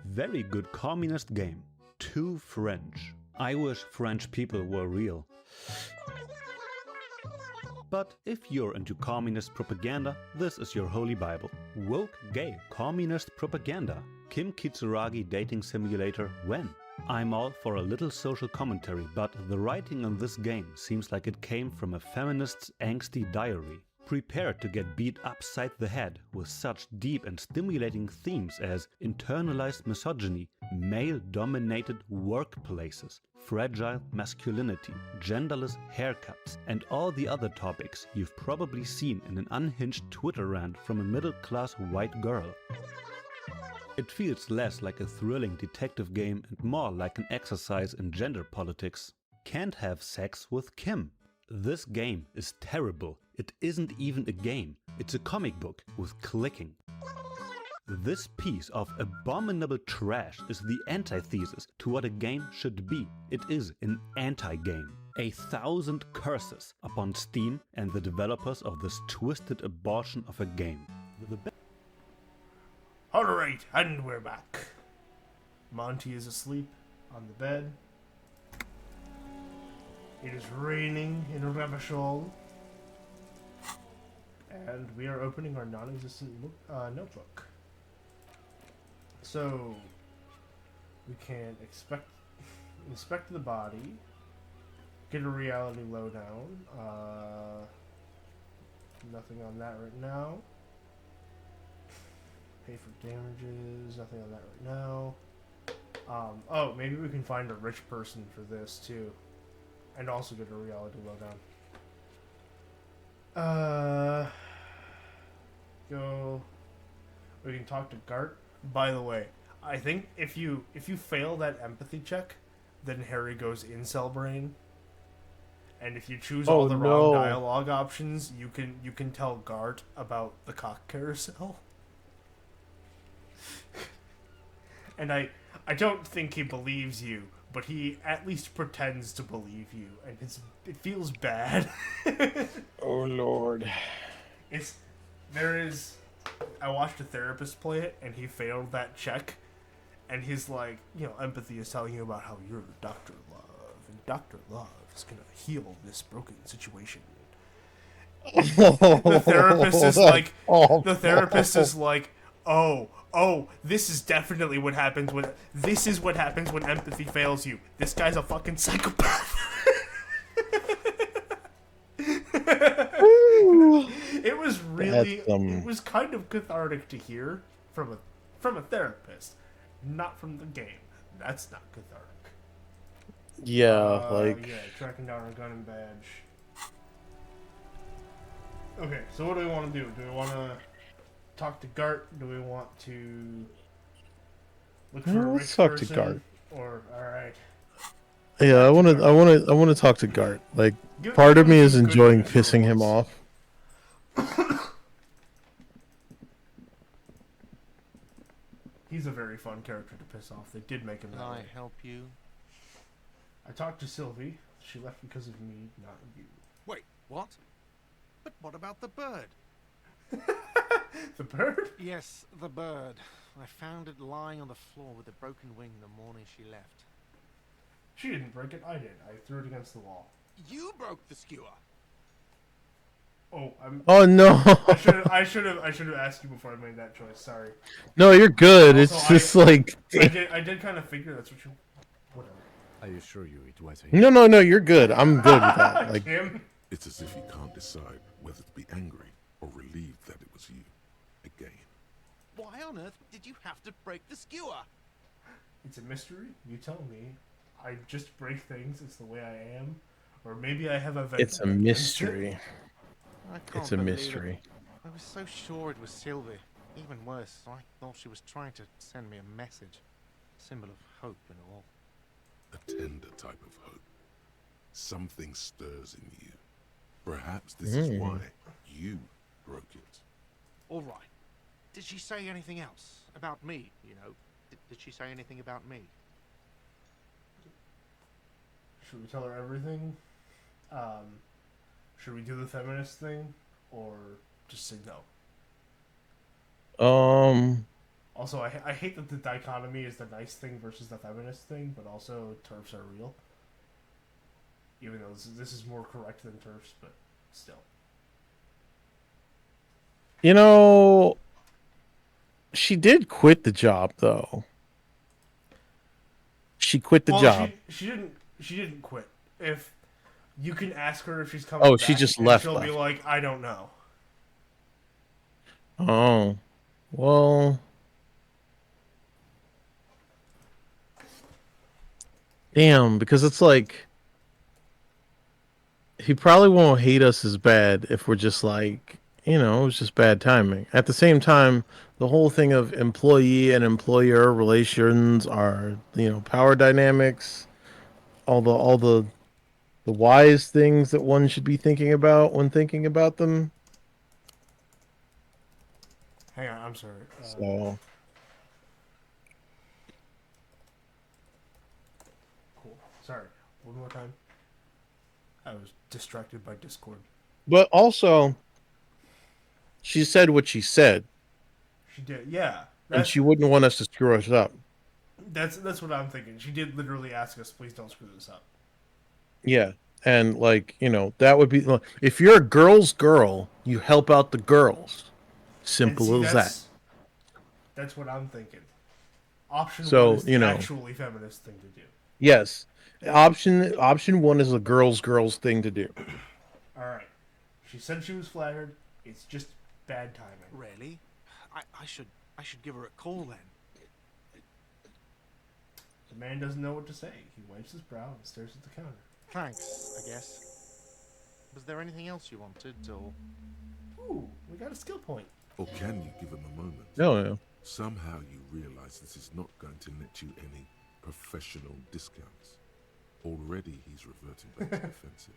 Very good communist game. Too French. I wish French people were real. But if you're into communist propaganda, this is your holy bible. Woke gay communist propaganda. Kim Kitsuragi dating simulator when? I'm all for a little social commentary, but the writing on this game seems like it came from a feminist's angsty diary. Prepare to get beat upside the head with such deep and stimulating themes as internalized misogyny, male-dominated workplaces, fragile masculinity, genderless haircuts, and all the other topics you've probably seen in an unhinged Twitter rant from a middle-class white girl. It feels less like a thrilling detective game and more like an exercise in gender politics. Can't have sex with Kim. This game is terrible. It isn't even a game. It's a comic book with clicking. This piece of abominable trash is the antithesis to what a game should be. It is an anti-game. 1,000 curses upon Steam and the developers of this twisted abortion of a game. Alright, and we're back. Monty is asleep on the bed. It is raining in Revachol. And we are opening our non-existent notebook. So, we can inspect the body, get a reality lowdown. Nothing on that right now. Pay for damages, nothing on that right now. Oh, maybe we can find a rich person for this too. And also get a reality lowdown. We can talk to Gart. By the way, I think if you fail that empathy check, then Harry goes incel brain. And if you choose all the wrong dialogue options, you can tell Gart about the cock carousel. And I don't think he believes you, but he at least pretends to believe you, and it feels bad. Oh Lord. I watched a therapist play it, and he failed that check, and he's like, empathy is telling you about how you're Dr. Love, and Dr. Love is gonna heal this broken situation. The therapist is like, oh, this is definitely what happens when empathy fails you. This guy's a fucking psychopath. It was really, it was kind of cathartic to hear from a therapist, not from the game. That's not cathartic. Yeah, tracking down a gun and badge. Okay, so what do we want to do? Do we want to talk to Gart? Do we want to look for a rich let's talk person? to Gart. Or alright. Yeah, I want to talk to Gart. Like, part of me is enjoying pissing him off. He's a very fun character to piss off. They did make him that way. Can I help you? I talked to Sylvie. She left because of me, not you. Wait, what? But what about the bird? The bird? Yes, the bird. I found it lying on the floor with a broken wing the morning she left. She didn't break it, I did. I threw it against the wall. You broke the skewer. Oh, Oh no! I should have asked you before I made that choice. Sorry. No, you're good. Also, it's just like I did kind of figure that's what you. Whatever. I assure you, it was. No, you're good. I'm good with that. Like, it's as if he can't decide whether to be angry or relieved that it was you again. Why on earth did you have to break the skewer? It's a mystery. You tell me. I just break things. It's the way I am, or maybe I have a. It's a mystery. It's a mystery. I was so sure it was Sylvie. Even worse, I thought she was trying to send me a message. Symbol of hope and all. A tender type of hope. Something stirs in you. Perhaps this is why you broke it. All right. Did she say anything else about me? Did she say anything about me? Should we tell her everything? Should we do the feminist thing, or just say no? Also, I hate that the dichotomy is the nice thing versus the feminist thing, but also TERFs are real. Even though this is more correct than TERFs, but still. She did quit the job, though. She quit the job. She didn't quit. If you can ask her if she's coming back, she just and left. She'll be like, I don't know. Oh, well. Damn, because it's like he probably won't hate us as bad if we're just like, it was just bad timing. At the same time, the whole thing of employee and employer relations are, power dynamics, all the wise things that one should be thinking about when thinking about them. Hang on, I'm sorry. So. Cool. Sorry. One more time. I was distracted by Discord. But also, she said what she said. She did, yeah. And she wouldn't want us to screw us up. That's what I'm thinking. She did literally ask us, please don't screw this up. Yeah. And that would be, if you're a girl's girl, you help out the girls. Simple as that. That's what I'm thinking. Option so, one is the actually feminist thing to do. Yes. Option one is a girl's thing to do. Alright. She said she was flattered. It's just bad timing. Really? I should give her a call then. The man doesn't know what to say. He wipes his brow and stares at the counter. Thanks, I guess. Was there anything else you wanted, or? Ooh, we got a skill point. Or can you give him a moment? No. Somehow you realize this is not going to net you any professional discounts. Already he's reverting back to defensive.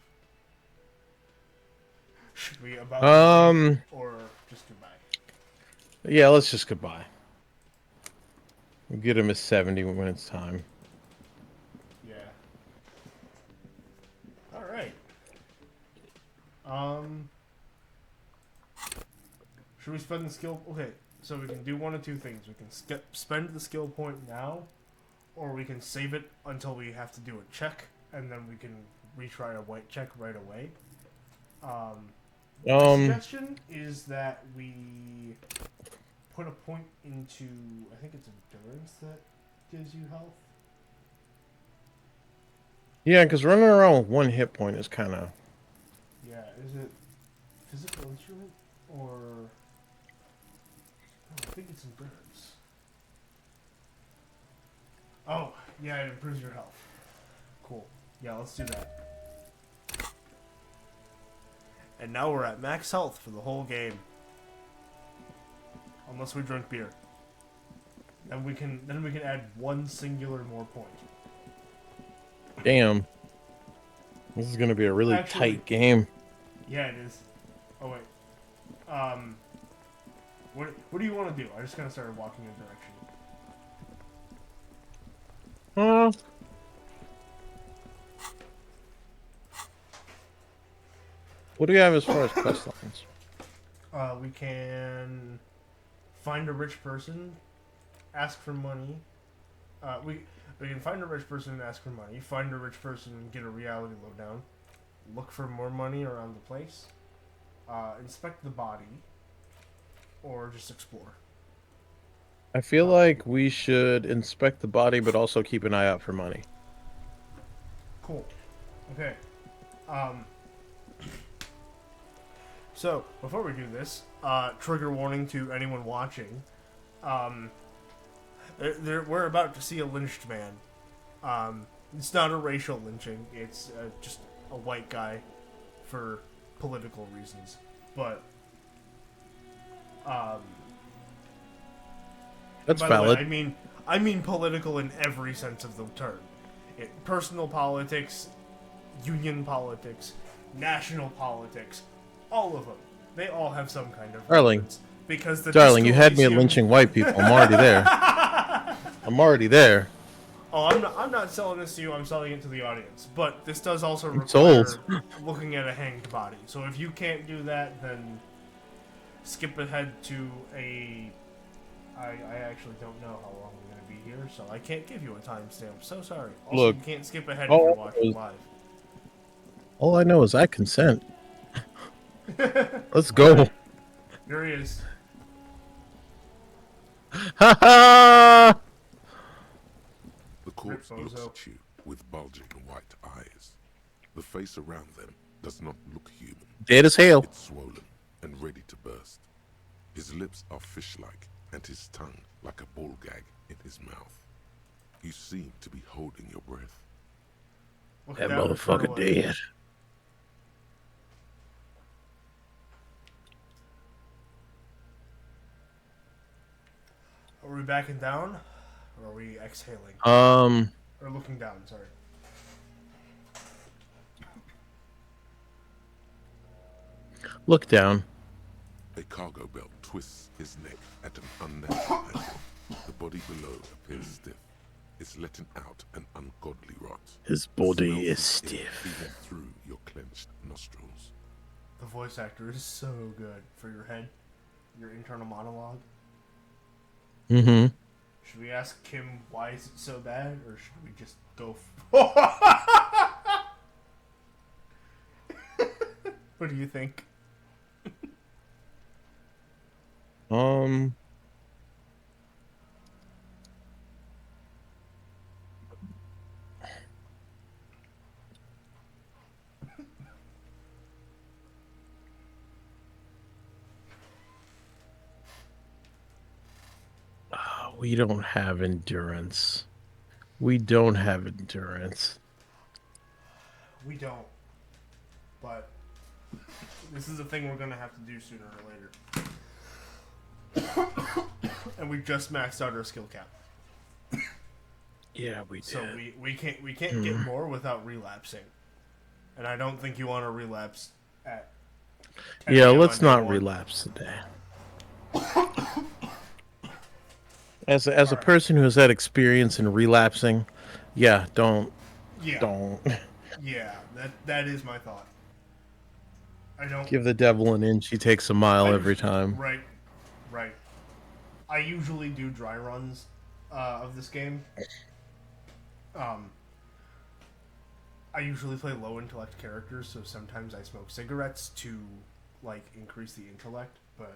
Should we about or just goodbye? Yeah, let's just goodbye. We'll get him a 70 when it's time. Yeah, Should we spend the skill? Okay, so we can do one of two things. We can spend the skill point now, or we can save it until we have to do a check, and then we can retry a white check right away. My suggestion is that we put a point into, I think it's endurance that gives you health. Yeah, because running around with 1 hit point is kind of... Yeah, is it physical instrument or... I think it's endurance. Oh, yeah, it improves your health. Cool. Yeah, let's do that. And now we're at max health for the whole game. Unless we drink beer. Then we can add 1 singular more point. Damn. This is going to be a really tight game. Yeah, it is. Oh, wait. What do you want to do? I just kind of started walking in a direction. What do we have as far as quest lines? We can find a rich person, ask for money. We can find a rich person and ask for money. Find a rich person and get a reality lowdown. Look for more money around the place. Inspect the body. Or just explore. I feel like we should inspect the body, but also keep an eye out for money. Cool. Okay. So, before we do this, trigger warning to anyone watching. We're about to see a lynched man. It's not a racial lynching. It's just a white guy for political reasons. But, that's valid. Way, I mean political in every sense of the term. Personal politics, union politics, national politics, all of them. They all have some kind of Darling, because the darling, you had me at lynching white people. I'm already there. I'm already there. Oh, I'm not selling this to you. I'm selling it to the audience. But this does also require looking at a hanged body. So if you can't do that, then skip ahead to a. I actually don't know how long we're going to be here, so I can't give you a timestamp. So sorry. Also, Look, you can't skip ahead if you're watching live. All I know is I consent. Let's go. Here he is. Ha ha! The corpse looks at you with bulging white eyes. The face around them does not look human. Dead as hell. It's swollen and ready to burst. His lips are fish-like and his tongue like a ball gag in his mouth. You seem to be holding your breath. That motherfucker dead. Are we backing down? Or are we exhaling? Or looking down, sorry. Look down. A cargo belt twists his neck at an unnatural angle. The body below appears stiff. It's letting out an ungodly rot. His body is stiff. Even through your clenched nostrils. The voice actor is so good for your head, your internal monologue. Mm-hmm. Should we ask Kim why is it so bad, or should we just go? What do you think? We don't have endurance. We don't have endurance. We don't. But this is a thing we're gonna have to do sooner or later. And we just maxed out our skill cap. Yeah, we did. So we can't get more without relapsing. And I don't think you want to relapse at 10 Yeah, p.m. let's on not day one. relapse today. As a person who has had experience in relapsing, yeah, don't. Yeah, that is my thought. I don't Give the devil an inch, he takes a mile every time. Right. I usually do dry runs of this game. I usually play low intellect characters, so sometimes I smoke cigarettes to like increase the intellect, but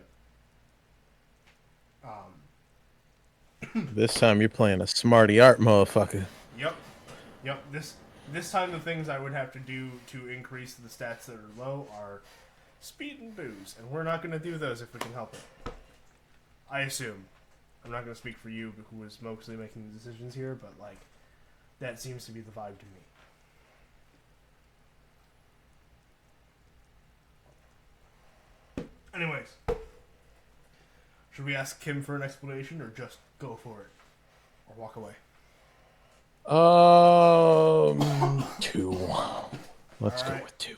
This time you're playing a smarty art motherfucker. Yep. This time the things I would have to do to increase the stats that are low are speed and booze, and we're not going to do those if we can help it. I assume. I'm not going to speak for you, who is mostly making the decisions here, but like that seems to be the vibe to me. Anyways, should we ask Kim for an explanation, or just go for it, or walk away? 2. Let's go with 2.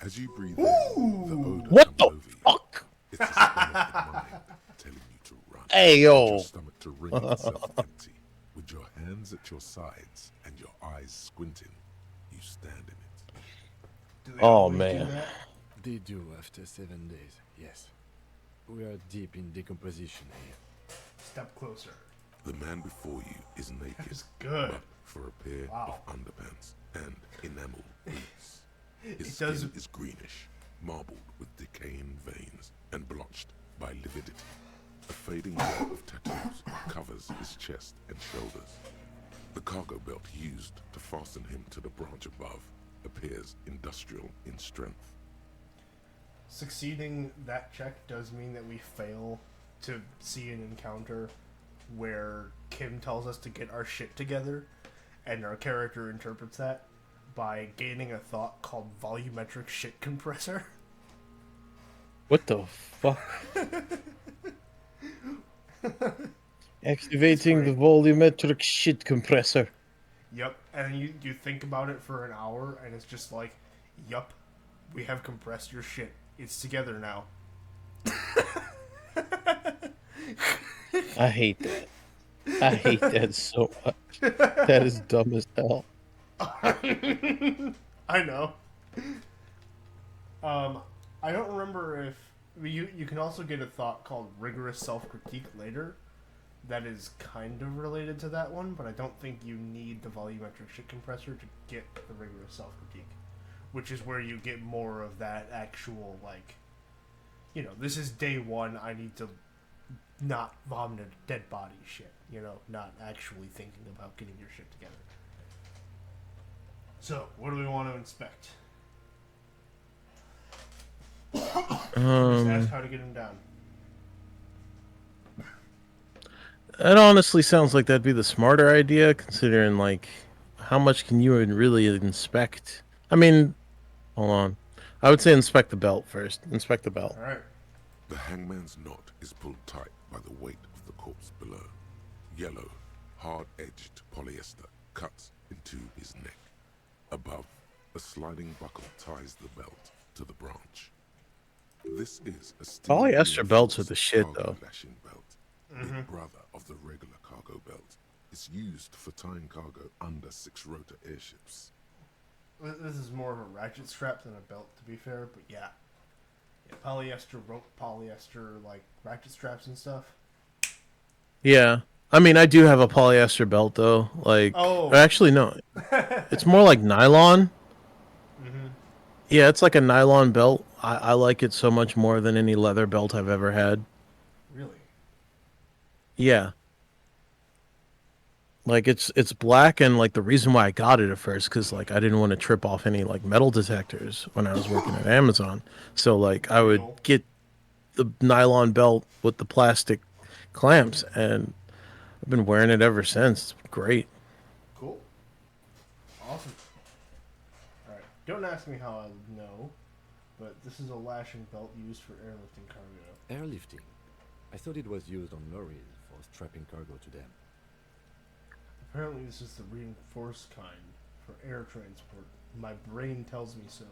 As you breathe in, the odor What comes the over you. fuck? It's a stomach mind telling you to run. Hey, Your yo. stomach to ring itself empty. With your hands at your sides and your eyes squinting, you stand in it. Oh, man. They do after 7 days, yes. We are deep in decomposition here. Step closer. The man before you is naked, That's good. but for a pair Wow. of underpants and enamel boots. It His does- skin is greenish, marbled with decaying veins and blotched by lividity. A fading web of tattoos covers his chest and shoulders. The cargo belt used to fasten him to the branch above appears industrial in strength. Succeeding that check does mean that we fail to see an encounter where Kim tells us to get our shit together, and our character interprets that by gaining a thought called volumetric shit compressor. What the fuck? Activating the volumetric shit compressor. Yep, and you think about it for an hour, and it's just like, yup, we have compressed your shit. It's together now. I hate that. I hate that so much. That is dumb as hell. I know. I don't remember if you can also get a thought called rigorous self-critique later. That is kind of related to that one, but I don't think you need the volumetric shit compressor to get the rigorous self-critique, which is where you get more of that actual, like, you know, this is day one, I need to not vomit a dead body shit, you know, not actually thinking about getting your shit together. So, what do we want to inspect? Just ask how to get him down. That honestly sounds like that'd be the smarter idea, considering, like, how much can you even really inspect? I mean, hold on. I would say inspect the belt first. Inspect the belt. Alright. The hangman's knot is pulled tight by the weight of the corpse below. Yellow, hard-edged polyester cuts into his neck. Above, a sliding buckle ties the belt to the branch. This is a Polyester belts are the shit, though. lashing belt. Big brother of the regular cargo belt. It's used for tying cargo under 6-rotor airships. This is more of a ratchet strap than a belt, to be fair, but yeah. Polyester rope, polyester, like, ratchet straps and stuff. Yeah. I mean, I do have a polyester belt, though. Like, Oh. actually, no. It's more like nylon. Yeah, it's like a nylon belt. I like it so much more than any leather belt I've ever had. Really? Yeah. Like, it's black, and, like, the reason why I got it at first, because, like, I didn't want to trip off any, like, metal detectors when I was working at Amazon. So, like, I would get the nylon belt with the plastic clamps, and I've been wearing it ever since. It's great. Cool. Awesome. Alright, don't ask me how I know, but this is a lashing belt used for airlifting cargo. Airlifting? I thought it was used on lorries for strapping cargo to them. Apparently this is the reinforced kind for air transport. My brain tells me so.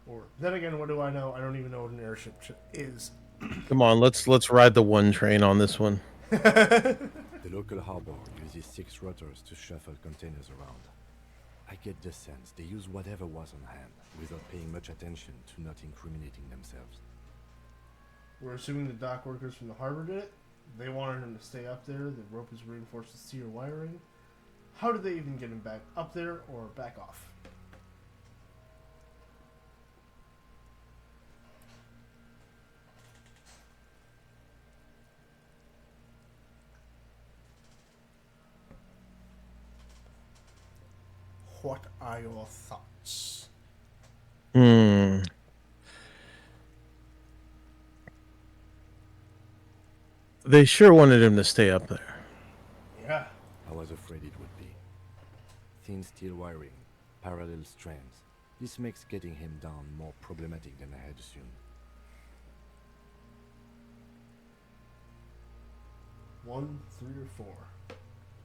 Or, then again, what do I know? I don't even know what an airship is. Come on, let's ride the one train on this one. The local harbor uses 6 rotors to shuffle containers around. I get the sense they use whatever was on hand, without paying much attention to not incriminating themselves. We're assuming the dock workers from the harbor did it. They wanted him to stay up there. The rope is reinforced with steel wiring. How did they even get him back up there or back off? What are your thoughts? They sure wanted him to stay up there. Yeah. I was afraid it would be. Thin steel wiring, parallel strands. This makes getting him down more problematic than I had assumed. 1, 3, or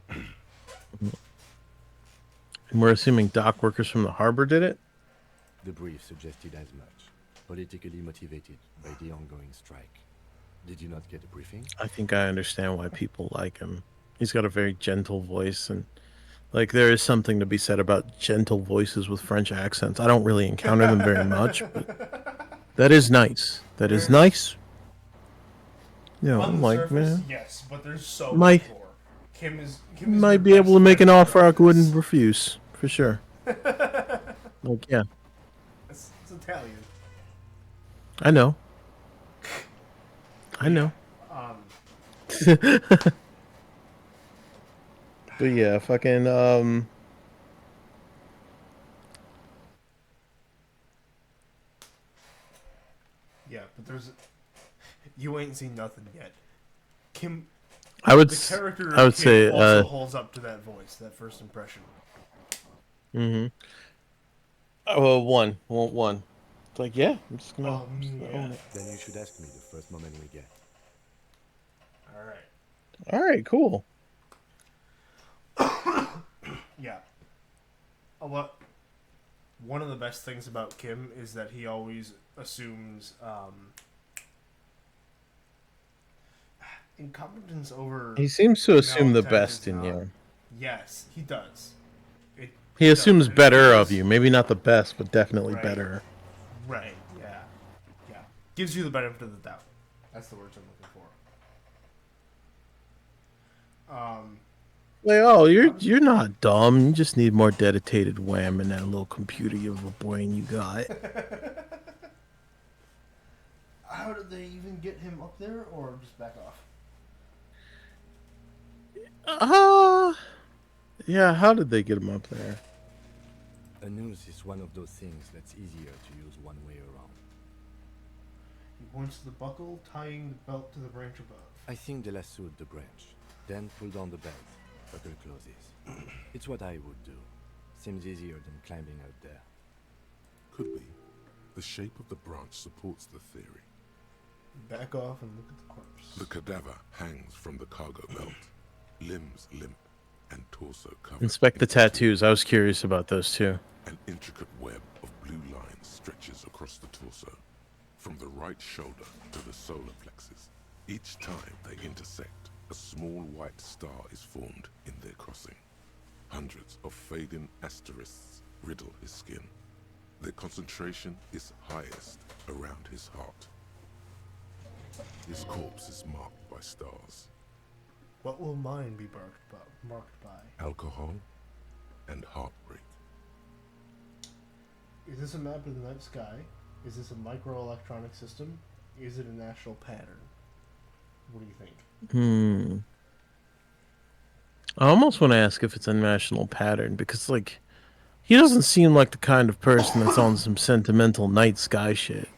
4. And we're assuming dock workers from the harbor did it? The brief suggested as much, politically motivated by the ongoing strike. Did you not get a briefing? I think I understand why people like him. He's got a very gentle voice, and like there is something to be said about gentle voices with French accents. I don't really encounter them very much, but that is nice. That is nice. You know, On the like surface, man, yes, but there's so might much more. Kim is might your be able best to make an friend offer I on wouldn't this. refuse for sure. Like yeah, It's Italian. I know. I know. But yeah, fucking Yeah, but there's you ain't seen nothing yet. Kim, the character I would of Kim say also holds up to that voice, that first impression. Oh, one. It's like, yeah, I'm just gonna own it. Then you should ask me the first moment we get. Alright. All right, cool. Yeah. One of the best things about Kim is that he always assumes incompetence over. He seems to assume the malintent best is in not- you. Yes, he does. He assumes does. better of you. Maybe not the best, but definitely Right. better. Right. Yeah. Yeah. Gives you the benefit of the doubt. That's the words I'm looking for. Like, oh, you're not dumb. You just need more dedicated wham in that little computer of a brain you got. How did they even get him up there, or just back off? Yeah. How did they get him up there? A noose is one of those things that's easier to use one way around. He points to the buckle, tying the belt to the branch above. I think they lassoed the branch, then pulled on the belt. Buckle closes. It's what I would do. Seems easier than climbing out there. Could be. The shape of the branch supports the theory. Back off and look at the corpse. The cadaver hangs from the cargo belt, limbs limp and torso covered. Inspect the tattoos. I was curious about those too. An intricate web of blue lines stretches across the torso, from the right shoulder to the solar plexus. Each time they intersect, a small white star is formed in their crossing. Hundreds of fading asterisks riddle his skin. Their concentration is highest around his heart. His corpse is marked by stars. What will mine be marked by? Alcohol and heartbreak. Is this a map of the night sky? Is this a microelectronic system? Is it a national pattern? What do you think? I almost want to ask if it's a national pattern because, like, he doesn't seem like the kind of person that's on some sentimental night sky shit.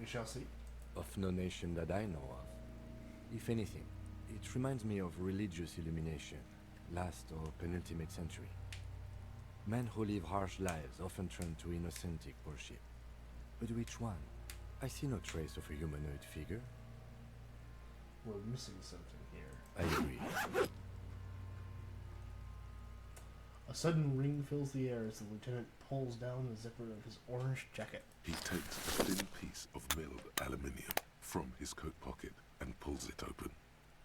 We shall see. Of no nation that I know of. If anything, it reminds me of religious illumination, last or penultimate century. Men who live harsh lives often turn to innocentic worship. But which one? I see no trace of a humanoid figure. We're missing something here. I agree. A sudden ring fills the air as the lieutenant pulls down the zipper of his orange jacket. He takes a thin piece of milled aluminium from his coat pocket and pulls it open.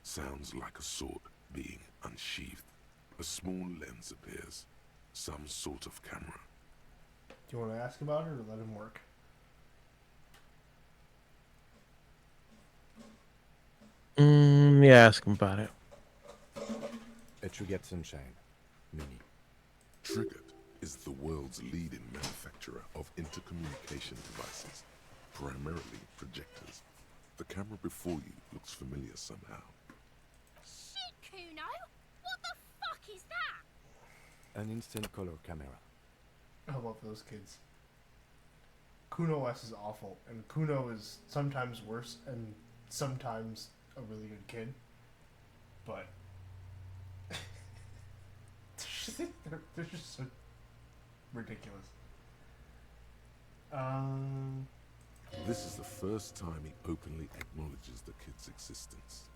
Sounds like a sword being unsheathed. A small lens appears, some sort of camera. Do you want to ask about it or let him work? Yeah, ask him about it. A Trigger Sunshine Mini. Triggered is the world's leading manufacturer of intercommunication devices, primarily projectors. The camera before you looks familiar somehow. Shit, Kuno! What the fuck is that? An instant color camera. I love those kids. Kuno S is awful, and Kuno is sometimes worse and sometimes a really good kid. But they're just so ridiculous. This is the first time he openly acknowledges the kid's existence.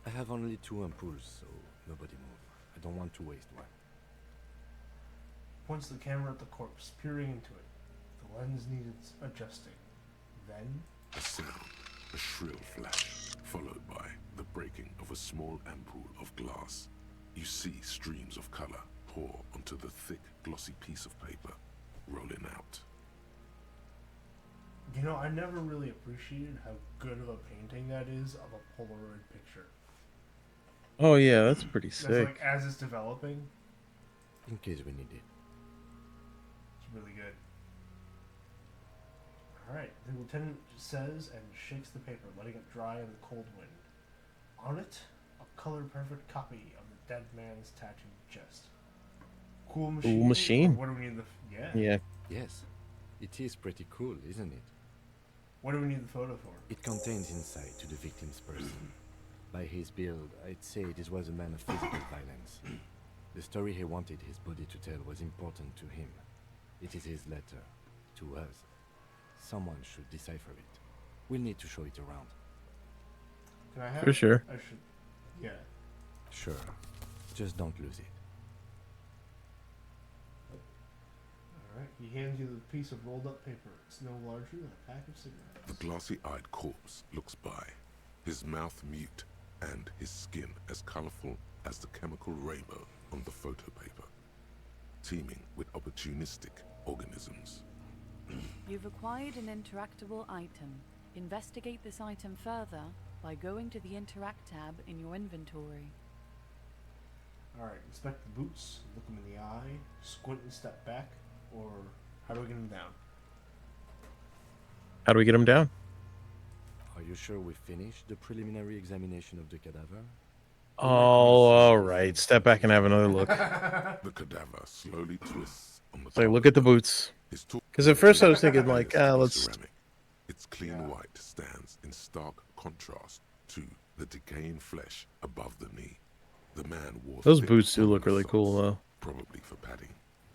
I have only 2 ampoules, so nobody move. I don't want to waste one. Points the camera at the corpse, peering into it. The lens needs adjusting. Then A sound, a shrill flash, followed by the breaking of a small ampoule of glass. You see streams of color pour onto the thick, glossy piece of paper, rolling out. You know, I never really appreciated how good of a painting that is of a Polaroid picture. Oh yeah, that's pretty That's sick. like as it's developing, In case we need it. it's really good. Alright, the lieutenant says and shakes the paper, letting it dry in the cold wind. On it, a color-perfect copy of the dead man's tattooed chest. Cool machine? Cool machine. Or what do we need the... Yeah. Yeah. Yes, it is pretty cool, isn't it? What do we need the photo for? It contains insight to the victim's person. By his build, I'd say this was a man of physical violence. The story he wanted his body to tell was important to him. It is his letter to us. Someone should decipher it. We'll need to show it around. Can I have For sure. I should... Yeah. Sure. Just don't lose it. Alright, he hands you the piece of rolled up paper. It's no larger than a pack of cigarettes. The glossy-eyed corpse looks by, his mouth mute and his skin as colorful as the chemical rainbow on the photo paper, teeming with opportunistic organisms. You've acquired an interactable item. Investigate this item further by going to the Interact tab in your inventory. Alright, inspect the boots, look them in the eye, squint and step back, or how do we get them down? How do we get him down? Are you sure we finished the preliminary examination of the cadaver? Oh, all right. Step back and have another look. The cadaver slowly twists on the So top look at the boots. Because at first I was thinking like, let's. ceramic. Its clean white stands in stark contrast to the decaying flesh above the knee. The man wore Those thick boots do look woolen really cool socks, though. probably for padding.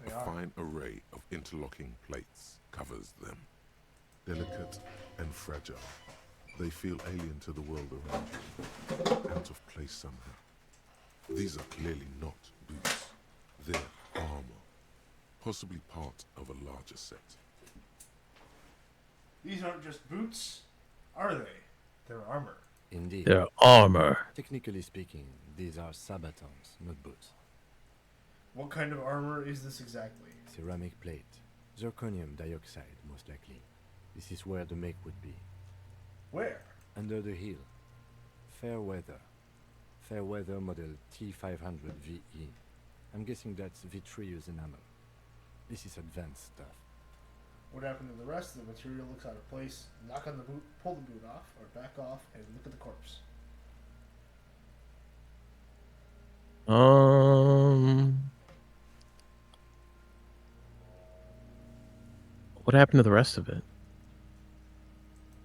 They A are. fine array of interlocking plates covers them. Delicate and fragile, they feel alien to the world around you, out of place somehow. These are clearly not boots. They're armor, possibly part of a larger set. These aren't just boots, are they? They're armor. Indeed. They're armor. Technically speaking, these are sabatons, not boots. What kind of armor is this exactly? Ceramic plate. Zirconium dioxide, most likely. This is where the make would be. Where? Under the heel. Fair weather. Fair weather model T500VE. I'm guessing that's vitreous enamel. This is advanced stuff. What happened to the rest of the material looks out of place. Knock on the boot, pull the boot off, or back off, and look at the corpse. What happened to the rest of it?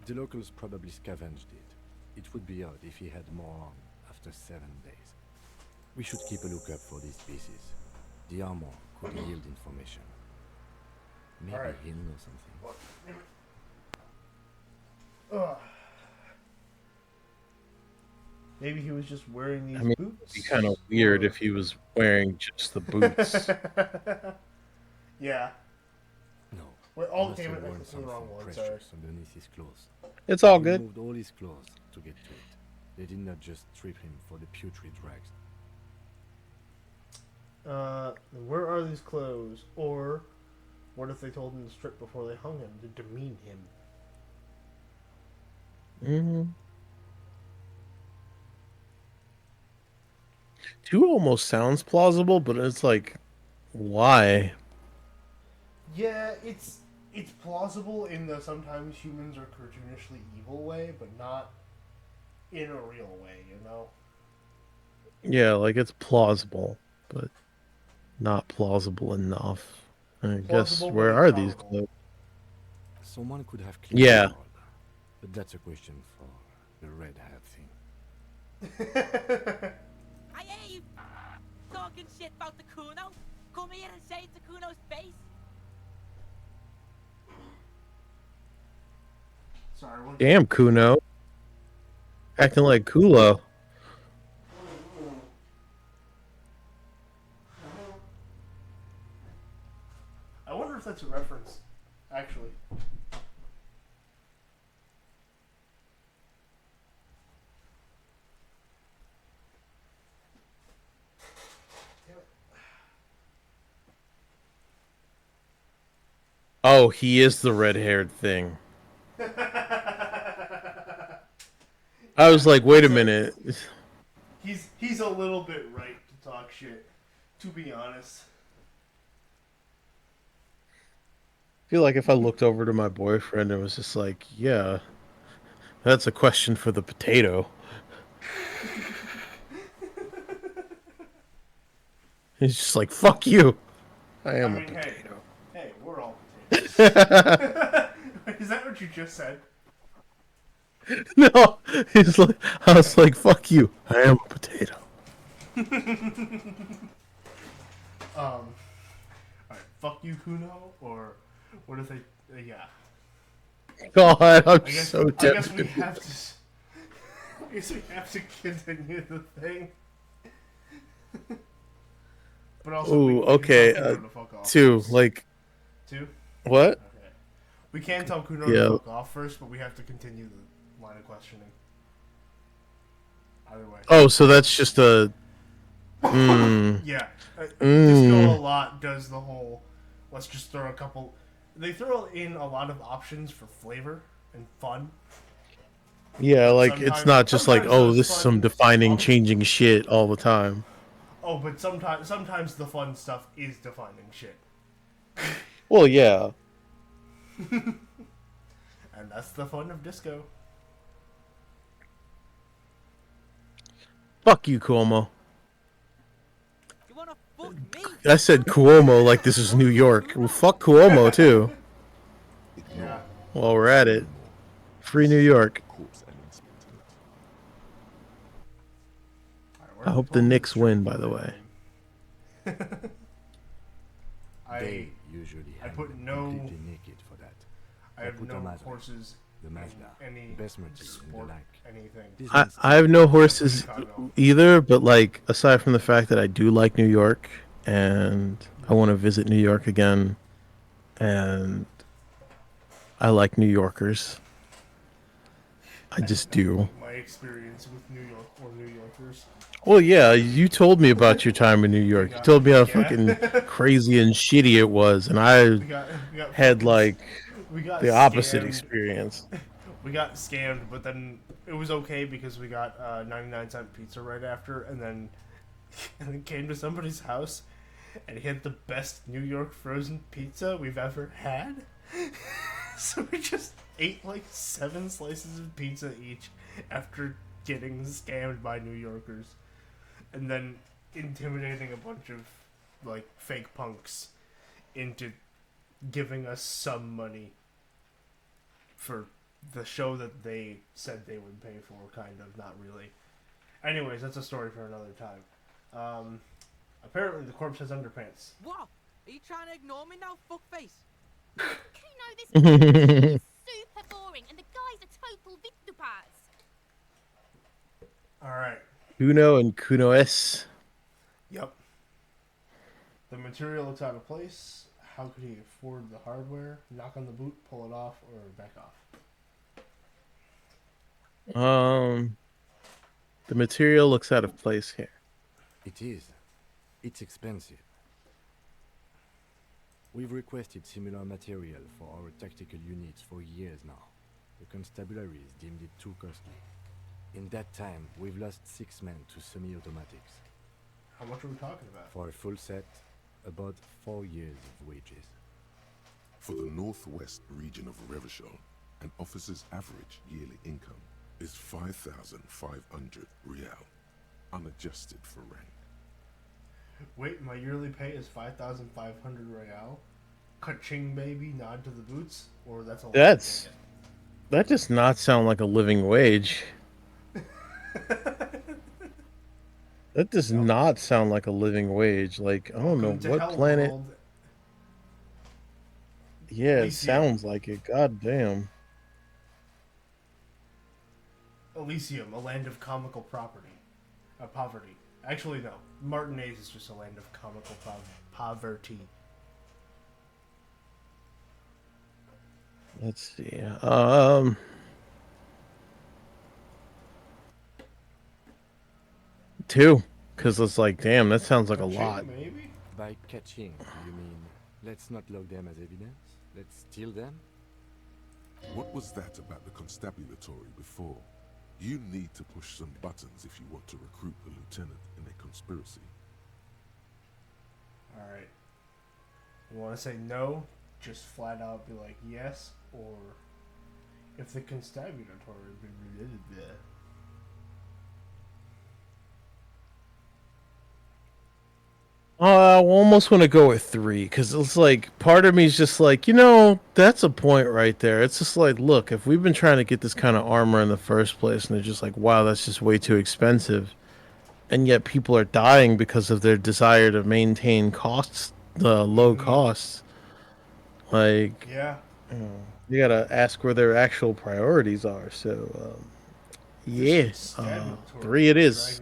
The locals probably scavenged it. It would be odd if he had more on after 7 days. We should keep a lookout for these pieces. The armor could yield information. Maybe Alright. him or something. Ugh. Maybe he was just wearing these I mean, boots. it'd be kind of weird if he was wearing just the boots. Yeah. No. Well, all Must damn have it, I worn clicked on the something wrong one, precious sorry. underneath his clothes. It's all They good. removed all his clothes to get to it. They did not just strip him for the putrid rags. Where are these clothes? Or what if they told him to strip before they hung him to demean him? Mm-hmm. Two almost sounds plausible, but it's like, why? Yeah, it's plausible in the sometimes humans are cartoonishly evil way, but not in a real way, you know? Yeah, like it's plausible, but not plausible enough. I guess Plausible but where are these improbable. clothes? Someone could have cleaned Yeah. the world, but that's a question for the red-haired thing. I hear you talking shit about the Kuno. Come here and say it to Kuno's face. Sorry, what? Damn, Kuno. Acting like Kulo. I wonder if that's a reference, actually. Oh, he is the red-haired thing. I was like, wait a minute. He's a little bit right to talk shit, to be honest. I feel like if I looked over to my boyfriend and was just like, yeah, that's a question for the potato. He's just like, fuck you. I am a potato. Hey, we're all potatoes. Is that what you just said? No, he's like, I was like, fuck you. I am a potato. Alright, fuck you, Kuno, or what if they, yeah. God, I'm so tempted. I guess we have to, I guess we have to continue the thing. But also, Ooh, we can okay, tell Kuno to fuck off two, first. like, Two? what? Okay. We can tell Kuno Yeah. to fuck off first, but we have to continue the line of questioning. Either way. Oh, so that's just a. Yeah. Disco a lot does the whole. Let's just throw a couple. They throw in a lot of options for flavor and fun. Yeah, like it's not just like, oh, this is some defining, changing shit all the time. Oh, but sometimes the fun stuff is defining shit. Well, yeah. And that's the fun of disco. Fuck you, Cuomo. I said Cuomo like this is New York. Well, fuck Cuomo, too. Yeah. While we're at it. Free New York. I hope the Knicks win, by the way. They usually have put no. completely naked for that. I have put no them as horses. The Mazda, any basmati, and the sport, like. anything. I have no horses either, but like aside from the fact that I do like New York and I want to visit New York again, and I like New Yorkers. I just do. My experience with New York or New Yorkers. Well, yeah, you told me about your time in New York. You told me how fucking crazy and shitty it was, and I We got had like the opposite scammed. experience. We got scammed, but then it was okay because we got 99-cent pizza right after, and then came to somebody's house, and he had the best New York frozen pizza we've ever had. So we just ate like 7 slices of pizza each after getting scammed by New Yorkers, and then intimidating a bunch of like fake punks into giving us some money for the show that they said they would pay for, kind of, not really. Anyways, that's a story for another time. Apparently the corpse has underpants. What? Are you trying to ignore me now, fuckface? Kuno, this is super boring, and the guy's a total Victopaz. Alright. Kuno and Kuno S. Yep. The material looks out of place. How could he afford the hardware? Knock on the boot, pull it off, or back off? The material looks out of place here. It is. It's expensive. We've requested similar material for our tactical units for years now. The constabularies deemed it too costly. In that time, we've lost 6 men to semi-automatics. How much are we talking about? For a full set, about 4 years of wages. For the northwest region of Revachol, an officer's average yearly income is 5,500 real, unadjusted for rank. Wait, my yearly pay is 5,500 real? Ka-ching, baby, nod to the boots? Or that's a lot? That does not sound like a living wage. That does not sound like a living wage. Like, I don't know what planet. World. Yeah, it Elysium. sounds like it. God damn. Elysium, a land of comical poverty. Actually, no. Martinez is just a land of comical poverty. Let's see. 2, because it's like, damn, that sounds like a lot. Maybe? By catching, you mean let's not log them as evidence? Let's steal them? What was that about the constabulatory before? You need to push some buttons if you want to recruit a lieutenant in a conspiracy. Alright. You want to say no? Just flat out be like yes? Or if the constabulatory... I almost want to go with 3 because it's like part of me is just like, that's a point right there. It's just like, look, if we've been trying to get this kind of armor in the first place, and they're just like, wow, that's just way too expensive, and yet people are dying because of their desire to maintain costs, the low costs. Like, yeah, you gotta ask where their actual priorities are. So, yeah, 3 it is.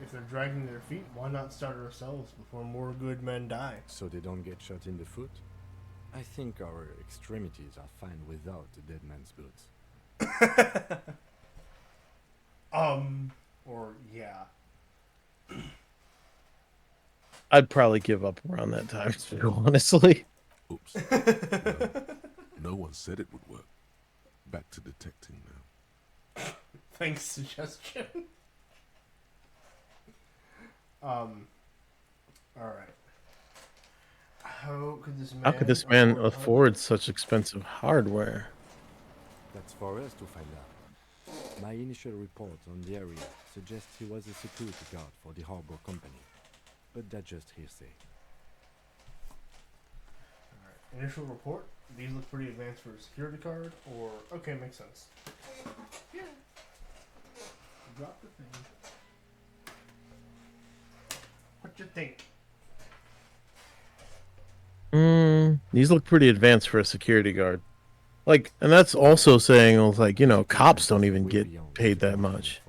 If they're dragging their feet, why not start ourselves before more good men die? So they don't get shot in the foot? I think our extremities are fine without the dead man's boots. Or yeah. I'd probably give up around that time, honestly. Oops. Well, no one said it would work. Back to detecting now. Thanks, suggestion. Alright. How could this man afford such expensive hardware? That's for us to find out. My initial report on the area suggests he was a security guard for the harbor company, but that's just hearsay. Alright, initial report. These look pretty advanced for a security card, or... Okay, makes sense. Yeah. Drop the thing. What you think? These look pretty advanced for a security guard. Like, and that's also saying, like, cops don't even get paid that much.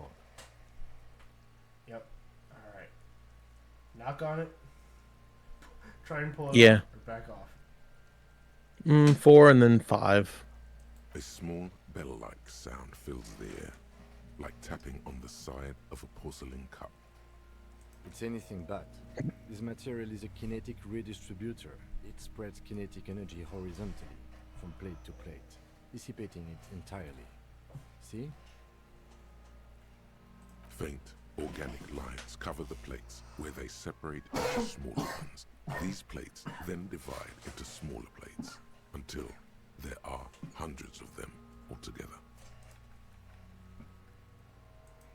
Yep. Alright. Knock on it. Try and pull it Yeah. off or back off. 4 and then 5. A small bell-like sound fills the air, like tapping on the side of a porcelain cup. It's anything but. This material is a kinetic redistributor. It spreads kinetic energy horizontally, from plate to plate, dissipating it entirely. See? Faint, organic lines cover the plates, where they separate into smaller ones. These plates then divide into smaller plates, until there are hundreds of them altogether.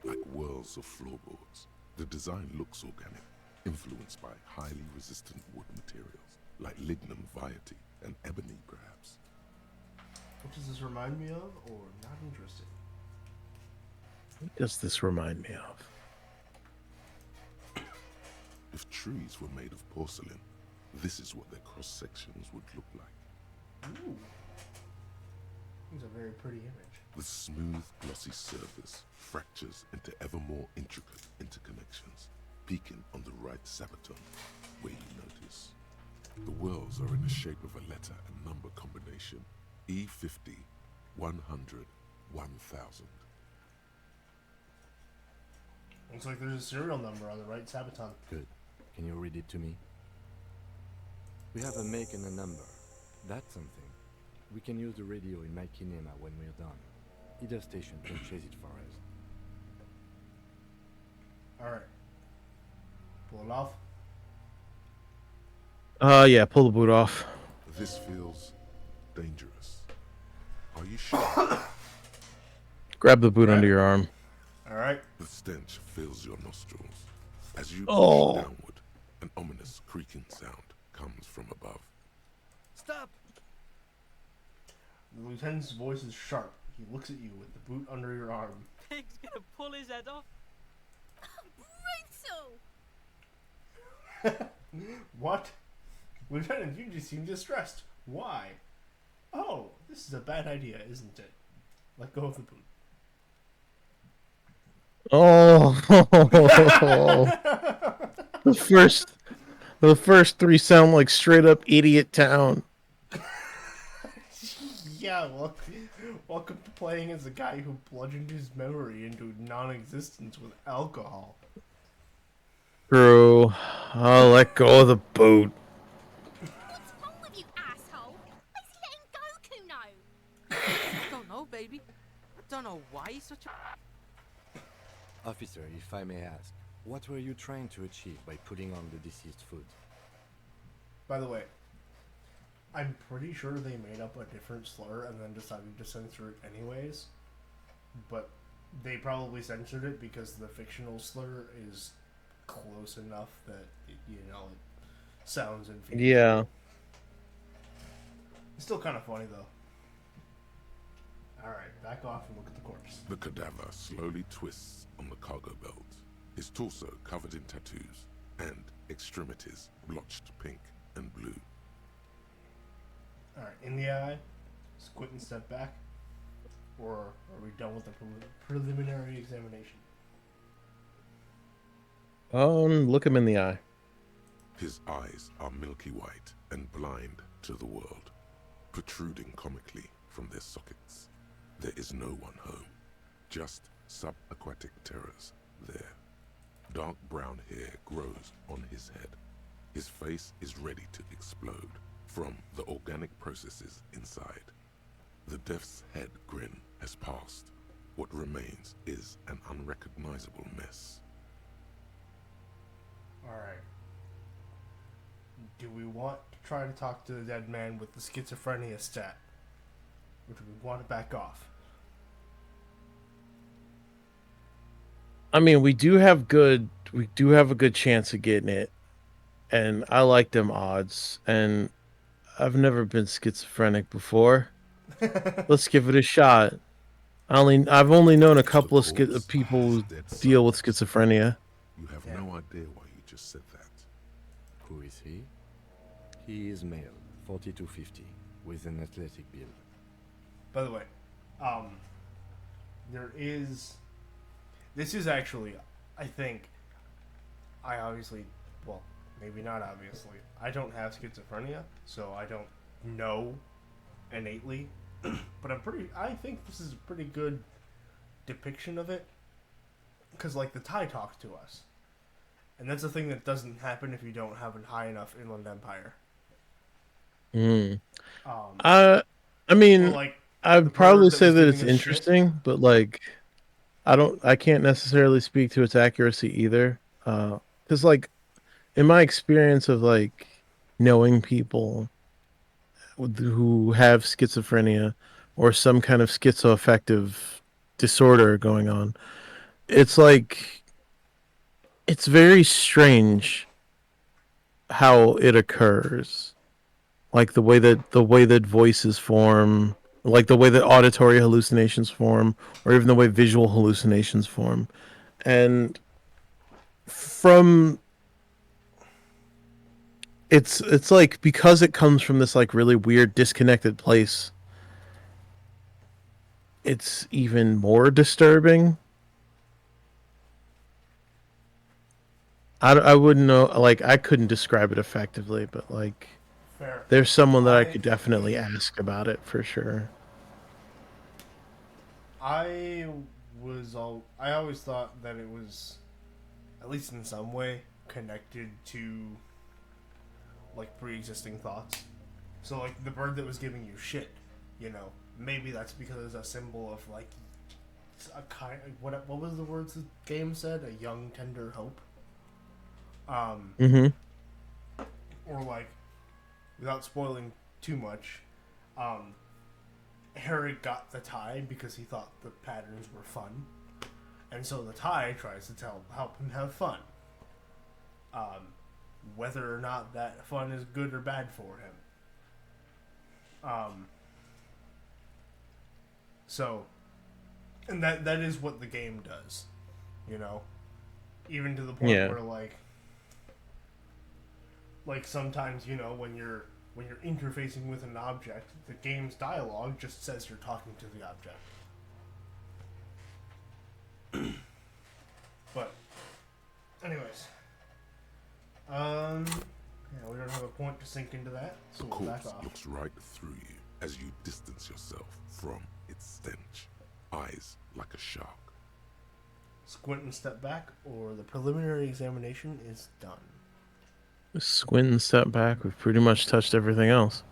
Like whirls of floorboards, the design looks organic, influenced by highly resistant wood materials, like lignum vitae and ebony, perhaps. What does this remind me of, or not interested? What does this remind me of? If trees were made of porcelain, this is what their cross-sections would look like. Ooh. It's a very pretty image. The smooth, glossy surface fractures into ever more intricate interconnections, peaking on the right sabaton, where you notice. The whirls are in the shape of a letter and number combination, E50, 100, 1000. Looks like there's a serial number on the right sabaton. Good. Can you read it to me? We have a make and a number. That's something. We can use the radio in my kinema when we're done. Either station can chase it for us. Alright. Pull it off. Yeah, pull the boot off. This feels dangerous. Are you sure? Grab the boot under your arm. Alright. The stench fills your nostrils. As you push Oh. downward, an ominous creaking sound comes from above. Stop! The lieutenant's voice is sharp. He looks at you with the boot under your arm. Pig's gonna pull his head off. Brutal! What? Lieutenant, you just seem distressed. Why? Oh, this is a bad idea, isn't it? Let go of the boot. Oh, the first three sound like straight up idiot town. Yeah, welcome to playing as a guy who bludgeoned his memory into non-existence with alcohol. True. I'll let go of the boot. What's wrong with you, asshole? Why's he letting Goku know? I don't know, baby. I don't know why he's such a... Officer, if I may ask, what were you trying to achieve by putting on the deceased food? By the way, I'm pretty sure they made up a different slur and then decided to censor it anyways. But they probably censored it because the fictional slur is close enough that it sounds inferior. Yeah. It's still kind of funny though. Alright, back off and look at the corpse. The cadaver slowly twists on the cargo belt, his torso covered in tattoos, and extremities blotched pink and blue. Alright, in the eye, squint and step back, or are we done with the preliminary examination? Look him in the eye. His eyes are milky white and blind to the world, protruding comically from their sockets. There is no one home, just subaquatic terrors there. Dark brown hair grows on his head. His face is ready to explode from the organic processes inside. The death's head grin has passed. What remains is an unrecognizable mess. Alright. Do we want to try to talk to the dead man with the schizophrenia stat? Or do we want to back off? I mean, we do have a good chance of getting it. And I like them odds. And I've never been schizophrenic before. Let's give it a shot. I've only known a couple of people who deal with schizophrenia. You have no idea why you just said that. Who is he? He is male, 4250, with an athletic build. By the way, this is actually, I think, well, maybe not obviously, I don't have schizophrenia, so I don't know innately, but I think this is a pretty good depiction of it, because, like, the Thai talks to us, and that's a thing that doesn't happen if you don't have a high enough inland empire. I mean, like, I'd probably say that it's interesting, but like, I can't necessarily speak to its accuracy either. Because like, in my experience of like knowing people who have schizophrenia or some kind of schizoaffective disorder going on, it's like, it's very strange how it occurs. Like the way that voices form, like the way that auditory hallucinations form, or even the way visual hallucinations form. And it's like, because it comes from this like really weird disconnected place, it's even more disturbing. I wouldn't know, like, I couldn't describe it effectively, but like, Fair. There's someone that I could definitely ask about it for sure. I always thought that it was, at least in some way, connected to like pre-existing thoughts. So like the bird that was giving you shit, you know, maybe that's because it's a symbol of like a kind. What was the words the game said? A young tender hope. Mm-hmm. Or like, without spoiling too much, Harry got the tie because he thought the patterns were fun, and so the tie tries to help him have fun. Whether or not that fun is good or bad for him. So, and that is what the game does, you know, even to the point where like sometimes, you know, when you're interfacing with an object, the game's dialogue just says you're talking to the object. But, anyways, yeah, we don't have a point to sink into that, so The we'll back corpse off. looks right through you as you distance yourself from its stench. Eyes like a shark. Squint and step back, or the preliminary examination is done. Squint and step back. We've pretty much touched everything else.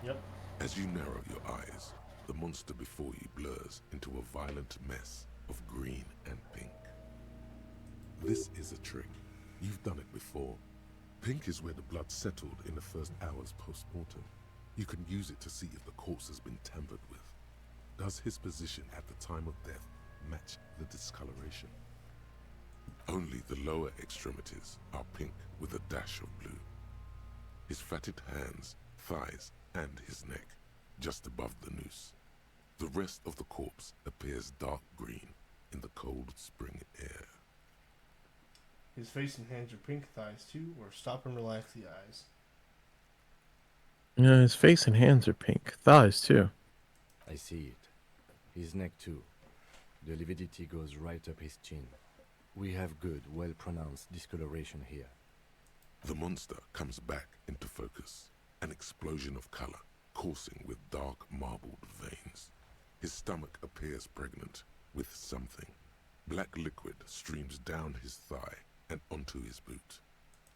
Yep. As you narrow your eyes, the monster before you blurs into a violent mess of green and pink. This is a trick. You've done it before. Pink is where the blood settled in the first hours post-mortem. You can use it to see if the corpse has been tampered with. Does his position at the time of death match the discoloration? Only the lower extremities are pink with a dash of blue. His fatted hands, thighs, and his neck, just above the noose. The rest of the corpse appears dark green in the cold spring air. His face and hands are pink, thighs too, or stop and relax the eyes. Yeah, his face and hands are pink. Thighs too. I see it. His neck too. The lividity goes right up his chin. We have good, well-pronounced discoloration here. The monster comes back into focus, an explosion of color, coursing with dark marbled veins. His stomach appears pregnant with something. Black liquid streams down his thigh and onto his boot.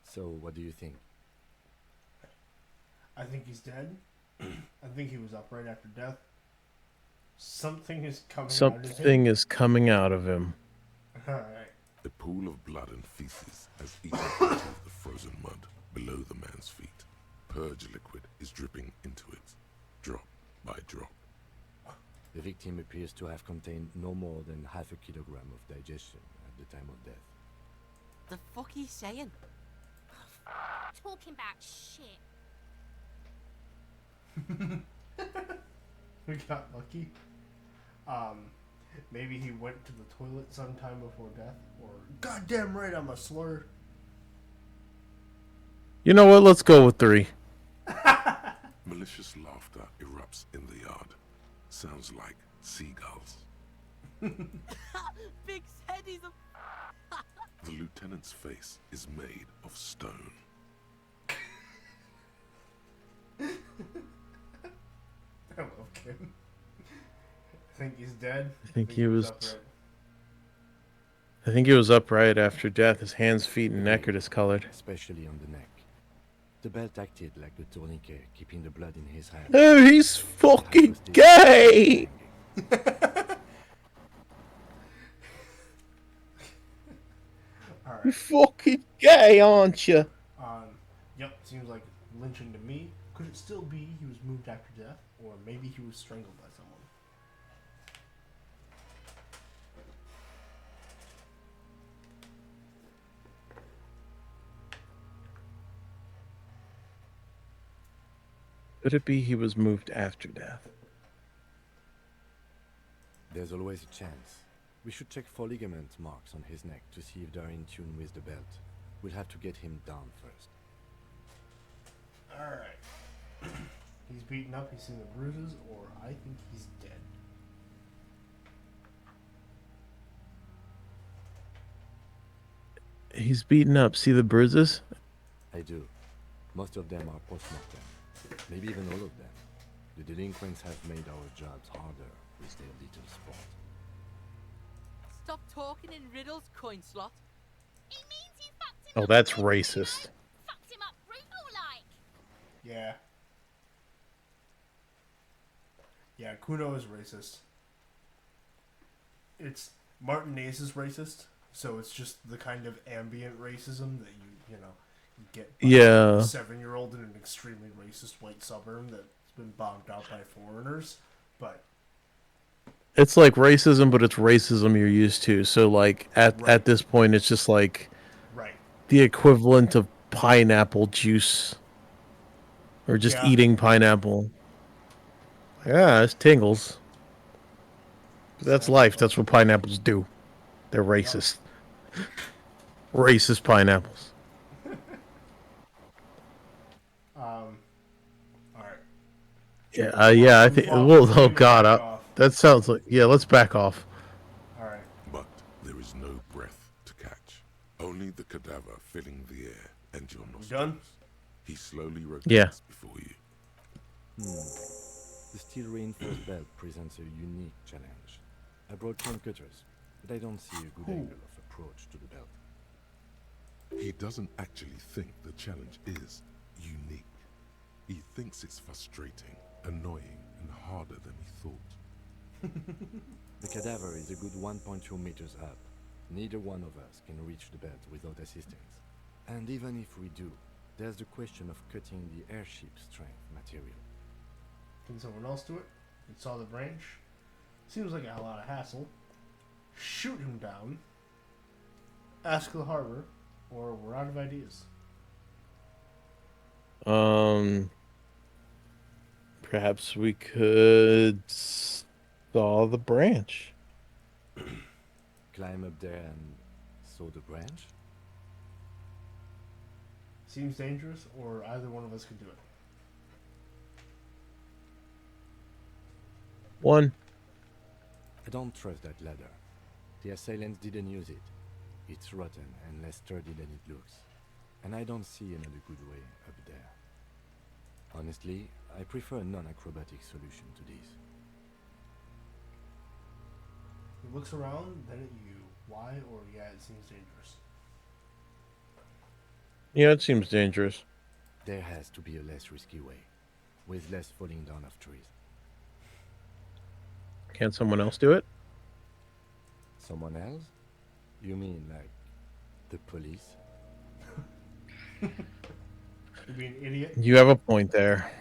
So, what do you think? I think he's dead. I think he was up right after death. Something is coming out of him. Something is coming out of him. Alright. A pool of blood and feces has eaten into the frozen mud below the man's feet. Purge liquid is dripping into it, drop by drop. The victim appears to have contained no more than half a kilogram of digestion at the time of death. The fuck he's saying? Talking about shit. We got lucky. Maybe he went to the toilet sometime before death, or goddamn right, I'm a slur. You know what? Let's go with 3. Malicious laughter erupts in the yard. Sounds like seagulls. Big said he's a... The lieutenant's face is made of stone. I love Kim. I think he's dead. I think he was upright after death. His hands, feet, and neck are discolored. Especially on the neck. The belt acted like the tourniquet, keeping the blood in his hand. Oh, he's fucking gay! You're fucking gay, aren't you? Yep, seems like lynching to me. Could it still be he was moved after death? Or maybe he was strangled by someone? Could it be he was moved after death? There's always a chance. We should check for ligament marks on his neck to see if they're in tune with the belt. We'll have to get him down first. Alright. He's beaten up, he's seen the bruises, or I think he's dead. He's beaten up. See the bruises? I do. Most of them are post-mortem. Maybe even all of them. The delinquents have made our jobs harder with their little sport. Stop talking in riddles, coin slot. It means you fucked Oh, that's racist. Fucked him up brutal like. Yeah. Yeah, Kuno is racist. It's Martinez is racist, so it's just the kind of ambient racism that you get by Yeah. a 7-year-old in an extremely racist white suburb that's been bombed out by foreigners. But It's like racism, but it's racism you're used to. So like at this point, it's just like Right. the equivalent of pineapple juice, or just Yeah. eating pineapple. Yeah, it's tingles. That's life. That's what pineapples do. They're racist. Racist pineapples. All right. Yeah, yeah. I think. Well, oh God, that sounds like. Yeah, let's back off. All right. But there is no breath to catch. Only the cadaver filling the air and your nostrils. Done? He slowly rotates Yeah. before you. The steel reinforced belt presents a unique challenge. I brought cane cutters, but I don't see a good angle of approach to the belt. He doesn't actually think the challenge is unique. He thinks it's frustrating, annoying, and harder than he thought. The cadaver is a good 1.2 meters up. Neither one of us can reach the belt without assistance. And even if we do, there's the question of cutting the airship strength material. Can someone else do it? You saw the branch? Seems like a lot of hassle. Shoot him down. Ask the harbor, or we're out of ideas. Perhaps we could saw the branch. Climb up there and saw the branch? Seems dangerous, or either one of us could do it. One. I don't trust that ladder. The assailants didn't use it. It's rotten and less sturdy than it looks. And I don't see another good way up there. Honestly, I prefer a non-acrobatic solution to this. He looks around, then at you. Why, or yeah, it seems dangerous. Yeah, it seems dangerous. There has to be a less risky way, with less falling down of trees. Can't someone else do it? Someone else? You mean like the police? You be an idiot? You have a point there.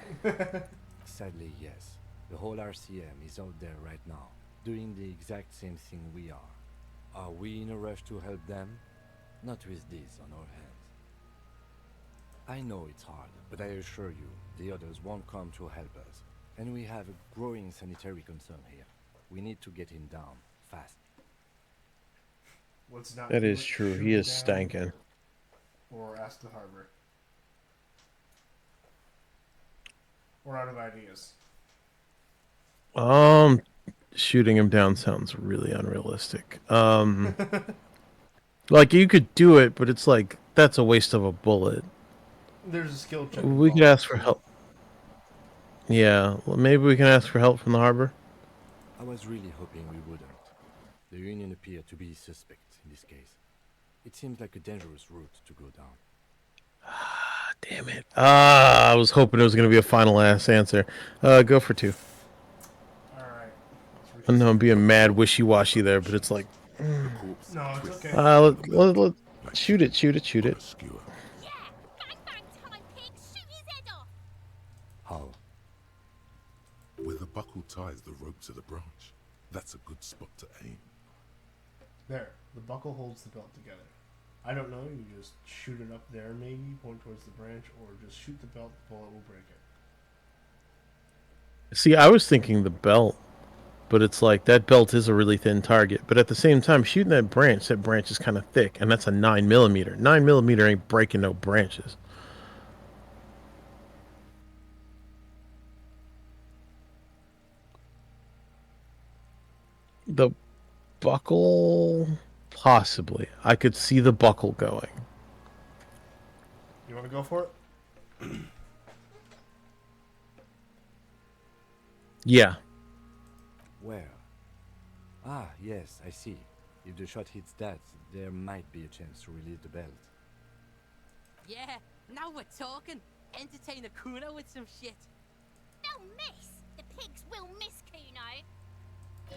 Sadly, yes. The whole RCM is out there right now, doing the exact same thing we are. Are we in a rush to help them? Not with this on our hands. I know it's hard, but I assure you, the others won't come to help us. And we have a growing sanitary concern here. We need to get him down, fast. What's not That do is it, true. shoot He him is down, stankin'. Or ask the harbor. We're out of ideas. Shooting him down sounds really unrealistic. Like you could do it, but it's like that's a waste of a bullet. There's a skill check. We could ask for help. Yeah, well, maybe we can ask for help from the harbor. I was really hoping we wouldn't. The Union appeared to be suspect in this case. It seems like a dangerous route to go down. Damn it. I was hoping it was going to be a final ass answer. Go for 2. Alright. I know I'm being mad wishy-washy there, but it's like... No, it's okay. Let, shoot it. How? Where the buckle ties the rope to the branch. That's a good spot to aim. There. The buckle holds the belt together. I don't know, you just shoot it up there maybe, point towards the branch, or just shoot the belt, the bullet will break it. See, I was thinking the belt, but it's like that belt is a really thin target. But at the same time, shooting that branch is kind of thick, and that's a 9mm. 9mm ain't breaking no branches. The buckle, possibly. I could see the buckle going. You want to go for it? Yeah. Where? Ah, yes, I see. If the shot hits that, there might be a chance to release the belt. Yeah, now we're talking. Entertain a Kuno with some shit. They'll miss. The pigs will miss Kuno.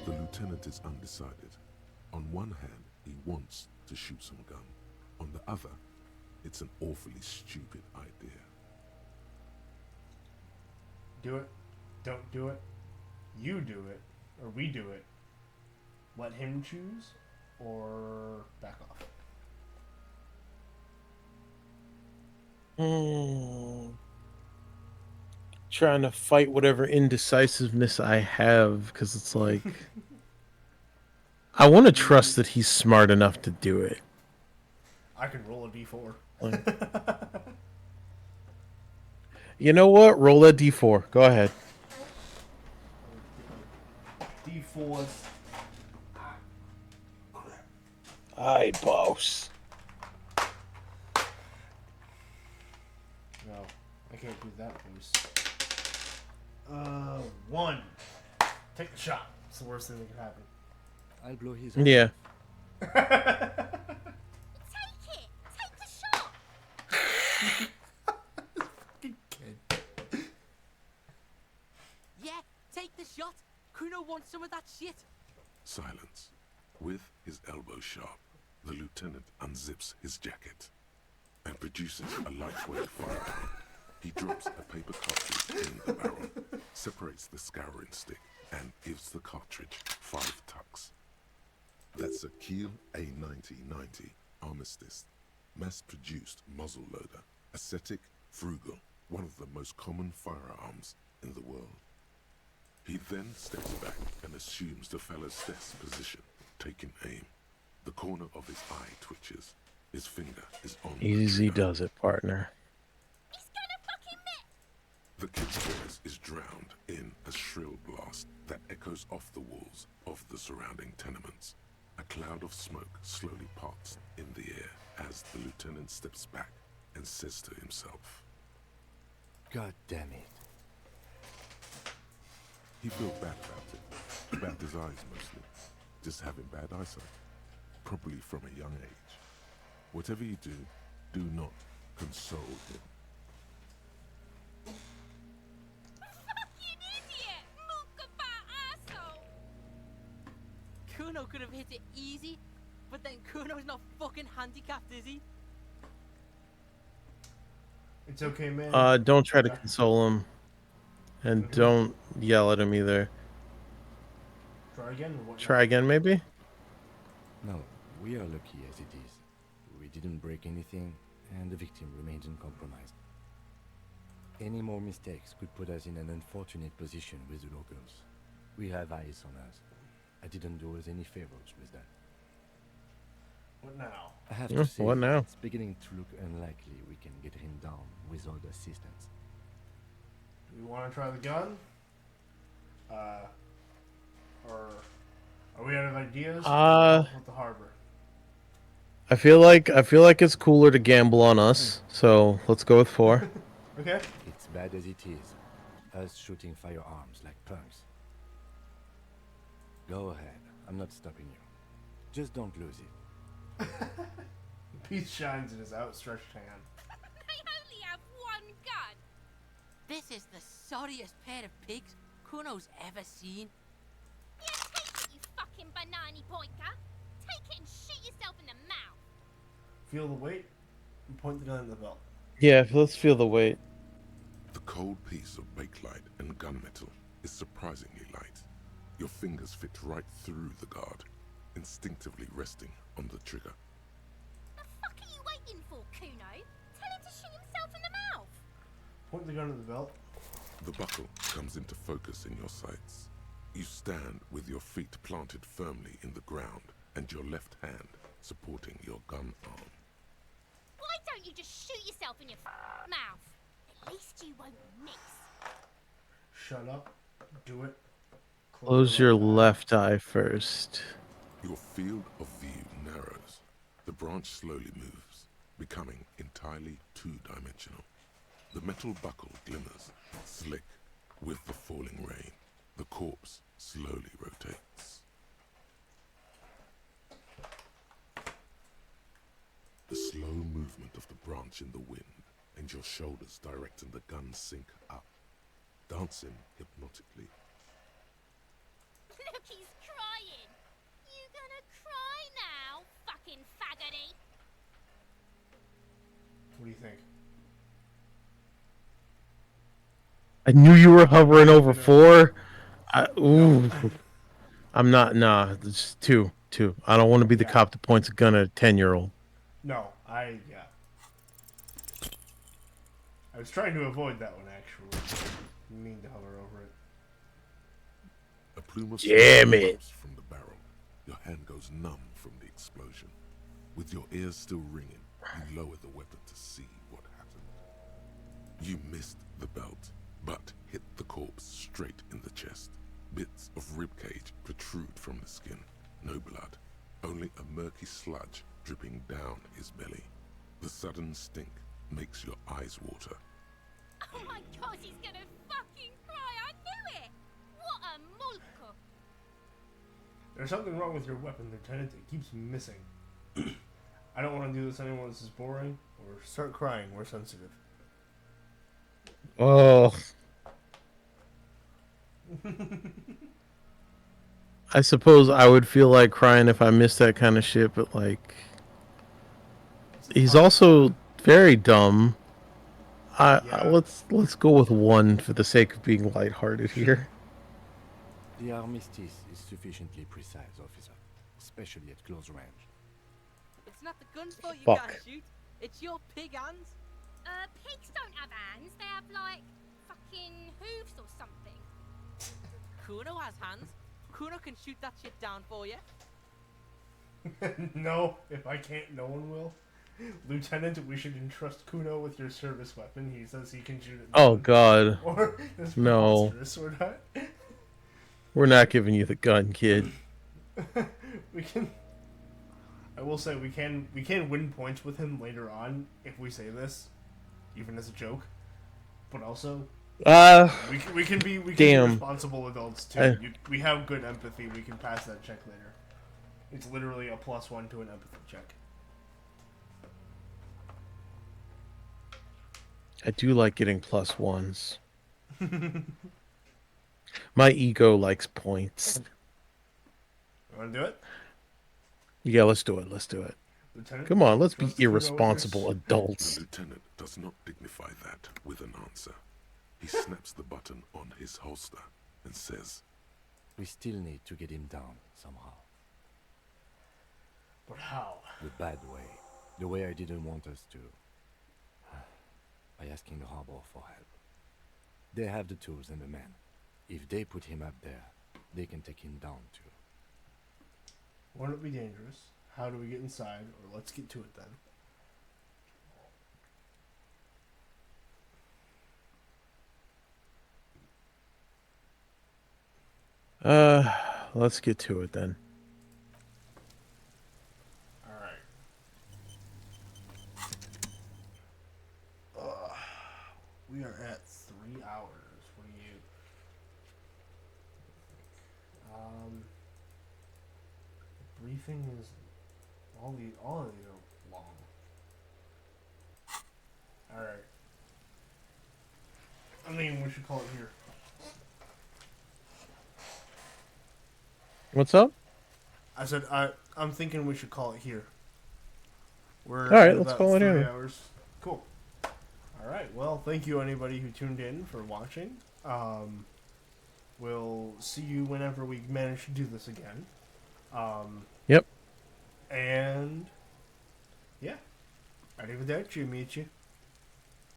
The lieutenant is undecided. On one hand, he wants to shoot some gun. On the other, it's an awfully stupid idea. Do it. Don't do it. You do it. Or we do it. Let him choose. Or back off. Trying to fight whatever indecisiveness I have, because it's like I want to trust that he's smart enough to do it. I can roll a d4. You know what? Roll that d4. Go ahead. D4s. Aye, boss. No, I can't do that voice. 1. Take the shot. It's the worst thing that can happen. I'll blow his Yeah. Take it. Take the shot. Yeah, take the shot. Kuno wants some of that shit. Silence. With his elbow sharp, the lieutenant unzips his jacket and produces a lightweight firearm. He drops a paper cartridge in the barrel, separates the scouring stick, and gives the cartridge 5 tucks. That's a Kiel A9090 Armistice, mass-produced muzzleloader, ascetic, frugal, one of the most common firearms in the world. He then steps back and assumes the fellow's desk position, taking aim. The corner of his eye twitches. His finger is on Easy does it, partner. the kid's voice is drowned in a shrill blast that echoes off the walls of the surrounding tenements. A cloud of smoke slowly parts in the air as the lieutenant steps back and says to himself, God damn it. He felt bad about it, about his eyes mostly, just having bad eyesight, probably from a young age. Whatever you do, do not console him. Fucking idiot! Mookaba asshole! Kuno could have hit it easy, but then Kuno's not fucking handicapped, is he? It's okay, man. Don't try to console him. And don't yell at him either. Try again? Or what? Try again, maybe? No, we are lucky as it is. We didn't break anything, and the victim remains uncompromised. Any more mistakes could put us in an unfortunate position with the locals. We have eyes on us. I didn't do us any favors with that. What now? I have Yeah, to say, what now? it's beginning to look unlikely we can get him down without assistance. Do we want to try the gun? Or are we out of ideas? With the harbor. I feel like it's cooler to gamble on us, so let's go with 4. Okay. It's bad as it is. Us shooting firearms like punks. Go ahead. I'm not stopping you. Just don't lose it. The piece shines in his outstretched hand. I only have one gun. This is the sorriest pair of pigs Kuno's ever seen. Yeah, take it, you fucking banana pointer. Take it and shoot yourself in the mouth. Feel the weight and point the gun in the belt. Yeah, let's feel the weight. The cold piece of bakelite and gunmetal is surprisingly light. Your fingers fit right through the guard, instinctively resting on the trigger. The fuck are you waiting for, Kuno? Tell him to shoot himself in the mouth. Point the gun in the belt. The buckle comes into focus in your sights. You stand with your feet planted firmly in the ground and your left hand supporting your gun arm. Why don't you just shoot yourself in your mouth? At least you won't miss. Shut up. Do it. Close your left eye first. Your field of view narrows. The branch slowly moves, becoming entirely two-dimensional. The metal buckle glimmers, slick, with the falling rain. The corpse slowly rotates. The slow movement of the branch in the wind, and your shoulders directing the gun sink up, dancing hypnotically. Look, he's crying. You gonna cry now, fucking faggoty? What do you think? I knew you were hovering over 4. Ooh. I'm not. Nah, it's 2. I don't want to be the cop that points a gun at a 10-year-old. No, I was trying to avoid that one, actually. I mean to hover over it. A plume of Damn smoke it. erupts from the barrel. Your hand goes numb from the explosion. With your ears still ringing, you lower the weapon to see what happened. You missed the belt, but hit the corpse straight in the chest. Bits of ribcage protrude from the skin. No blood, only a murky sludge dripping down his belly. The sudden stink makes your eyes water. Oh my god, he's gonna fucking cry. I knew it. What a mulka. There's something wrong with your weapon, Lieutenant. It keeps missing. I don't want to do this anymore. This is boring. Or start crying. We're sensitive. Oh. I suppose I would feel like crying if I missed that kind of shit, but like, he's also very dumb. Let's go with 1 for the sake of being lighthearted here. The armistice is sufficiently precise, officer, especially at close range. It's not the gun's fault you Fuck. can't shoot. It's your pig hands. Pigs don't have hands. They have, like, fucking hooves or something. Kuno has hands. Kuno can shoot that shit down for you. No, if I can't, no one will. Lieutenant, we should entrust Kuno with your service weapon. He says he can shoot it down. Oh God. Or that's No. preposterous, or not. We're not giving you the gun, kid. We can. I will say we can win points with him later on if we say this, even as a joke. But also, we can be responsible adults too. We have good empathy. We can pass that check later. It's literally a +1 to an empathy check. I do like getting +1s. My ego likes points. You want to do it? Yeah, let's do it. Lieutenant, Come on, let's be trust Kuno with irresponsible this? adults. The lieutenant does not dignify that with an answer. He snaps the button on his holster and says, We still need to get him down somehow. But how? The bad way. The way I didn't want us to. By asking the harbor for help. They have the tools and the men. If they put him up there, they can take him down too. Won't it be dangerous? How do we get inside? Or let's get to it then. Let's get to it then. Alright. We are at 3 hours. What do you... briefing is... All of these are long. Alright. I mean, we should call it here. What's up? I said, I'm thinking we should call it here. We're All right, at let's about call it 3 here. hours. Cool. All right. Well, thank you anybody who tuned in for watching. We'll see you whenever we manage to do this again. Yep. And yeah, arrivederci, amici.